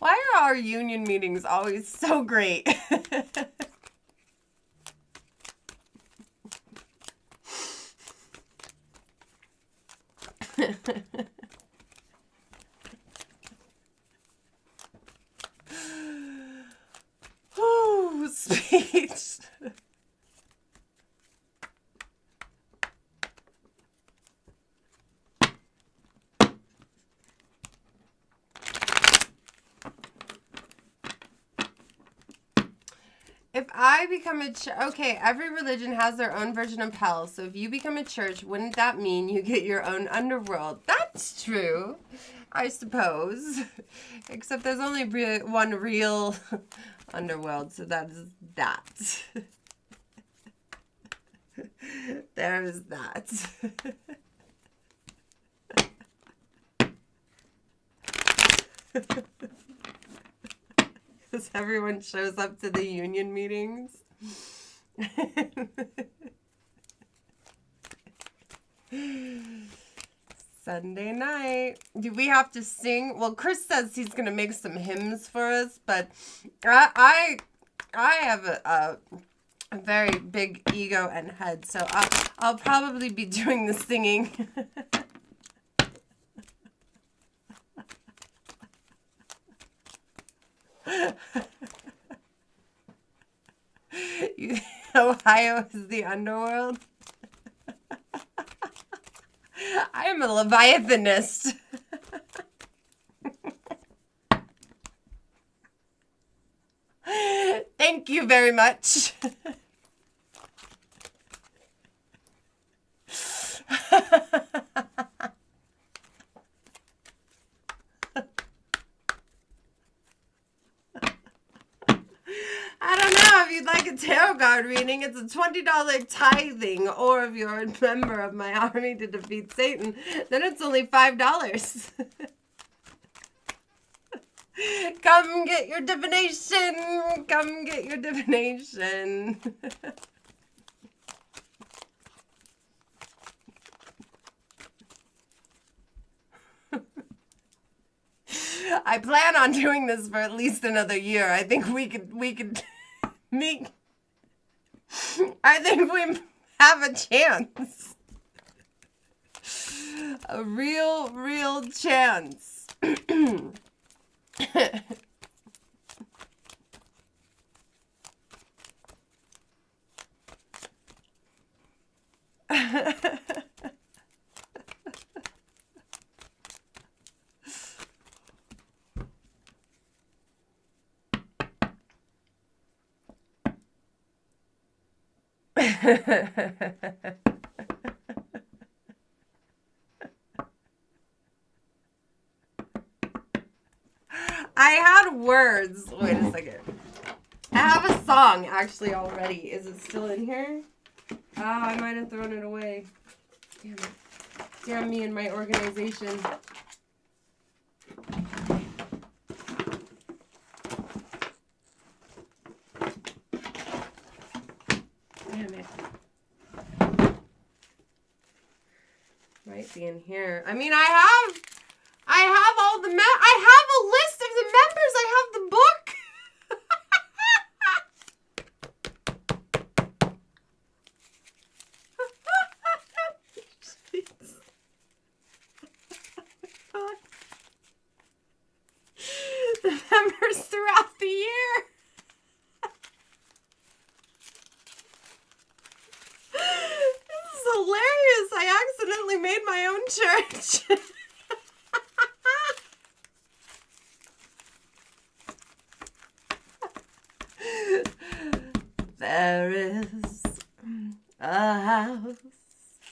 Why are our union meetings always so great? Ooh, speech. If I become a okay, every religion has their own version of hell. So if you become a church, wouldn't that mean you get your own underworld? That's true, I suppose. Except there's only one real underworld, so that is that. There is that. Because everyone shows up to the union meetings. Sunday night. Do we have to sing? Well, Chris says he's going to make some hymns for us, but I have a very big ego and head, so I'll probably be doing the singing. Ohio is the underworld. I am a Leviathanist. Thank you very much. I don't know if you'd like a tarot card reading. It's a $20 tithing, or if you're a member of my army to defeat Satan, then it's only $5. Come get your divination. Come get your divination. I plan on doing this for at least another year. I think we could make. I think we have a chance. A real chance. I had words. Wait a second. I have a song actually already. Is it still in here? Oh, I might have thrown it away. Damn it. Damn me and my organization. Damn it. Might be in here. I mean, I have all the I have a list of the members. I have the book. The members throughout the year. This is hilarious. I accidentally made my own church. There is a house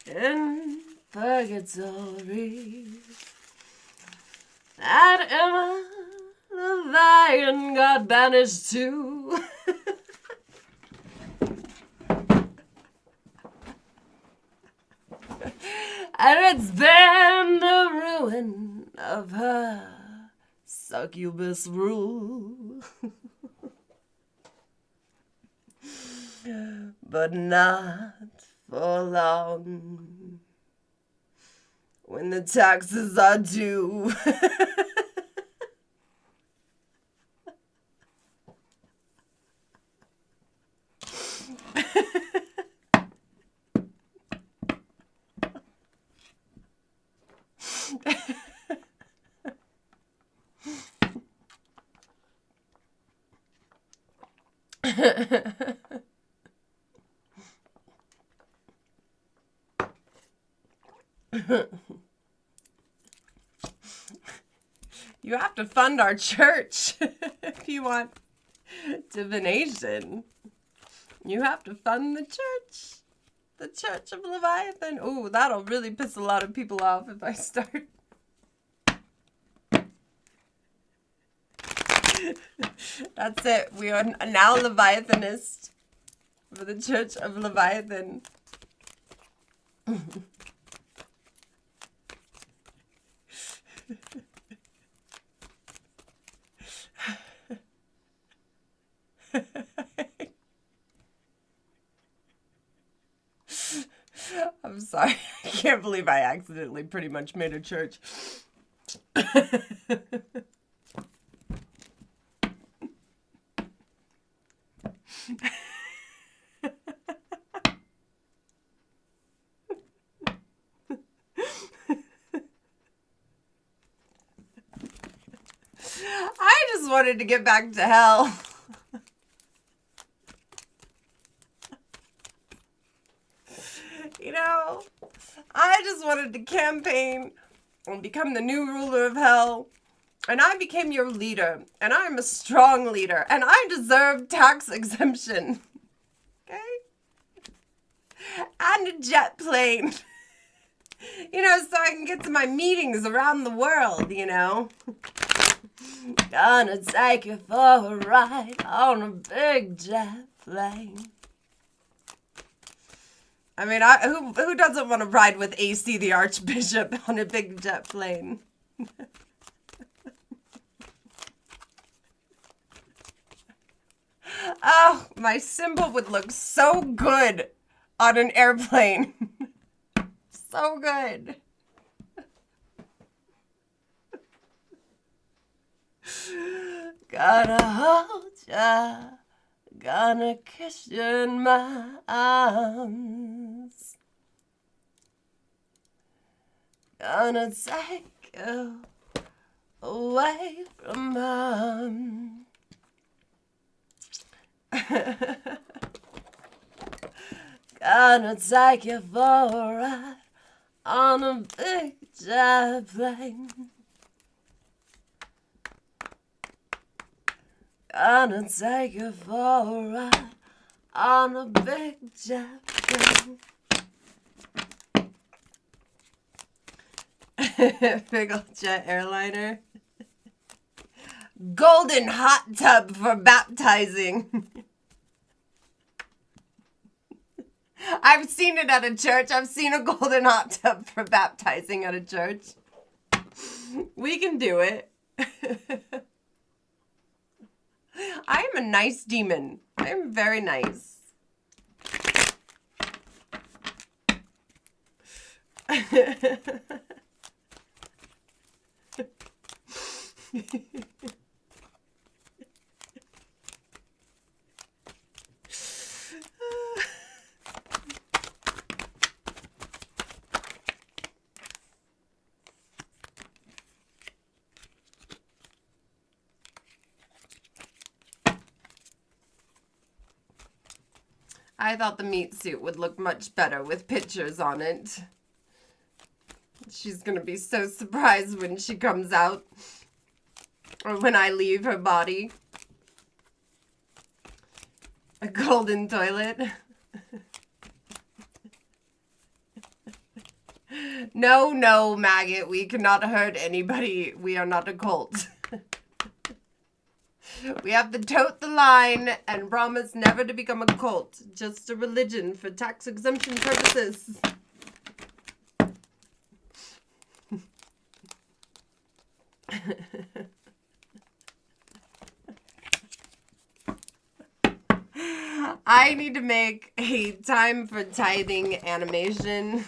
in Purgatory that Emma Leviathan got banished to. And it's been the ruin of her succubus rule. But not for long, when the taxes are due. You have to fund our church if you want divination. You have to fund the church. The Church of Leviathan. Ooh, that'll really piss a lot of people off if I start. That's it. We are now Leviathanists for the Church of Leviathan. I'm sorry. I can't believe I accidentally pretty much made a church. I just wanted to get back to hell. You know, I just wanted to campaign and become the new ruler of hell. And I became your leader. And I'm a strong leader. And I deserve tax exemption. Okay? And a jet plane. You know, so I can get to my meetings around the world, you know. Gonna take you for a ride on a big jet plane. I mean, who doesn't want to ride with AC the Archbishop on a big jet plane? Oh, my symbol would look so good on an airplane. So good. Gonna hold ya, gonna kiss you in my arms, gonna take you away from mom. Gonna take you for a ride on a big jet plane. Gonna take you for a ride on a big jet plane. Big old jet airliner. Golden hot tub for baptizing. I've seen it at a church. I've seen a golden hot tub for baptizing at a church. We can do it. I am a nice demon. I am very nice. I thought the meat suit would look much better with pictures on it. She's gonna be so surprised when she comes out. Or when I leave her body. A golden toilet. No, no, maggot. We cannot hurt anybody. We are not a cult. We have to tote the line and promise never to become a cult. Just a religion for tax exemption purposes. I need to make a time for tithing animation.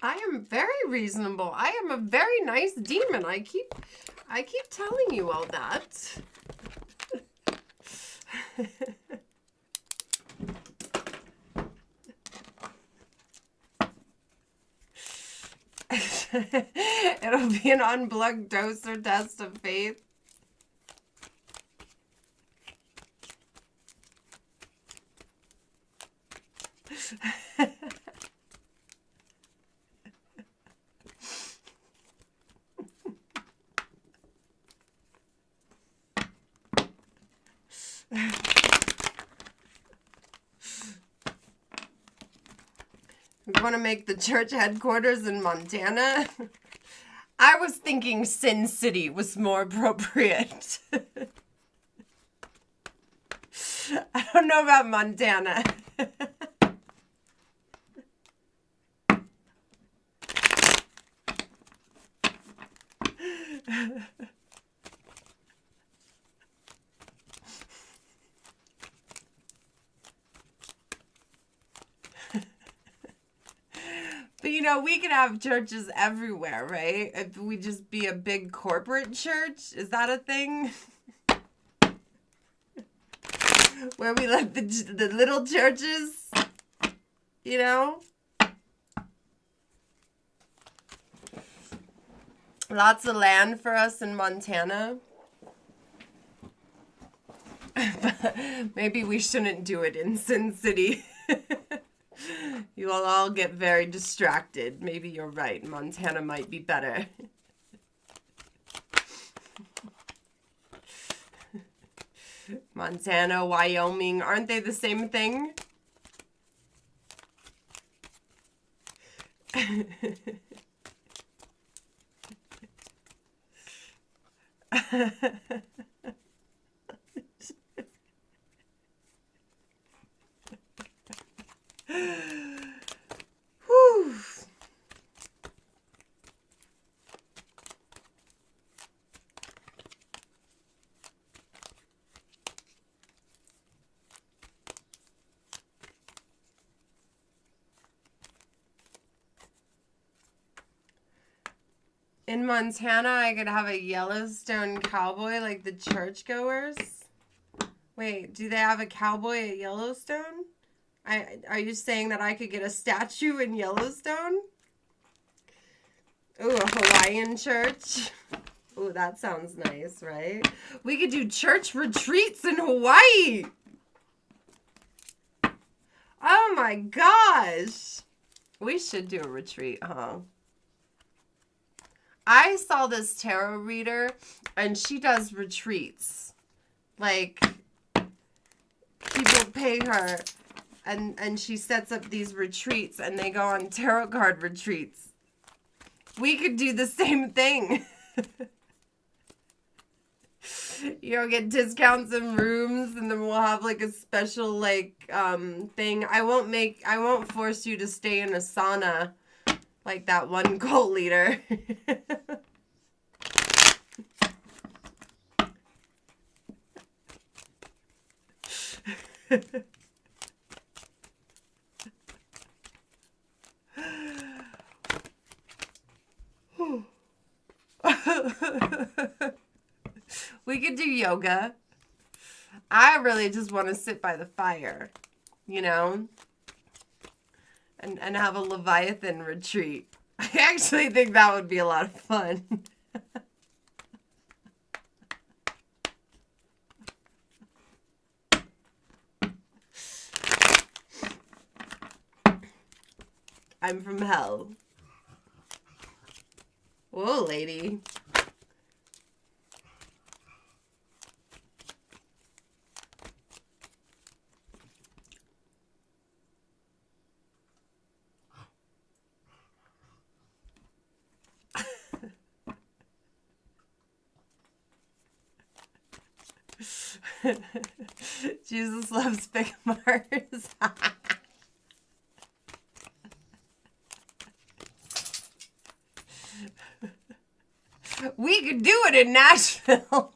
I am very reasonable. I am a very nice demon. I keep telling you all that. It'll be an unplugged dose or test of faith. We want to make the church headquarters in Montana. I was thinking Sin City was more appropriate. I don't know about Montana. But you know, we could have churches everywhere, right? If we just be a big corporate church, is that a thing? Where we let the little churches, you know? Lots of land for us in Montana. Maybe we shouldn't do it in Sin City. You will all get very distracted. Maybe you're right. Montana might be better. Montana, Wyoming, aren't they the same thing? Whew. In Montana, I could have a Yellowstone cowboy like the churchgoers. Wait, do they have a cowboy at Yellowstone? Are you saying that I could get a statue in Yellowstone? Ooh, a Hawaiian church. Ooh, that sounds nice, right? We could do church retreats in Hawaii. Oh my gosh. We should do a retreat, huh? I saw this tarot reader, and she does retreats. Like, people pay her, and she sets up these retreats, and they go on tarot card retreats. We could do the same thing. You know, get discounts in rooms, and then we'll have like a special like thing. I won't force you to stay in a sauna like that one cult leader. We could do yoga. I really just want to sit by the fire, you know, and have a Leviathan retreat. I actually think that would be a lot of fun. I'm from hell. Whoa, lady. Jesus loves big Mars. We could do it in Nashville.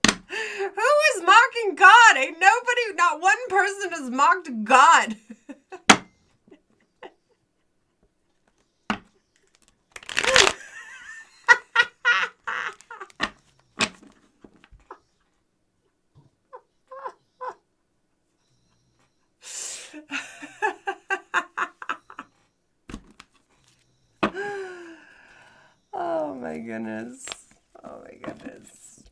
Who is mocking God? Ain't nobody, not one person has mocked God. Oh my goodness. Oh my goodness.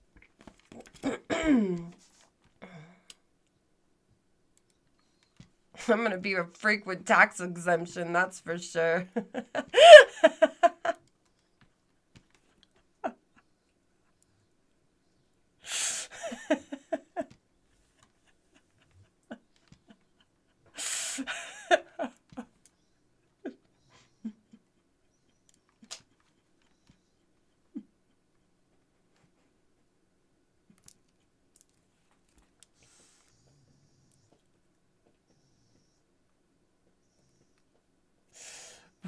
I'm gonna be a freak with tax exemption, that's for sure.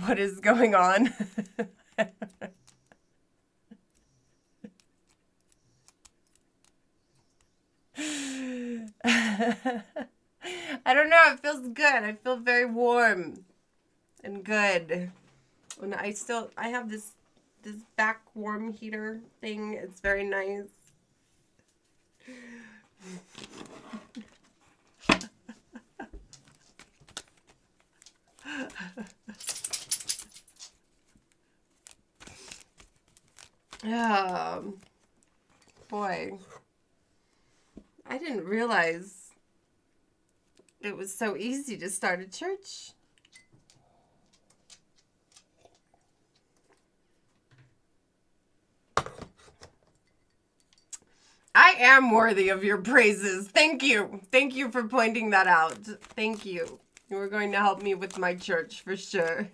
What is going on? I don't know. It feels good. I feel very warm and good. And I have this back warm heater thing. It's very nice. Boy. I didn't realize it was so easy to start a church. I am worthy of your praises. Thank you. Thank you for pointing that out. Thank you. You were going to help me with my church for sure.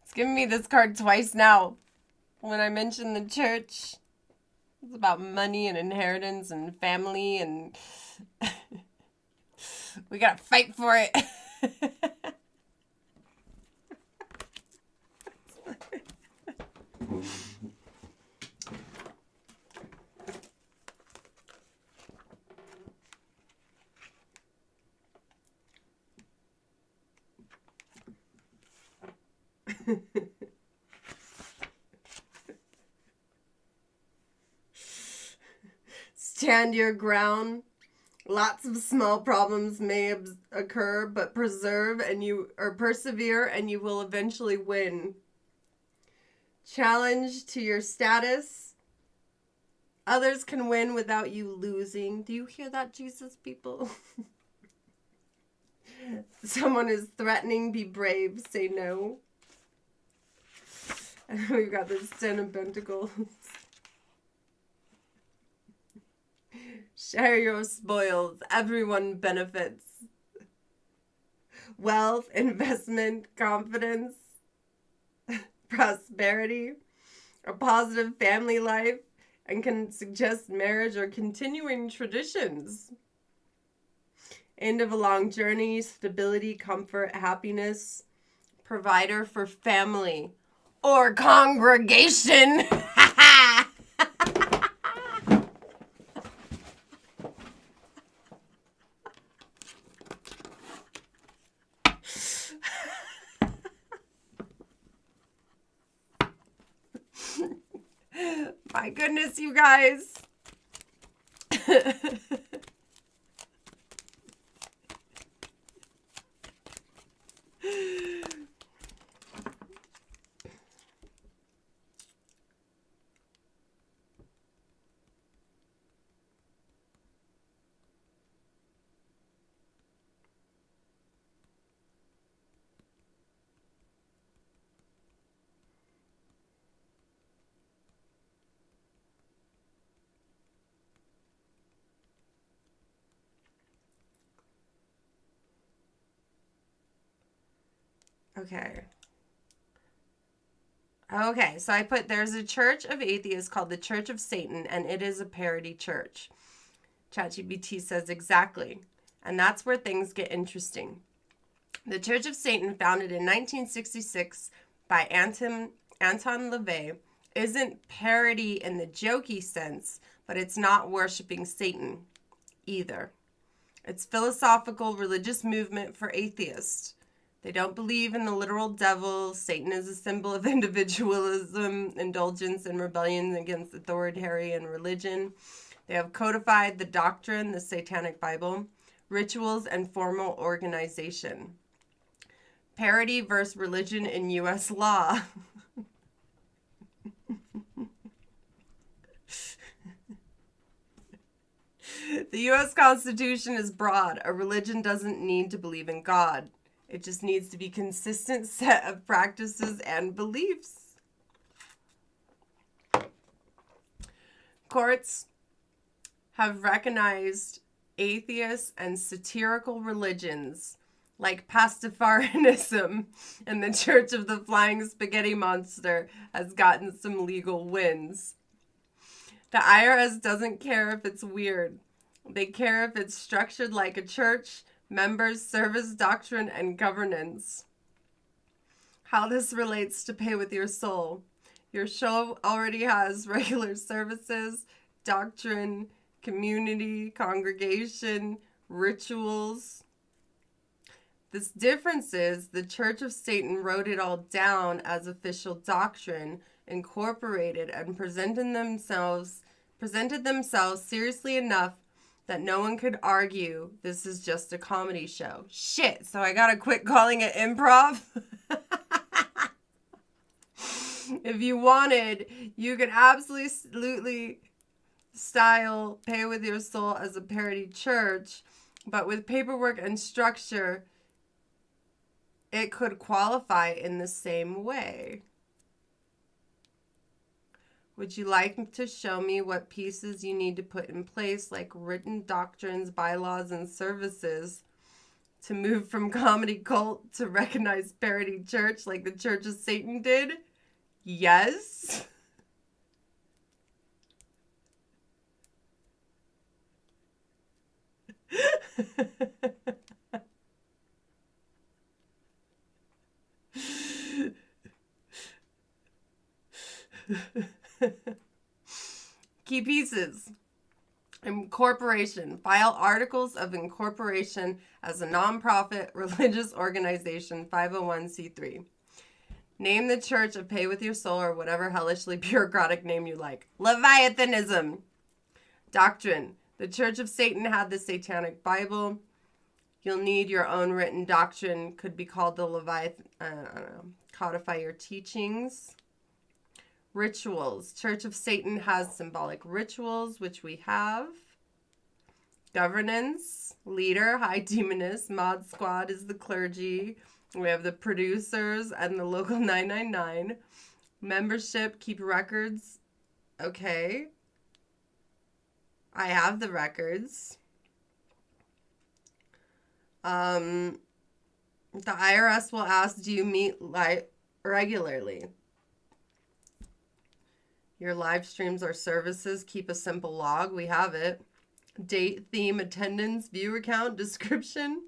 It's given me this card twice now. When I mentioned the church, it's about money and inheritance and family, and we gotta fight for it. Stand your ground. Lots of small problems may occur, but persevere and you will eventually win. Challenge to your status. Others can win without you losing. Do you hear that, Jesus people? Someone is threatening, be brave, say no. And we've got this 10 of Pentacles. Share your spoils. Everyone benefits. Wealth, investment, confidence, prosperity, a positive family life, and can suggest marriage or continuing traditions. End of a long journey, stability, comfort, happiness, provider for family or congregation. My goodness, you guys. Okay, so I put, there's a church of atheists called the Church of Satan, and it is a parody church. ChatGPT says exactly. And that's where things get interesting. The Church of Satan, founded in 1966 by Anton LaVey, isn't parody in the jokey sense, but it's not worshiping Satan either. It's philosophical religious movement for atheists. They don't believe in the literal devil. Satan is a symbol of individualism, indulgence, and rebellion against authoritarian religion. They have codified the doctrine, the Satanic Bible, rituals, and formal organization. Parody versus religion in U.S. law. The U.S. Constitution is broad. A religion doesn't need to believe in God. It just needs to be a consistent set of practices and beliefs. Courts have recognized atheist and satirical religions like Pastafarianism, and the Church of the Flying Spaghetti Monster has gotten some legal wins. The IRS doesn't care if it's weird. They care if it's structured like a church, members, service, doctrine, and governance. How this relates to Pay With Your Soul. Your show already has regular services, doctrine, community, congregation, rituals. This difference is the Church of Satan wrote it all down as official doctrine, incorporated, and presented themselves seriously enough that no one could argue this is just a comedy show. Shit, so I gotta quit calling it improv? If you wanted, you could absolutely style Pay With Your Soul as a parody church, but with paperwork and structure, it could qualify in the same way. Would you like to show me what pieces you need to put in place, like written doctrines, bylaws, and services, to move from comedy cult to recognized parody church like the Church of Satan did? Yes. Key pieces. Incorporation. File articles of incorporation as a nonprofit religious organization, 501c3. Name the church of Pay With Your Soul or whatever hellishly bureaucratic name you like. Leviathanism. Doctrine. The Church of Satan had the Satanic Bible. You'll need your own written doctrine. Could be called the Leviathan. I don't know. Codify your teachings. Rituals. Church of Satan has symbolic rituals, which we have. Governance. Leader. High Demoness. Mod Squad is the clergy. We have the producers and the local 999. Membership. Keep records. Okay. I have the records. The IRS will ask, do you meet regularly? Your live streams or services, keep a simple log. We have it. Date, theme, attendance, viewer count, description.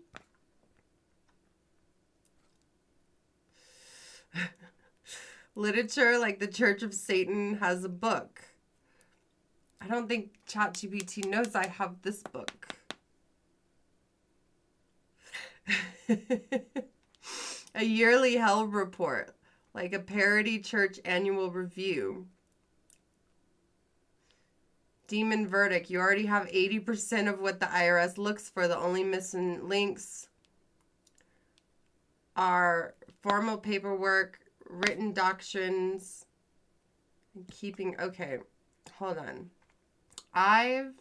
Literature, like the Church of Satan has a book. I don't think ChatGPT knows I have this book. A yearly hell report, like a Parody church annual review. Demon verdict. You already have 80% of what the IRS looks for. The only missing links are formal paperwork, written doctrines, and keeping... Okay, hold on. I've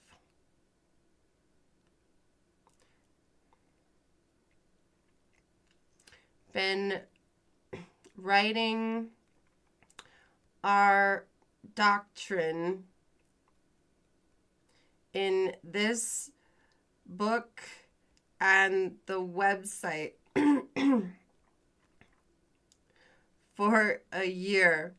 been writing our doctrine in this book and the website for a year.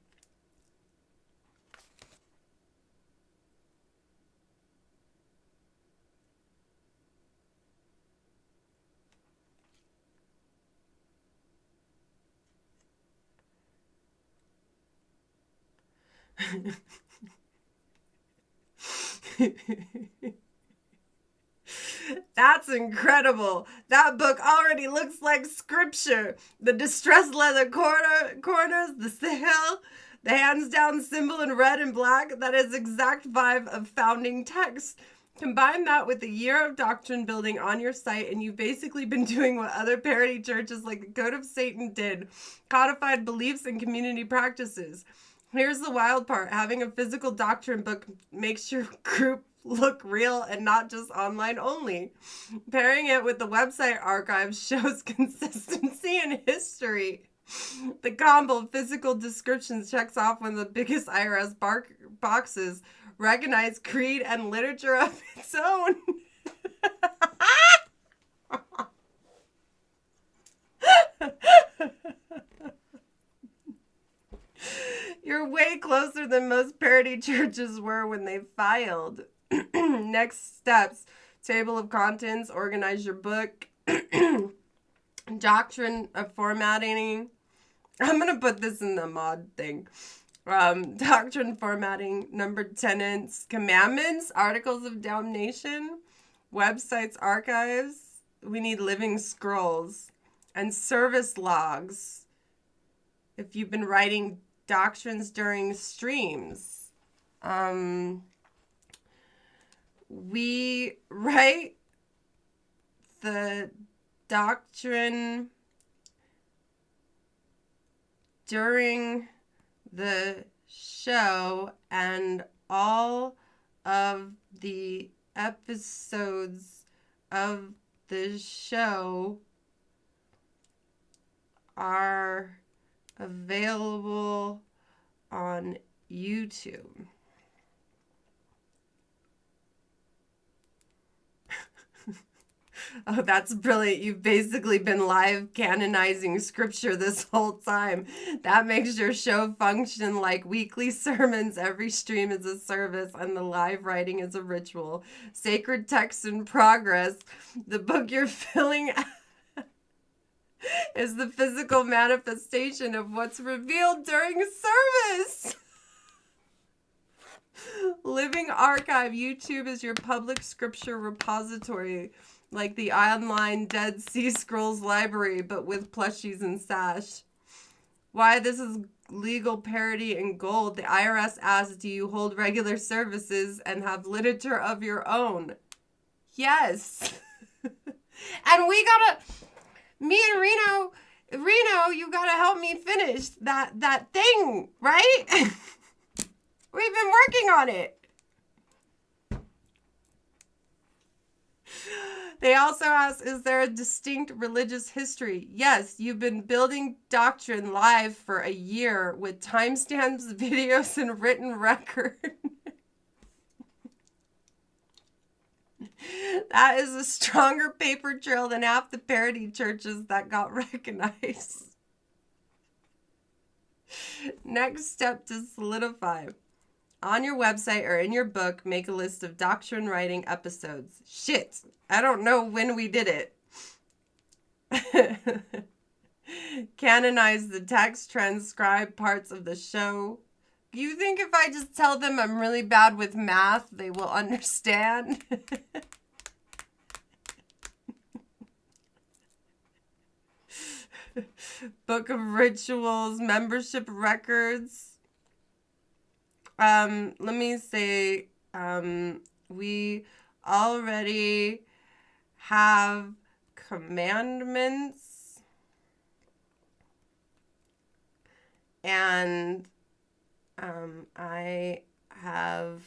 That's incredible. That book already looks like scripture. The distressed leather corners, the seal, the hands down symbol in red and black. That is exact vibe of founding text. Combine that with a year of doctrine building on your site, and you've basically been doing what other parody churches like the Code of Satan did. Codified beliefs and community practices. Here's the wild part. Having a physical doctrine book makes your group look real and not just online only. Pairing it with the website archives shows consistency and history. The combo of physical descriptions checks off one of the biggest IRS boxes. Recognize creed and literature of its own. You're way closer than most parody churches were when they filed. Next steps. Table of contents. Organize your book. Doctrine of formatting. I'm going to put this in the mod thing. Doctrine formatting. Numbered tenets. Commandments. Articles of damnation. Websites. Archives. We need living scrolls. And service logs. If you've been writing doctrines during streams. We write the doctrine during the show, and all of the episodes of the show are available on YouTube. Oh, that's brilliant. You've basically been live canonizing scripture this whole time. That makes your show function like weekly sermons. Every stream is a service and the live writing is a ritual. Sacred text in progress. The book you're filling out is the physical manifestation of what's revealed during service. Living archive. YouTube is your public scripture repository, like the online Dead Sea Scrolls library, but with plushies and sash. Why this is legal parody in gold. The IRS asks, do you hold regular services and have literature of your own? Yes. And we gotta, me and Reno, you gotta help me finish that thing, right? We've been working on it. They also ask, is there a distinct religious history? Yes, you've been building doctrine live for a year with timestamps, videos, and written record. That is a stronger paper trail than half the parody churches that got recognized. Next step to solidify. On your website or in your book, make a list of doctrine writing episodes. Shit, I don't know when we did it. Canonize the text, transcribe parts of the show. You think if I just tell them I'm really bad with math, they will understand? Book of rituals, membership records. Let me say, we already have commandments and I have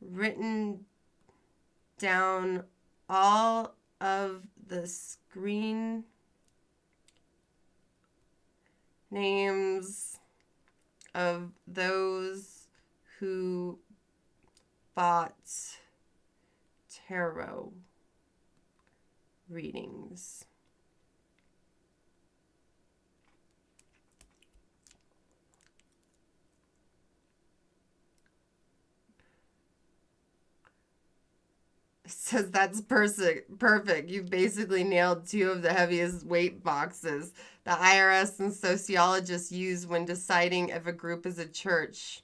written down all of the screen names of those who bought tarot readings. It says that's perfect. You've basically nailed two of the heaviest weight boxes the IRS and sociologists use when deciding if a group is a church.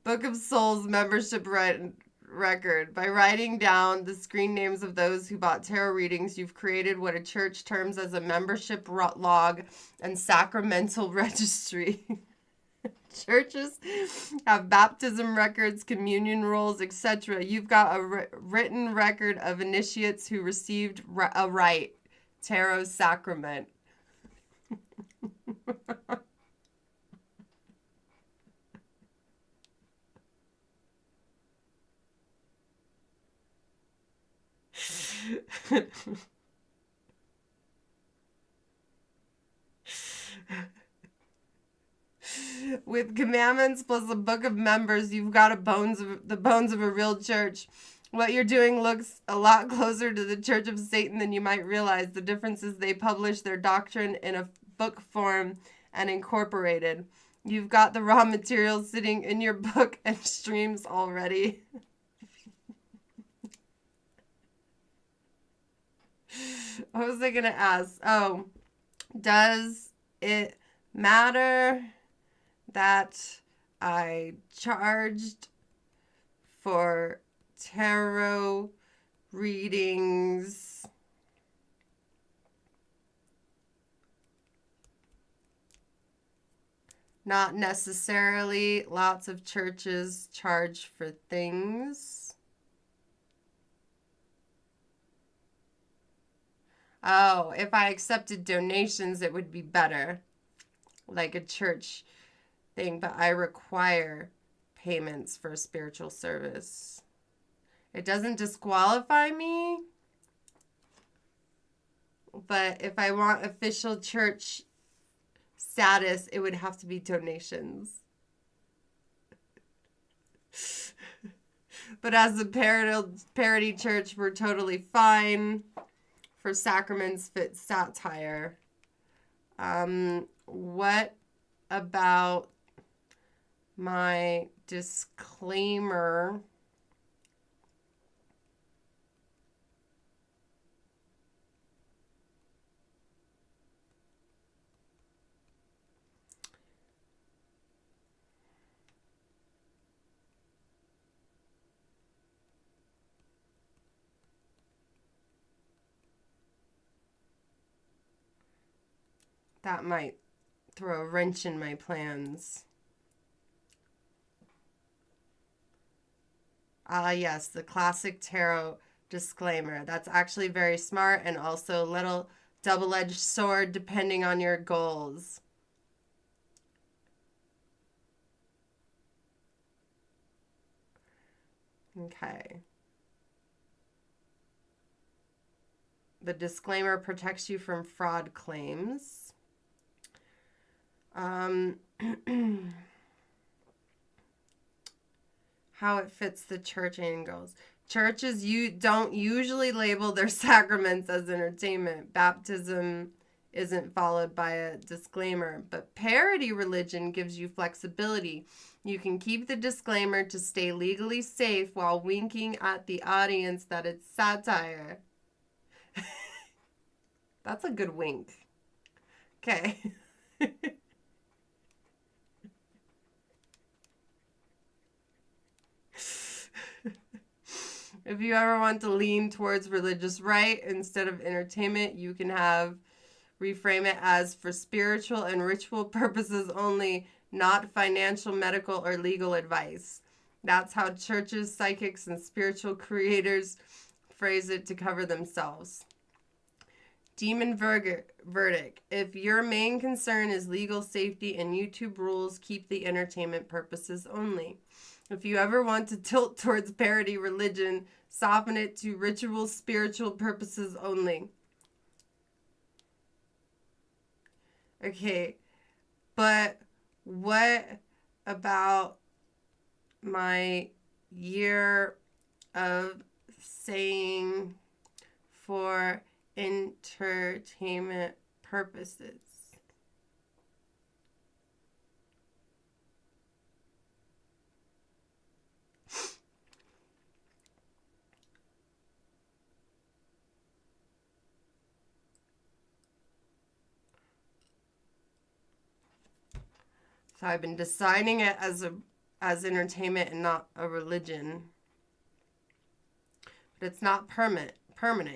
Book of Souls membership record. By writing down the screen names of those who bought tarot readings, you've created what a church terms as a membership log and sacramental registry. Churches have baptism records, communion rolls, etc. You've got a written record of initiates who received a rite, tarot sacrament. With commandments plus a book of members, you've got the bones of a real church. What you're doing looks a lot closer to the Church of Satan than you might realize. The difference is they publish their doctrine in a book form and incorporated. You've got the raw material sitting in your book and streams already. What was I going to ask? Oh, does it matter that I charged for tarot readings? Not necessarily. Lots of churches charge for things. Oh, if I accepted donations, it would be better. Like a church thing, but I require payments for spiritual service. It doesn't disqualify me, but if I want official church status, it would have to be donations. But as a parody church, we're totally fine. For sacraments fit satire. What about my disclaimer? That might throw a wrench in my plans. Ah, yes, the classic tarot disclaimer. That's actually very smart and also a little double-edged sword depending on your goals. Okay. The disclaimer protects you from fraud claims. How it fits the church angles. Churches don't usually label their sacraments as entertainment. Baptism isn't followed by a disclaimer, but parody religion gives you flexibility. You can keep the disclaimer to stay legally safe while winking at the audience that it's satire. That's a good wink. Okay. If you ever want to lean towards religious right instead of entertainment, you can reframe it as for spiritual and ritual purposes only, not financial, medical, or legal advice. That's how churches, psychics, and spiritual creators phrase it to cover themselves. Demon verdict. If your main concern is legal safety and YouTube rules, keep the entertainment purposes only. If you ever want to tilt towards parody religion, soften it to ritual spiritual purposes only. Okay, but what about my year of saying for entertainment purposes? So I've been designing it as entertainment and not a religion. But it's not permanent.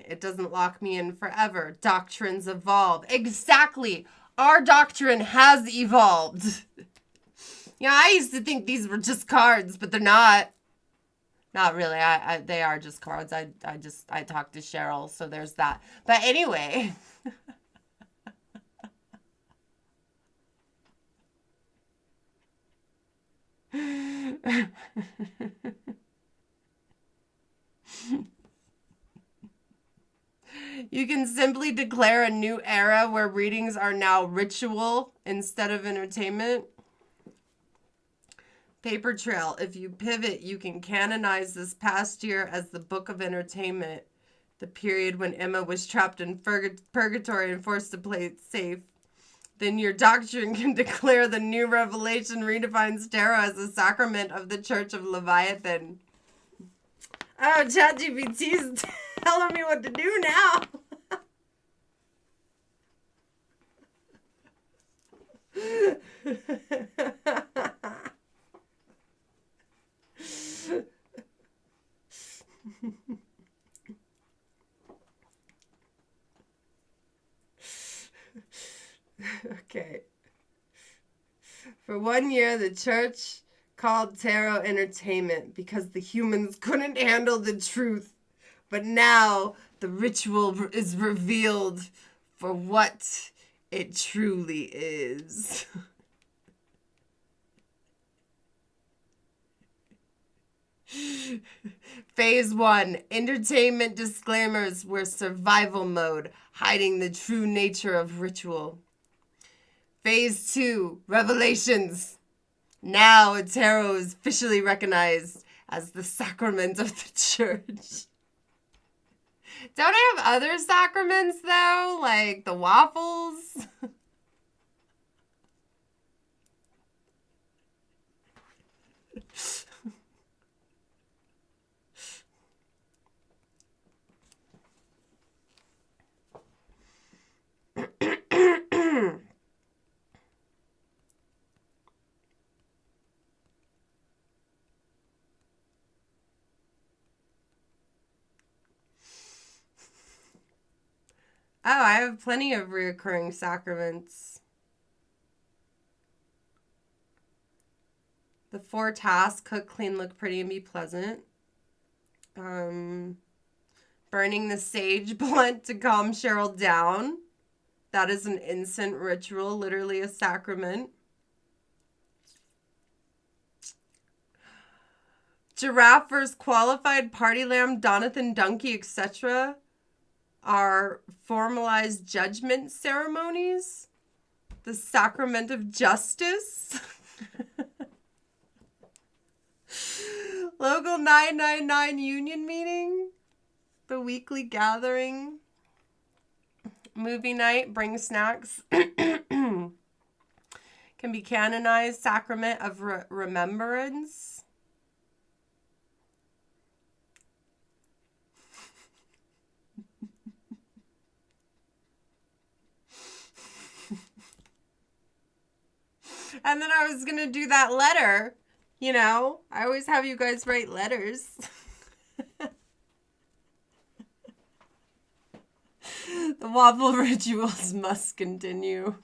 It doesn't lock me in forever. Doctrines evolve. Exactly. Our doctrine has evolved. I used to think these were just cards, but they're not. Not really. They are just cards. I talked to Cheryl, so there's that. But anyway. You can simply declare a new era where readings are now ritual instead of entertainment. Paper trail. If you pivot, you can canonize this past year as the book of entertainment, the period when Emma was trapped in Purgatory and forced to play it safe. Then your doctrine can declare the new revelation redefines tarot as a sacrament of the Church of Leviathan. Oh, ChatGPT is telling me what to do now. Okay. For 1 year, the church called tarot entertainment because the humans couldn't handle the truth. But now the ritual is revealed for what it truly is. Phase 1, entertainment disclaimers were survival mode, hiding the true nature of ritual. Phase 2, revelations. Now tarot is officially recognized as the sacrament of the church. Don't I have other sacraments though? Like the waffles? Oh, I have plenty of reoccurring sacraments. The 4 tasks: cook, clean, look pretty, and be pleasant. Burning the sage blunt to calm Cheryl down. That is an incense ritual, literally a sacrament. Giraffe versus qualified party lamb, Donathan, donkey, etc. are formalized judgment ceremonies. The sacrament of justice. Local 999 union meeting. The weekly gathering. Movie night, bring snacks. Can be canonized. Sacrament of remembrance. And then I was going to do that letter. You know, I always have you guys write letters. The waffle rituals must continue.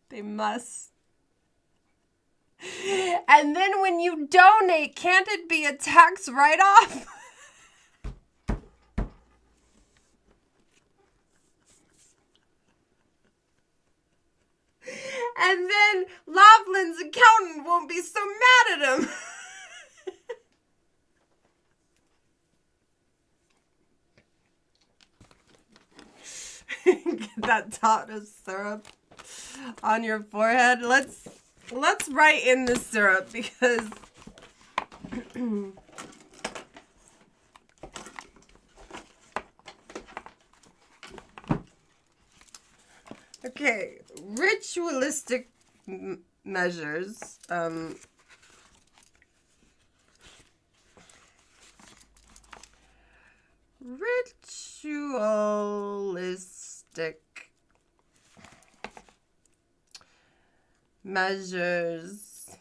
They must. And then when you donate, can't it be a tax write-off? And then Laughlin's accountant won't be so mad at him. Get that dot of syrup on your forehead. Let's write in the syrup because okay, ritualistic measures. Ritualistic measures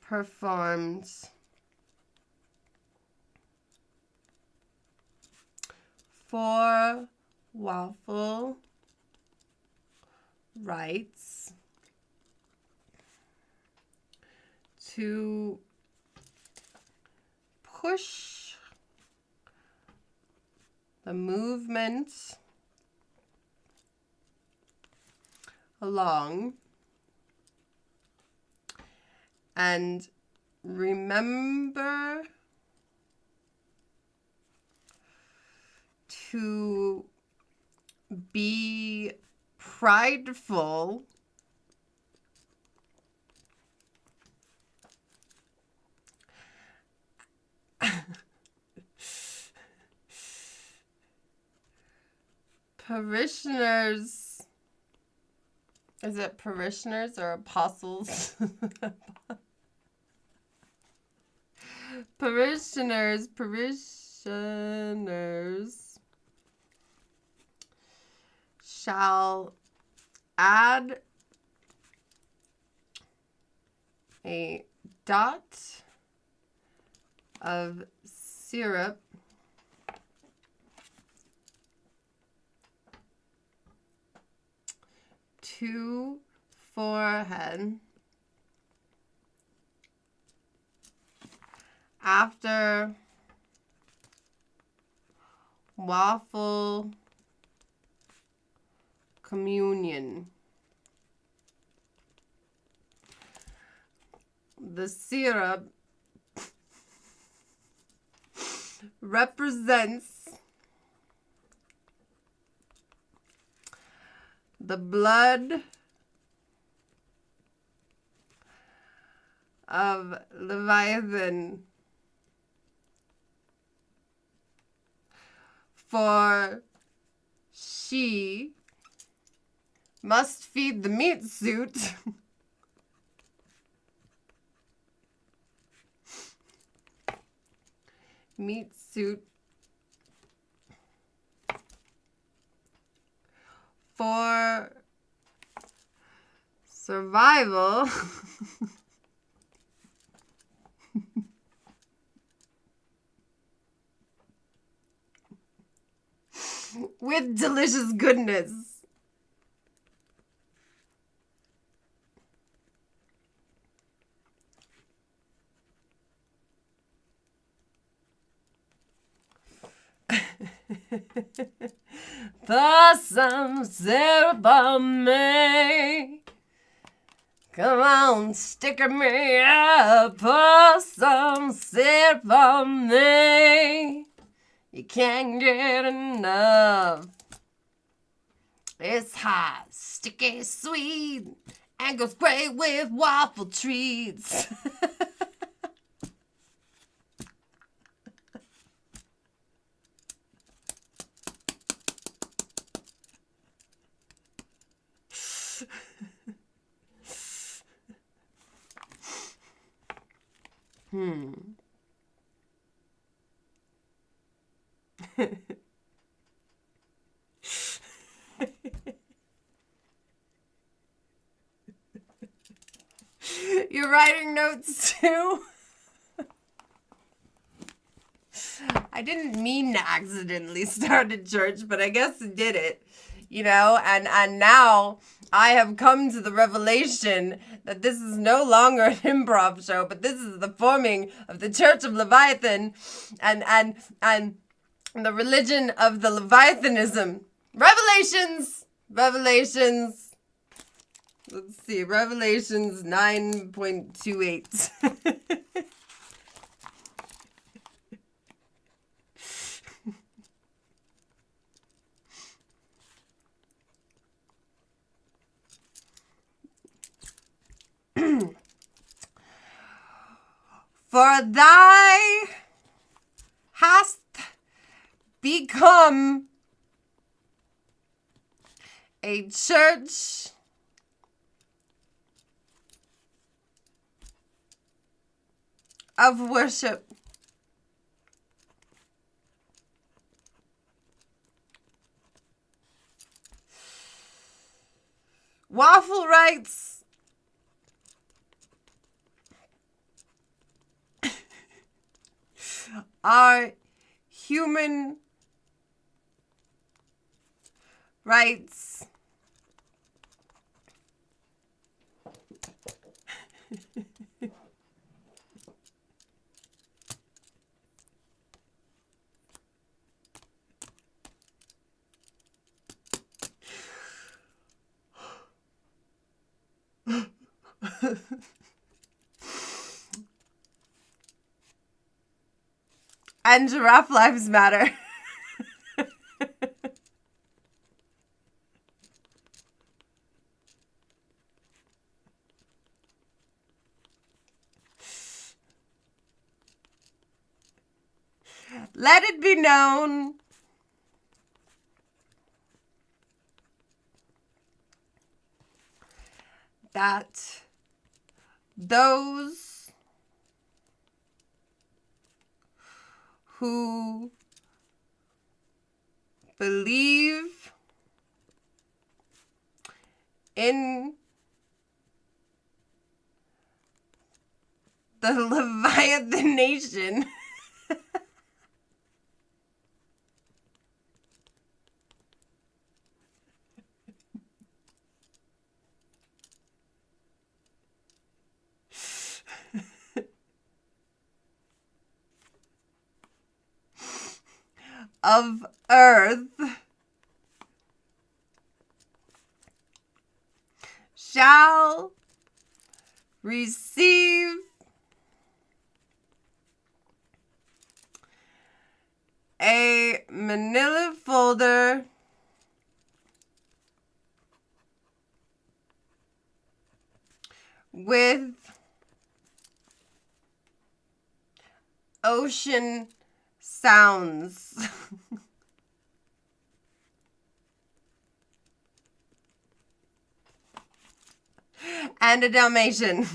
performed for Waffle rights to push the movement along and remember to be prideful parishioners. Is it parishioners or apostles? Parishioners shall add a dot of syrup to forehead after waffle communion. The syrup represents the blood of Leviathan, for she must feed the meat suit survival with delicious goodness. Pour some syrup on me. Come on, stick me up. Pour some syrup on me. You can't get enough. It's hot, sticky, sweet, and goes great with waffle treats. You're writing notes too? I didn't mean to accidentally start a church, but I guess I did it. You know, and now I have come to the revelation that this is no longer an improv show, but this is the forming of the Church of Leviathan and the religion of the Leviathanism. Revelations. Let's see, Revelations 9.28. For thy hast become a church of worship. Waffle writes, our human rights and giraffe lives matter. Let it be known that those who believe in the Leviathan nation of earth shall receive a manila folder with ocean sounds. And a Dalmatian.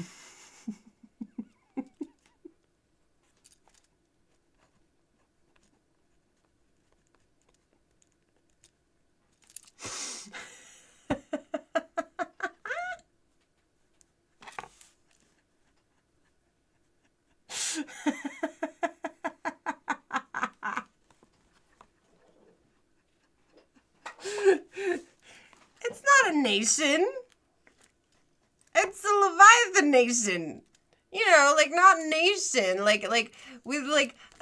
It's not a nation. It's a Leviathan nation. You know, like not nation. Like with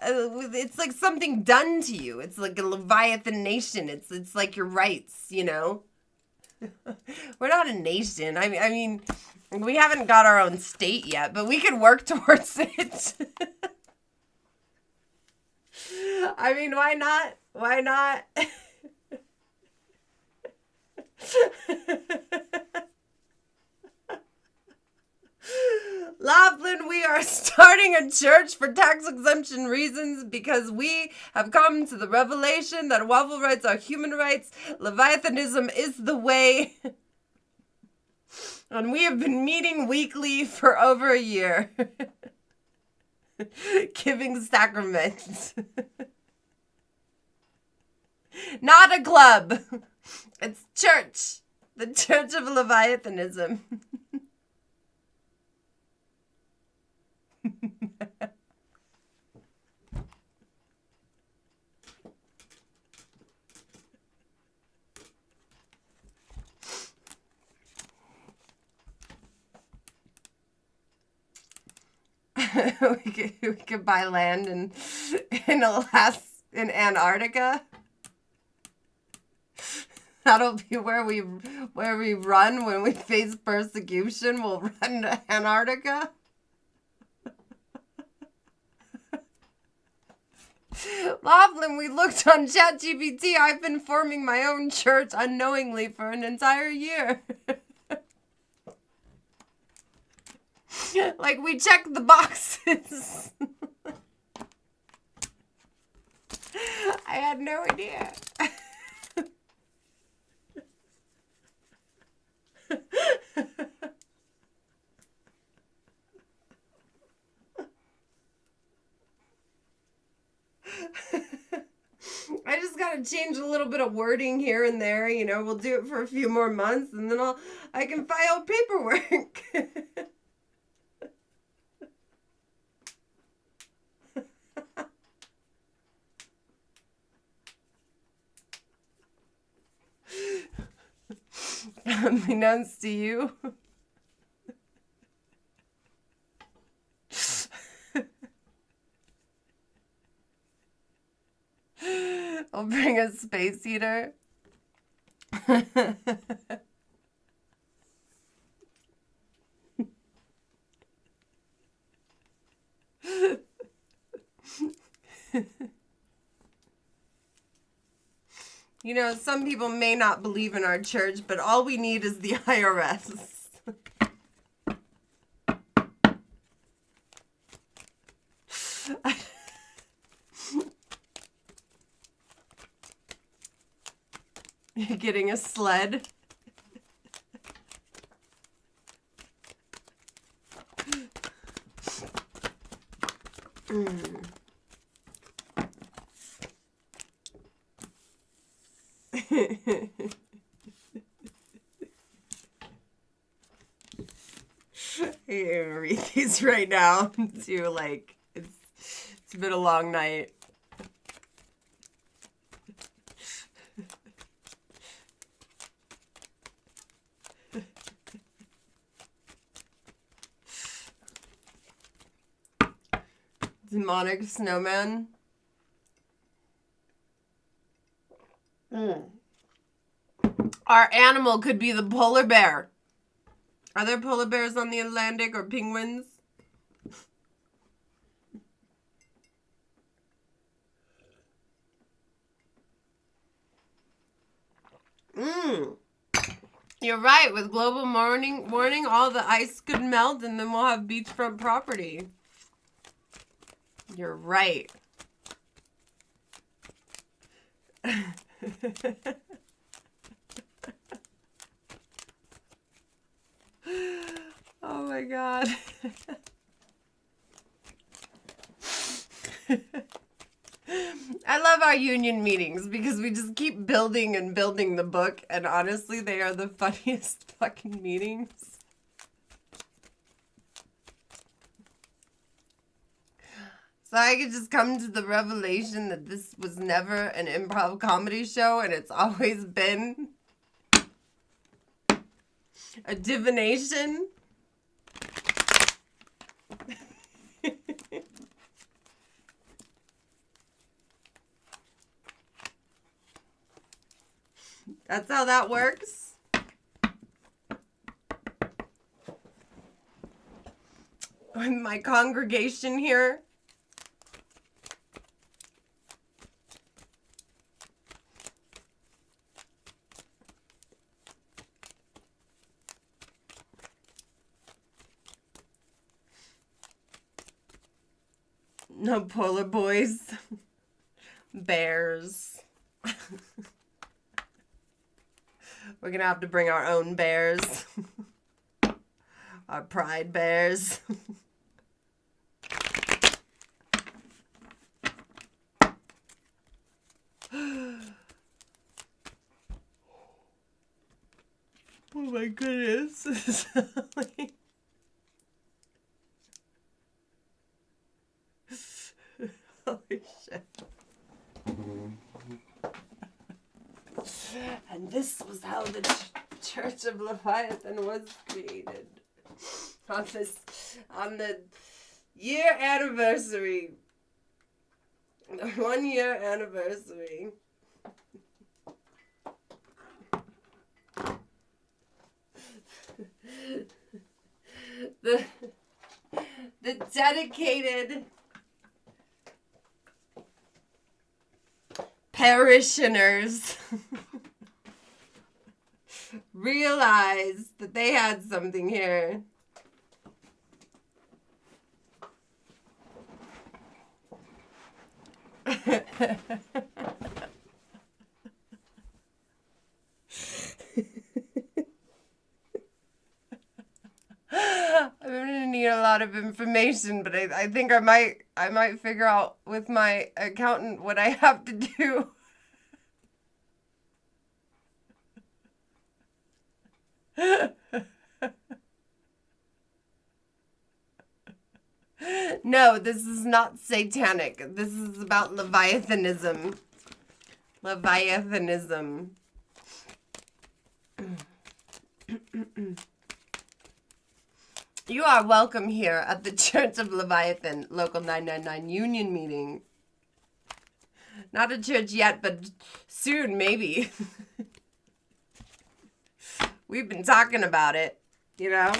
it's like something done to you. It's like a Leviathan nation. It's like your rights, you know. We're not a nation. I mean, we haven't got our own state yet, but we can work towards it. I mean, why not? Why not? Laughlin, we are starting a church for tax exemption reasons because we have come to the revelation that waffle rights are human rights. Leviathanism is the way. And we have been meeting weekly for over a year. Giving sacraments. Not a club. It's church. The Church of Leviathanism. we could buy land in Alaska, in Antarctica. That'll be where we run when we face persecution. We'll run to Antarctica. Laughlin, we looked on ChatGPT. I've been forming my own church unknowingly for an entire year. Like, we checked the boxes. I had no idea. I just gotta change a little bit of wording here and there, you know. We'll do it for a few more months and then I can file paperwork. Unbeknownst to you. I'll bring a space heater. You know, some people may not believe in our church, but all we need is the IRS. You're getting a sled. I'm gonna read these right now to like it's been a long night. Demonic snowman. Our animal could be the polar bear. Are there polar bears on the Atlantic or penguins? You're right. With global warming, all the ice could melt and then we'll have beachfront property. You're right. Oh my God. I love our union meetings because we just keep building and building the book, and honestly, they are the funniest fucking meetings. So I could just come to the revelation that this was never an improv comedy show and it's always been a divination. That's how that works. With my congregation here. No polar boys. Bears. We're gonna have to bring our own bears. Our pride bears. Oh my goodness. Holy shit. And this was how the Church of Leviathan was created. On the year anniversary. The 1 year anniversary. The dedicated parishioners realized that they had something here. I'm gonna need a lot of information, but I think I might figure out with my accountant what I have to do. No, this is not satanic. This is about Leviathanism. Leviathanism. You are welcome here at the Church of Leviathan, Local 999 Union Meeting. Not a church yet, but soon, maybe. We've been talking about it, you know?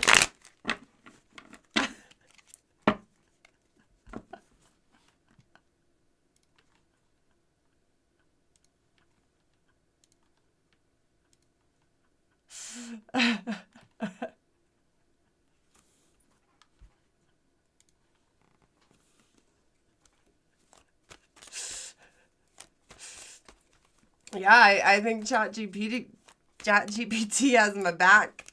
Yeah, I think ChatGPT has my back.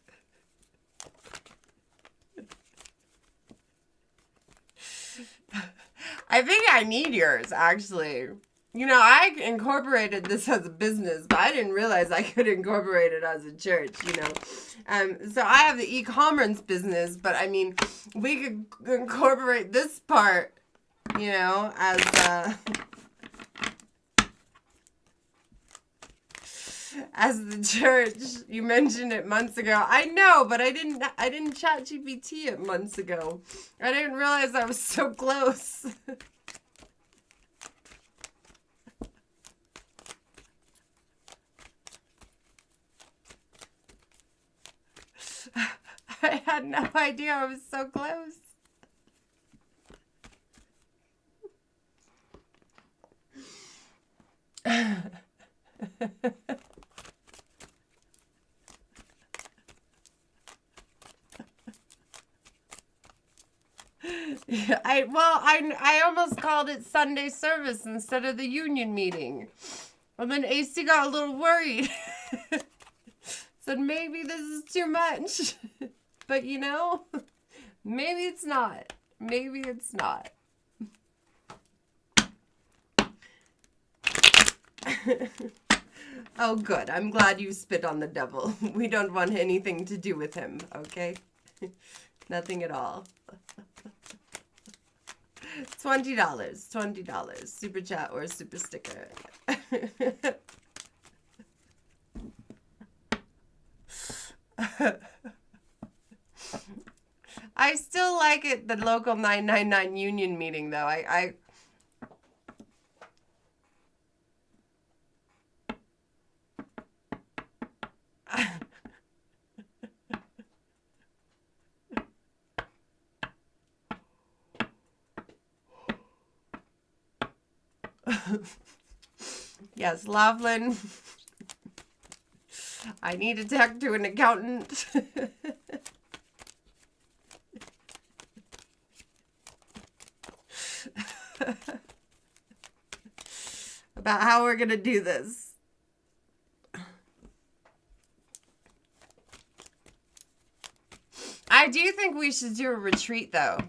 I think I need yours, actually. You know, I incorporated this as a business, but I didn't realize I could incorporate it as a church, you know. So I have the e-commerce business, but I mean, we could incorporate this part, you know, as the church. You mentioned it months ago. I know, but I didn't chat GPT it months ago. I didn't realize I was so close. I had no idea I was so close. Yeah, I almost called it Sunday service instead of the union meeting. And then AC got a little worried. Said maybe this is too much. But you know, maybe it's not. Maybe it's not. Oh, good. I'm glad you spit on the devil. We don't want anything to do with him, okay? Nothing at all. $20. Super chat or super sticker. I still like it, the local 999 union meeting, though. Yes, Laughlin. I need to talk to an accountant. About how we're going to do this. I do think we should do a retreat, though.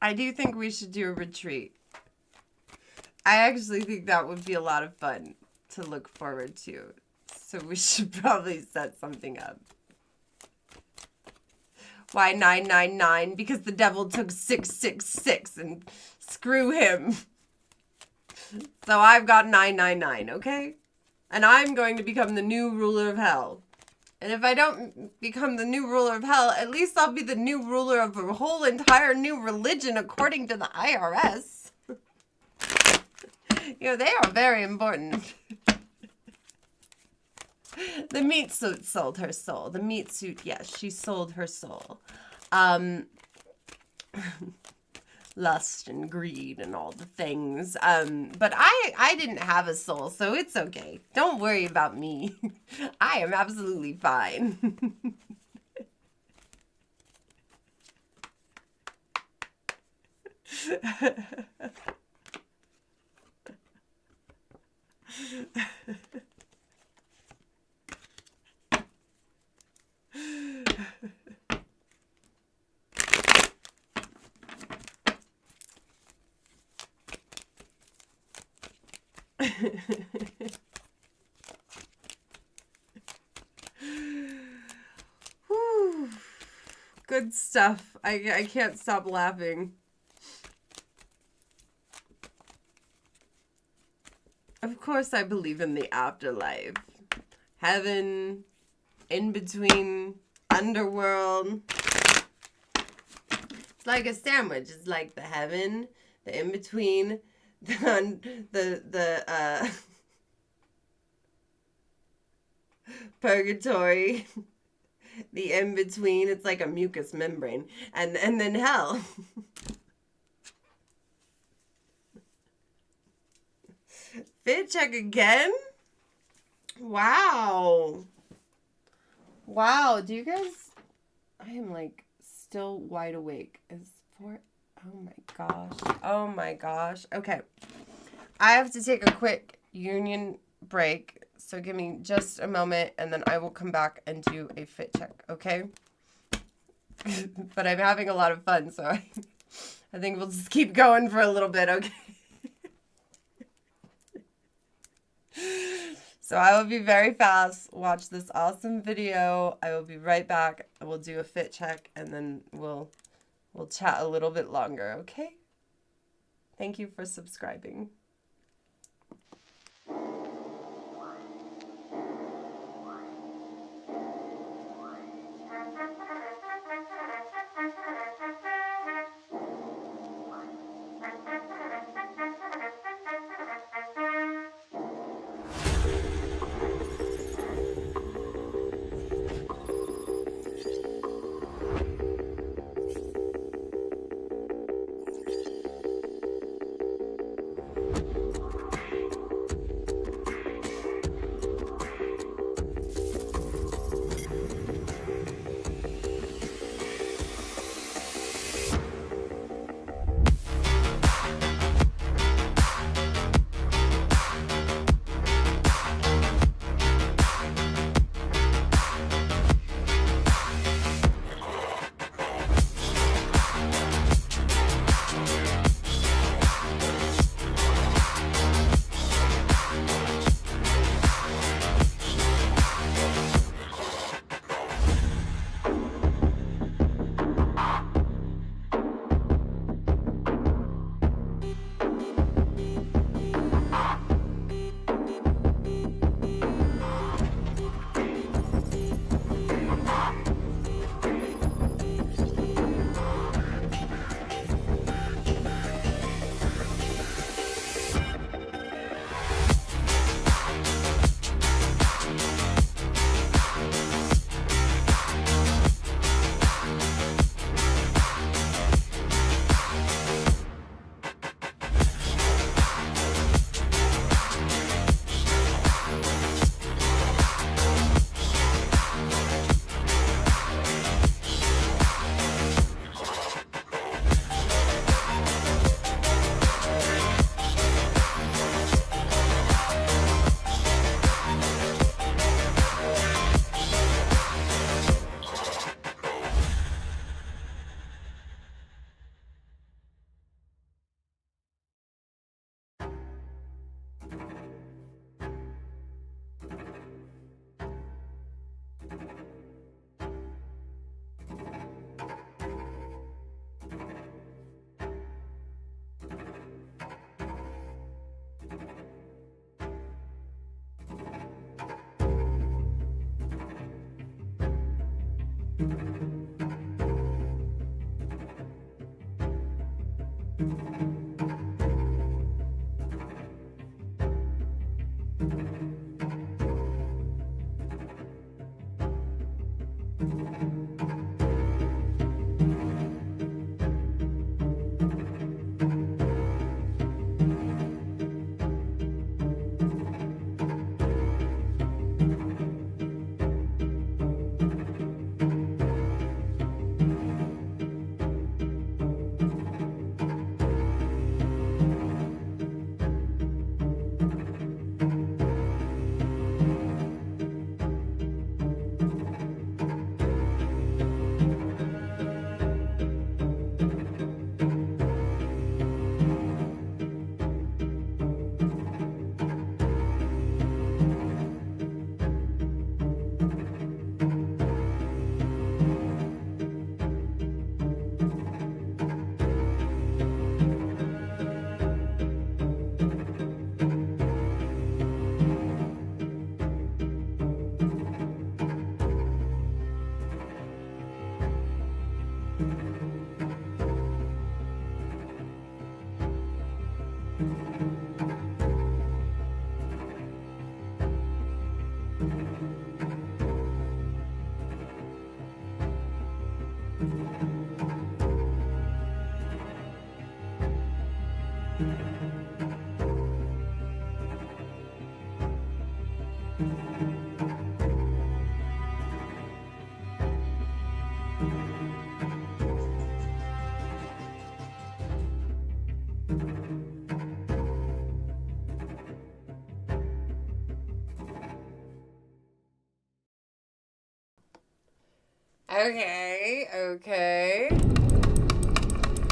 I do think we should do a retreat. I actually think that would be a lot of fun to look forward to. So we should probably set something up. Why 999? Because the devil took 666 and screw him. So I've got 999, okay? And I'm going to become the new ruler of hell. And if I don't become the new ruler of hell, at least I'll be the new ruler of a whole entire new religion according to the IRS. You know, they are very important. The meat suit sold her soul. The meat suit, yes, she sold her soul. Lust and greed and all the things. But I didn't have a soul, so it's okay. Don't worry about me. I am absolutely fine. Whew. Good stuff. I can't stop laughing. Of course I believe in the afterlife. Heaven, in between, underworld. It's like a sandwich. It's like the heaven, the in between, the purgatory, the in between. It's like a mucous membrane, and then hell. Fit check again? Wow. Wow. Do you guys? I am like still wide awake. Is 4? Oh my gosh. Oh my gosh. Okay. I have to take a quick union break. So give me just a moment and then I will come back and do a fit check. Okay? But I'm having a lot of fun. So I think we'll just keep going for a little bit. Okay? So I will be very fast. Watch this awesome video. I will be right back. We'll do a fit check and then we'll chat a little bit longer, okay? Thank you for subscribing. Okay.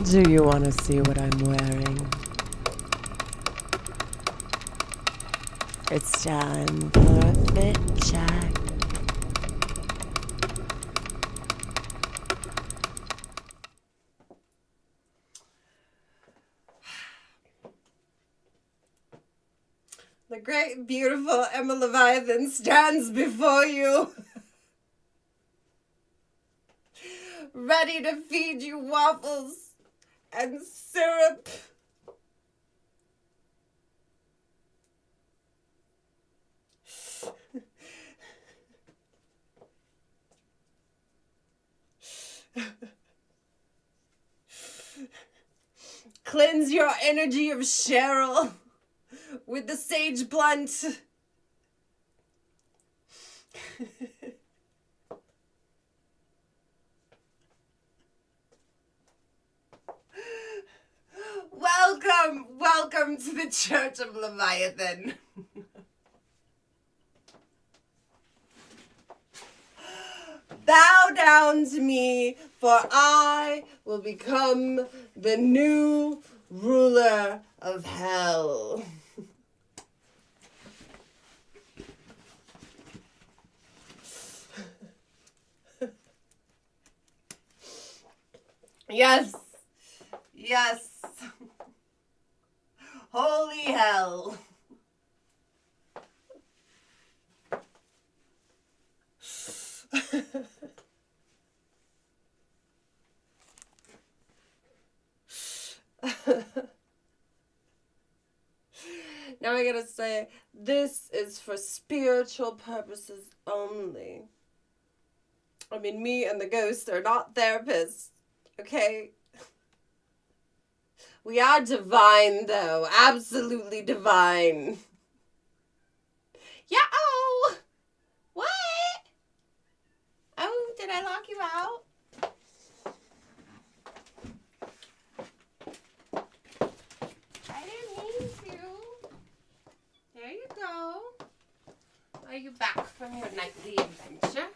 Do you want to see what I'm wearing? It's time for a fit check. The great, beautiful Emma Leviathan stands before you, ready to feed you waffles and syrup. Cleanse your energy of Cheryl with the sage blunt. Welcome to the Church of Leviathan. Bow down to me, for I will become the new ruler of hell. Yes. Holy hell. Now I gotta say, this is for spiritual purposes only. I mean, me and the ghost are not therapists, okay? We are divine, though. Absolutely divine. Yo! What? Oh, did I lock you out? I didn't mean to. There you go. Are you back from your nightly adventure?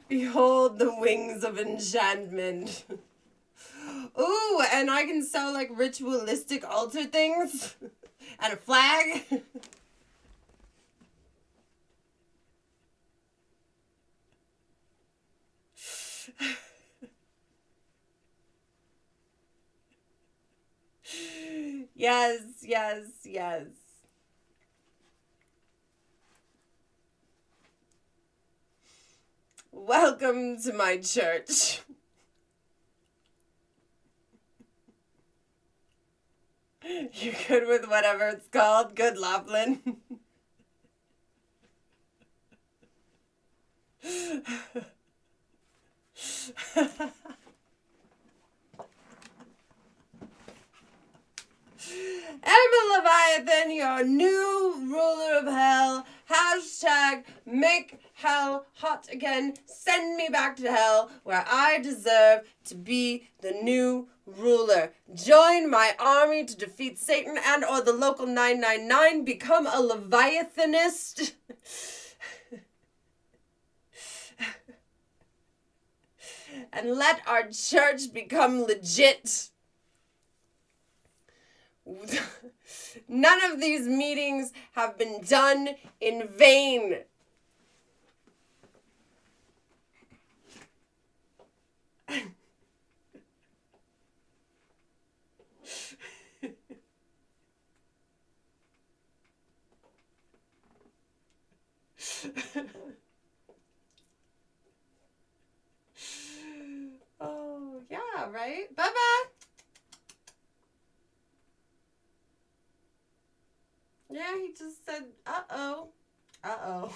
Behold the wings of enchantment. Ooh, and I can sell like ritualistic altar things and a flag. Yes, yes, yes. Welcome to my church. You're good with whatever it's called. Good, Laughlin. Emma Leviathan, your new ruler of hell. Hashtag make hell hot again. Send me back to hell where I deserve to be the new ruler. Join my army to defeat Satan and or the local 999. Become a Leviathanist. And let our church become legit. None of these meetings have been done in vain. Oh, yeah, right? Bye-bye. Yeah, he just said, uh-oh. Uh-oh.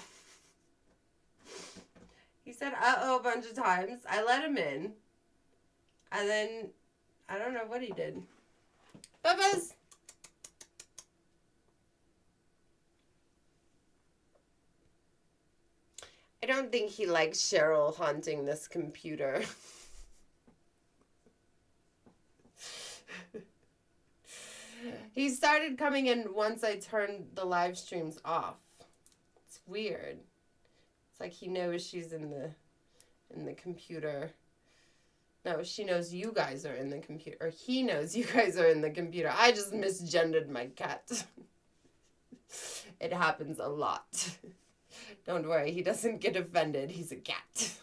He said uh-oh a bunch of times. I let him in. And then, I don't know what he did. Bye-bye. I don't think he likes Cheryl haunting this computer. He started coming in once I turned the live streams off. It's weird. It's like he knows she's in the computer. No, she knows you guys are in the computer. Or he knows you guys are in the computer. I just misgendered my cat. It happens a lot. Don't worry, he doesn't get offended. He's a cat.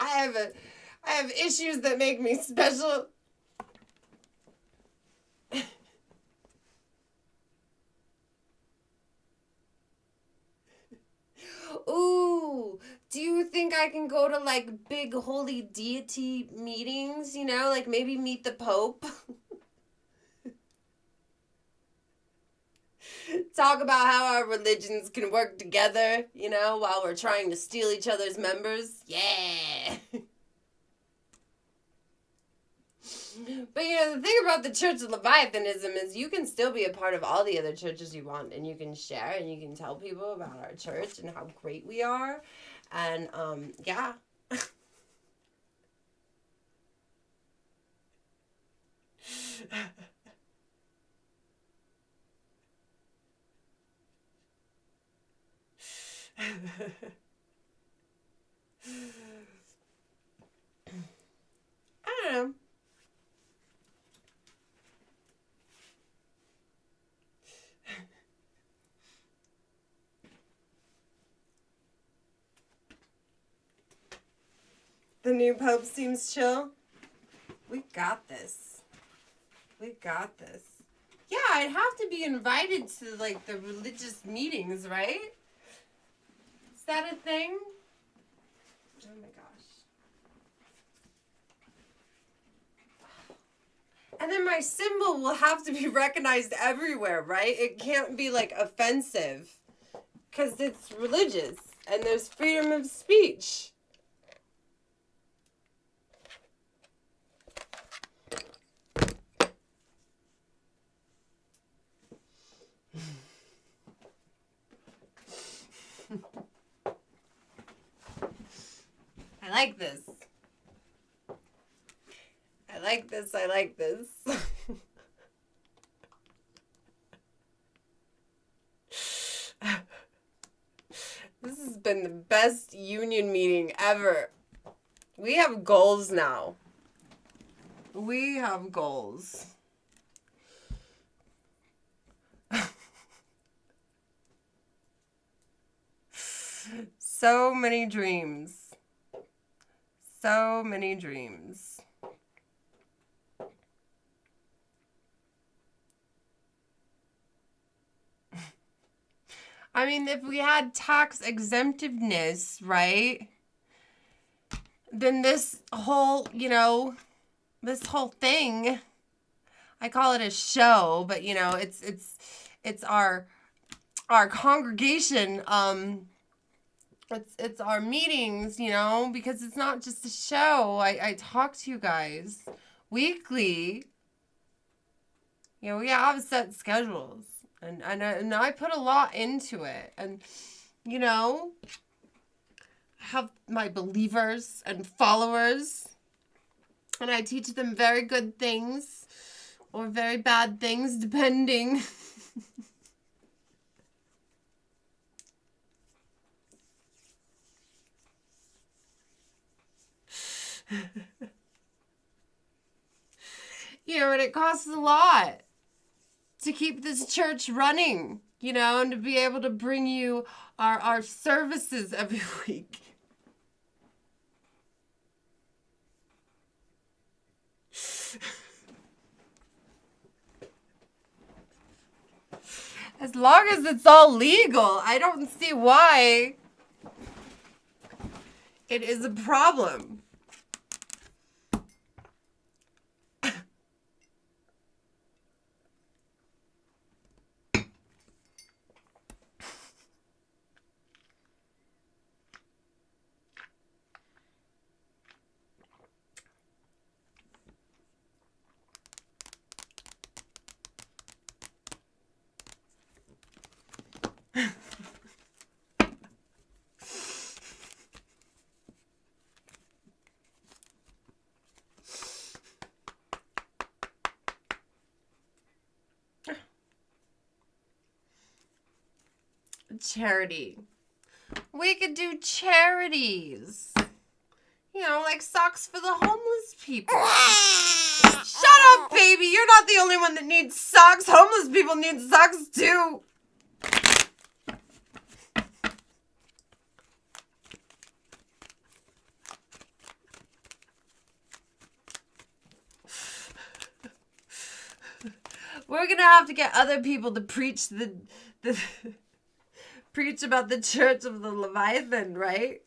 I have issues that make me special. Ooh, do you think I can go to like big holy deity meetings, you know, like maybe meet the Pope? Talk about how our religions can work together, you know, while we're trying to steal each other's members. Yeah. But, you know, the thing about the Church of Leviathanism is you can still be a part of all the other churches you want, and you can share and you can tell people about our church and how great we are. And, yeah. I don't know. The new Pope seems chill. We got this. We got this. Yeah, I'd have to be invited to, like, the religious meetings, right? Is that a thing? Oh my gosh. And then my symbol will have to be recognized everywhere, right? It can't be, like, offensive. Because it's religious. And there's freedom of speech. I like this. I like this. I like this. This has been the best union meeting ever. We have goals now. We have goals. So many dreams. So many dreams. I mean, if we had tax exemptiveness, right? Then this whole, this whole thing, I call it a show, but it's our congregation, it's our meetings, because it's not just a show. I talk to you guys weekly. We have set schedules, and I put a lot into it, and I have my believers and followers, and I teach them very good things or very bad things, depending. And it costs a lot to keep this church running, and to be able to bring you our services every week. As long as it's all legal, I don't see why it is a problem. Charity. We could do charities. Like socks for the homeless people. Shut up, baby. You're not the only one that needs socks. Homeless people need socks too. We're gonna have to get other people to preach preach about the Church of the Leviathan, right?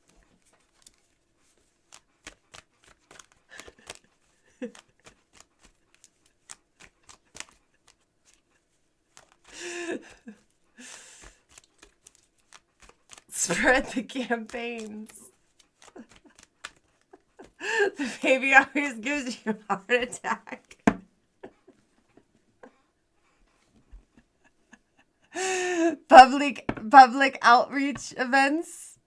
Spread the campaigns. The baby always gives you a heart attack. Public outreach events.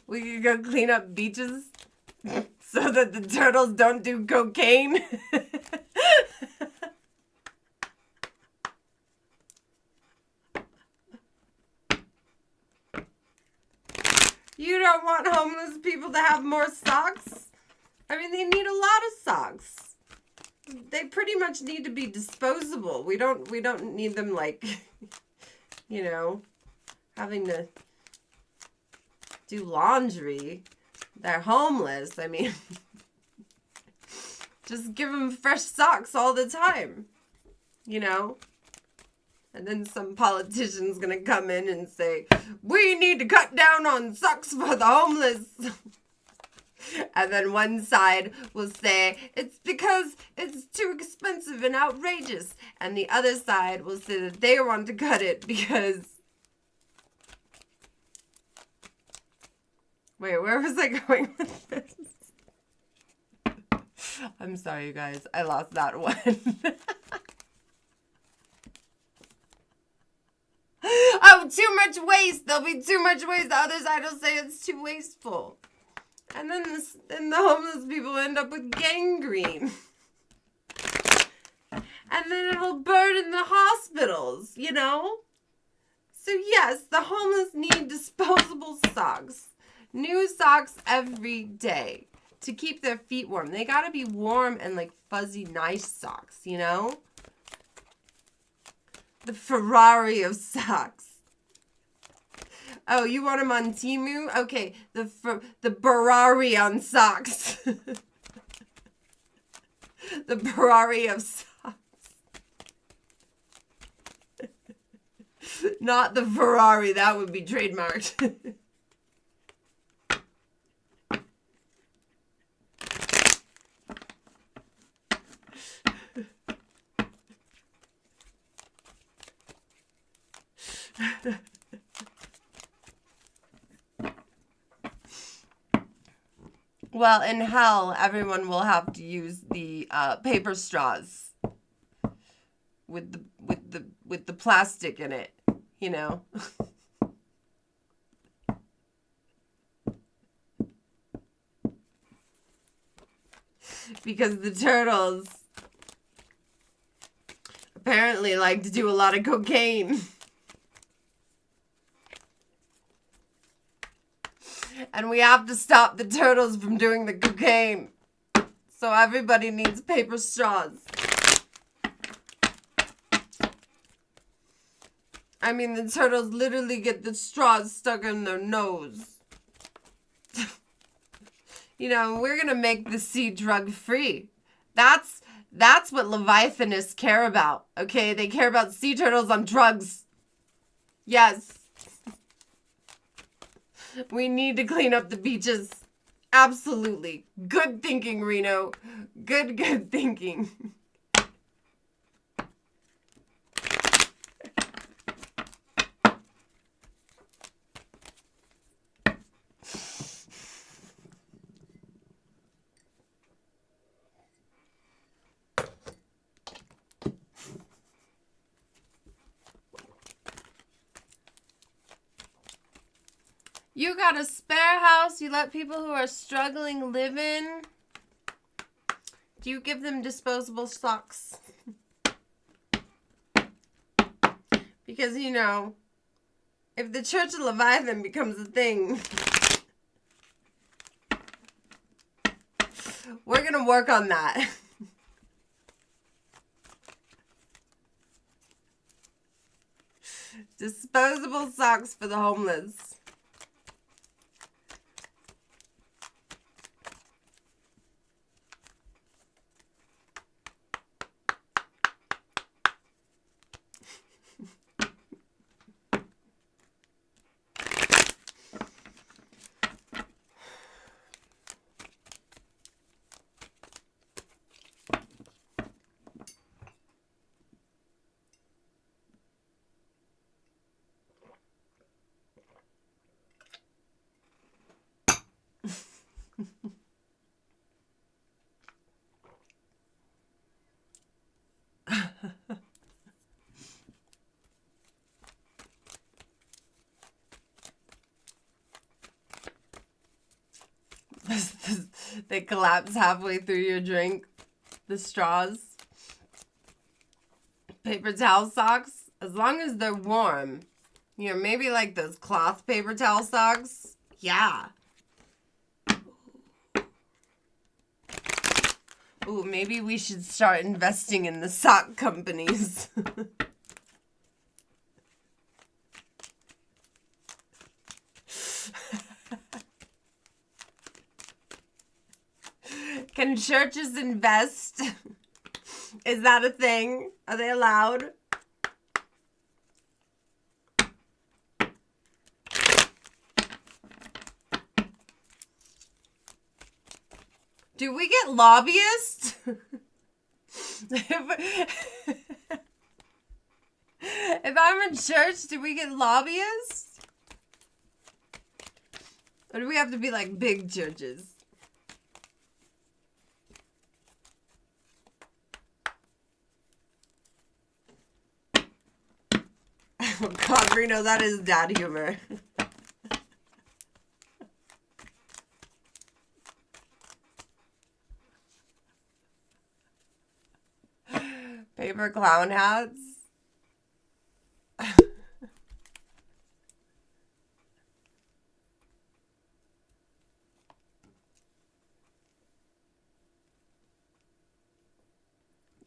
We could go clean up beaches so that the turtles don't do cocaine. You don't want homeless people to have more socks? I mean, they need a lot of socks. They pretty much need to be disposable. We don't need them like, having to do laundry. They're homeless. I mean, just give them fresh socks all the time, And then some politician's gonna come in and say, we need to cut down on socks for the homeless. And then one side will say, it's because it's too expensive and outrageous. And the other side will say that they want to cut it because... Wait, where was I going with this? I'm sorry, you guys. I lost that one. Oh, too much waste. There'll be too much waste. The other side will say it's too wasteful. And then the homeless people end up with gangrene. And then it'll burden the hospitals, So yes, the homeless need disposable socks. New socks every day to keep their feet warm. They gotta be warm and like fuzzy, nice socks, you know? The Ferrari of socks. Oh, you want them on Temu? Okay, the Ferrari on socks. The Ferrari of socks. Not the Ferrari, that would be trademarked. Well, in hell, everyone will have to use the paper straws with the plastic in it, you know. Because the turtles apparently like to do a lot of cocaine. And we have to stop the turtles from doing the cocaine. So everybody needs paper straws. I mean, the turtles literally get the straws stuck in their nose. You know, we're going to make the sea drug free. That's what Leviathanists care about. Okay, they care about sea turtles on drugs. Yes. We need to clean up the beaches. Absolutely. Good thinking, Reno. Good thinking. You got a spare house you let people who are struggling live in? Do you give them disposable socks? Because, you know, if the Church of Leviathan becomes a thing, we're going to work on that. Disposable socks for the homeless. They collapse halfway through your drink. The straws. Paper towel socks. As long as they're warm. You know, maybe like those cloth paper towel socks. Yeah. Ooh, maybe we should start investing in the sock companies. Can churches invest? Is that a thing? Are they allowed? Do we get lobbyists? If I'm in church, do we get lobbyists? Or do we have to be like big churches? Oh God, Reno, that is dad humor. Paper clown hats.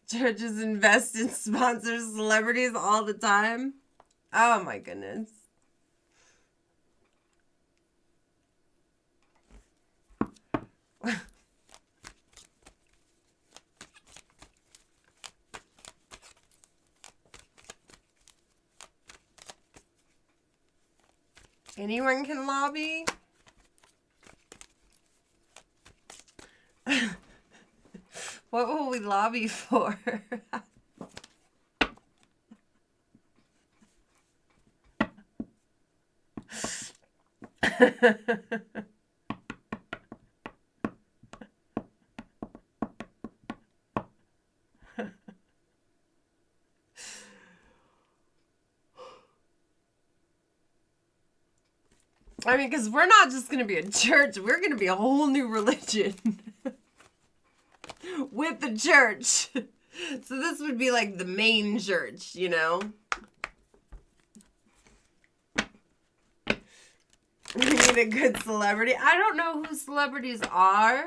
Churches invest in sponsor celebrities all the time. Oh my goodness. Anyone can lobby. What will we lobby for? I mean, because we're not just going to be a church. We're going to be a whole new religion. With the church. So this would be like the main church, you know? We need a good celebrity. I don't know who celebrities are.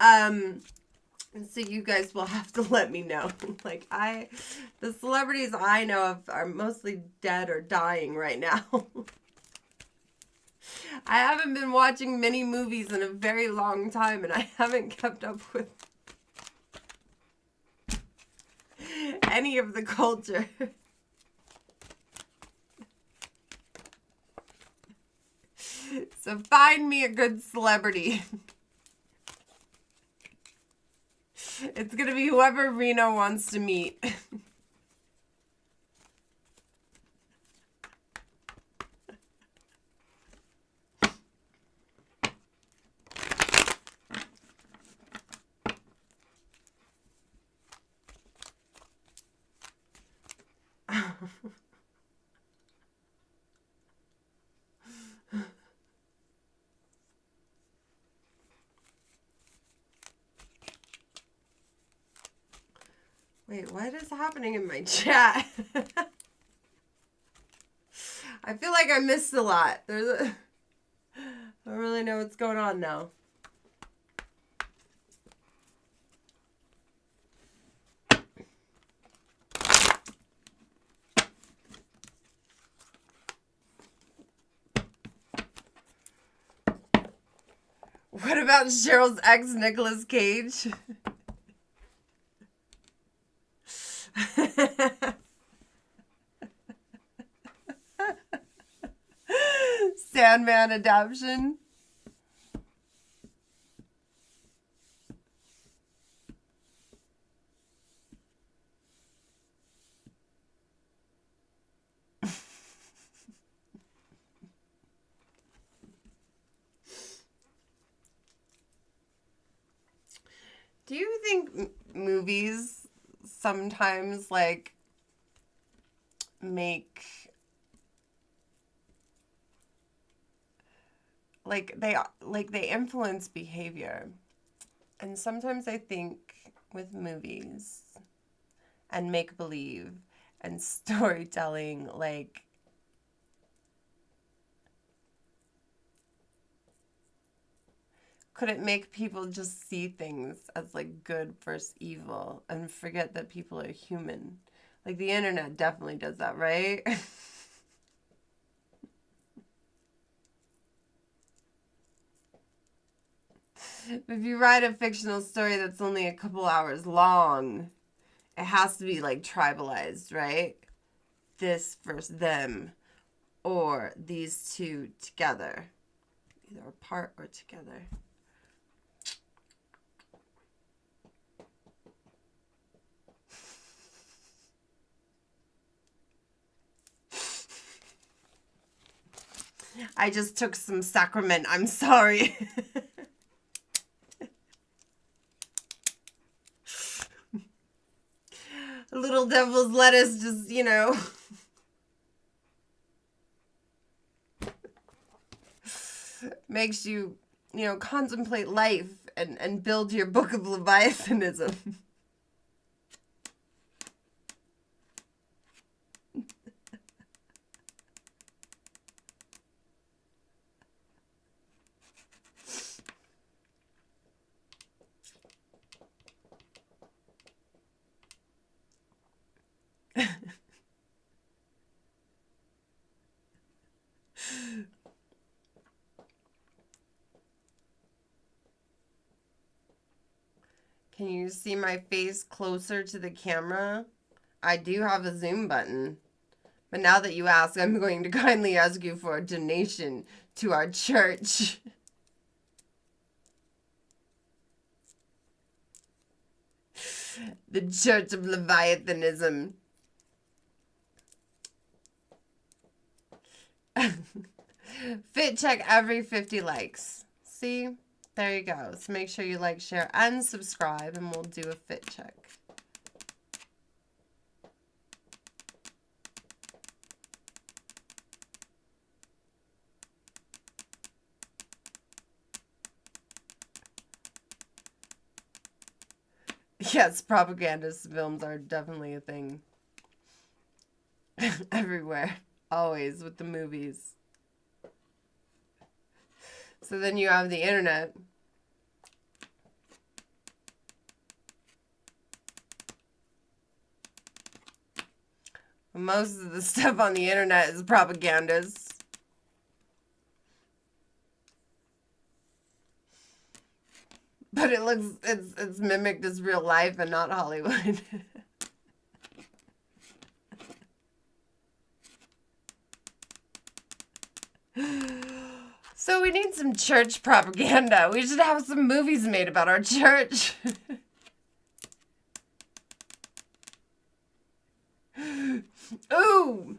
So you guys will have to let me know. Like the celebrities I know of are mostly dead or dying right now. I haven't been watching many movies in a very long time, and I haven't kept up with any of the culture. So find me a good celebrity. It's going to be whoever Reno wants to meet. Wait, what is happening in my chat? I feel like I missed a lot. I don't really know what's going on now. What about Cheryl's ex, Nicolas Cage? Sandman adaptation. Do you think movies sometimes like make they influence behavior? And sometimes I think with movies and make believe and storytelling, like could it make people just see things as like good versus evil and forget that people are human? Like the internet definitely does that, right? If you write a fictional story that's only a couple hours long, it has to be like tribalized, right? This versus them, or these two together, either apart or together. I just took some sacrament. I'm sorry. Little devil's lettuce just, you know. Makes you, contemplate life and build your book of Leviathanism. Can you see my face closer to the camera? I do have a zoom button. But now that you ask, I'm going to kindly ask you for a donation to our church. The Church of Leviathanism. Fit check every 50 likes. See? There you go. So make sure you like, share, and subscribe, and we'll do a fit check. Yes, propagandist films are definitely a thing. Everywhere. Always with the movies. So then you have the internet. Most of the stuff on the internet is propagandist. But it looks, it's mimicked as real life and not Hollywood. So we need some church propaganda. We should have some movies made about our church. Ooh.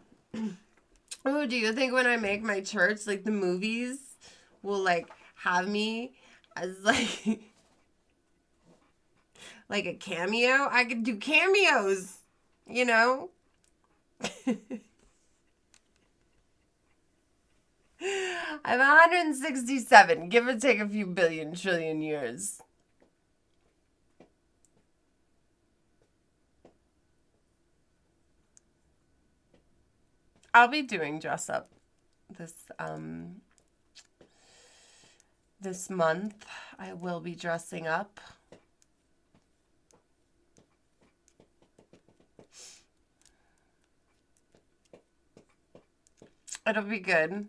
Ooh, do you think when I make my church, like the movies will like have me as like like a cameo? I could do cameos, you know? I'm 167, give or take a few billion trillion years. I'll be doing dress up this month. I will be dressing up. It'll be good.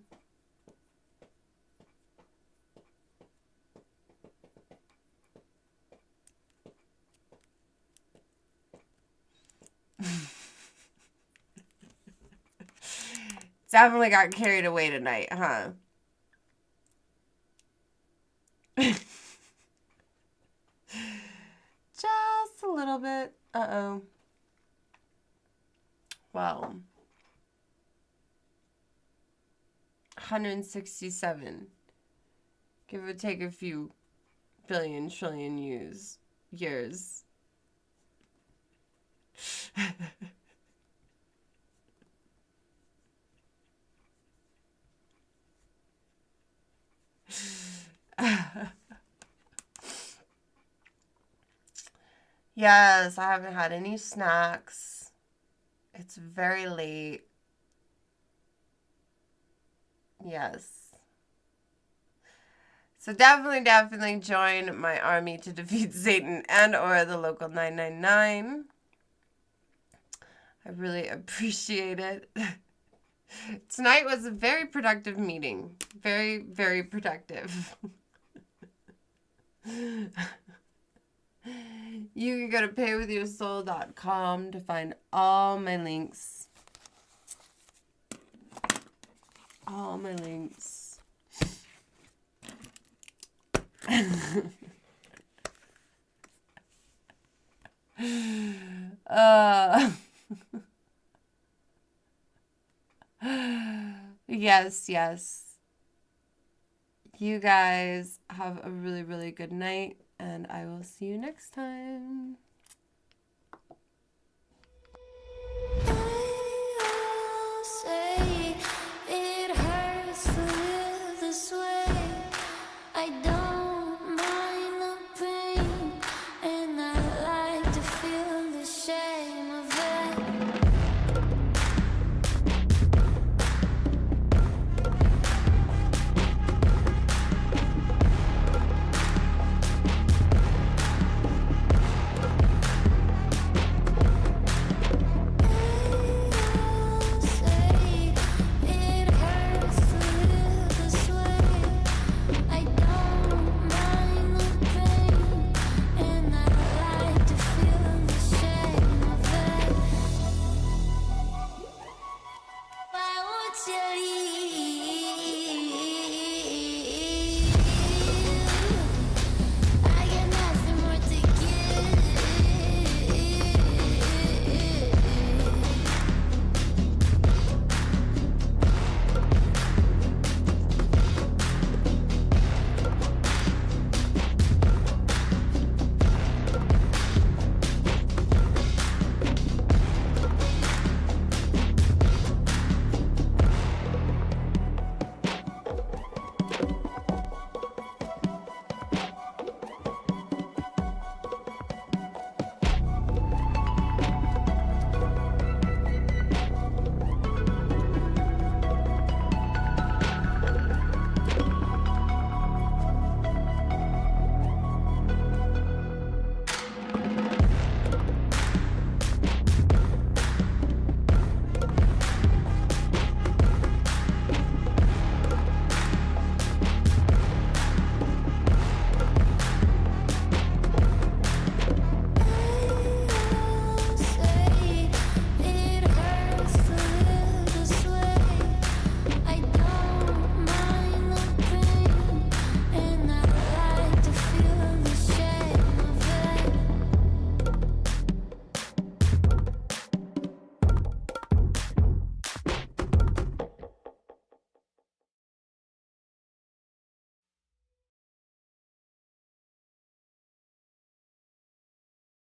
Definitely got carried away tonight, huh? Just a little bit. Uh-oh. Well. 167. Give or take a few billion trillion years. Yes, I haven't had any snacks. It's very late. Yes. So definitely join my army to defeat Satan and or the local 999. I really appreciate it. Tonight was a very productive meeting. Very, very productive. You can go to paywithyoursoul.com to find all my links. All my links. Yes. You guys have a really, really good night, and I will see you next time.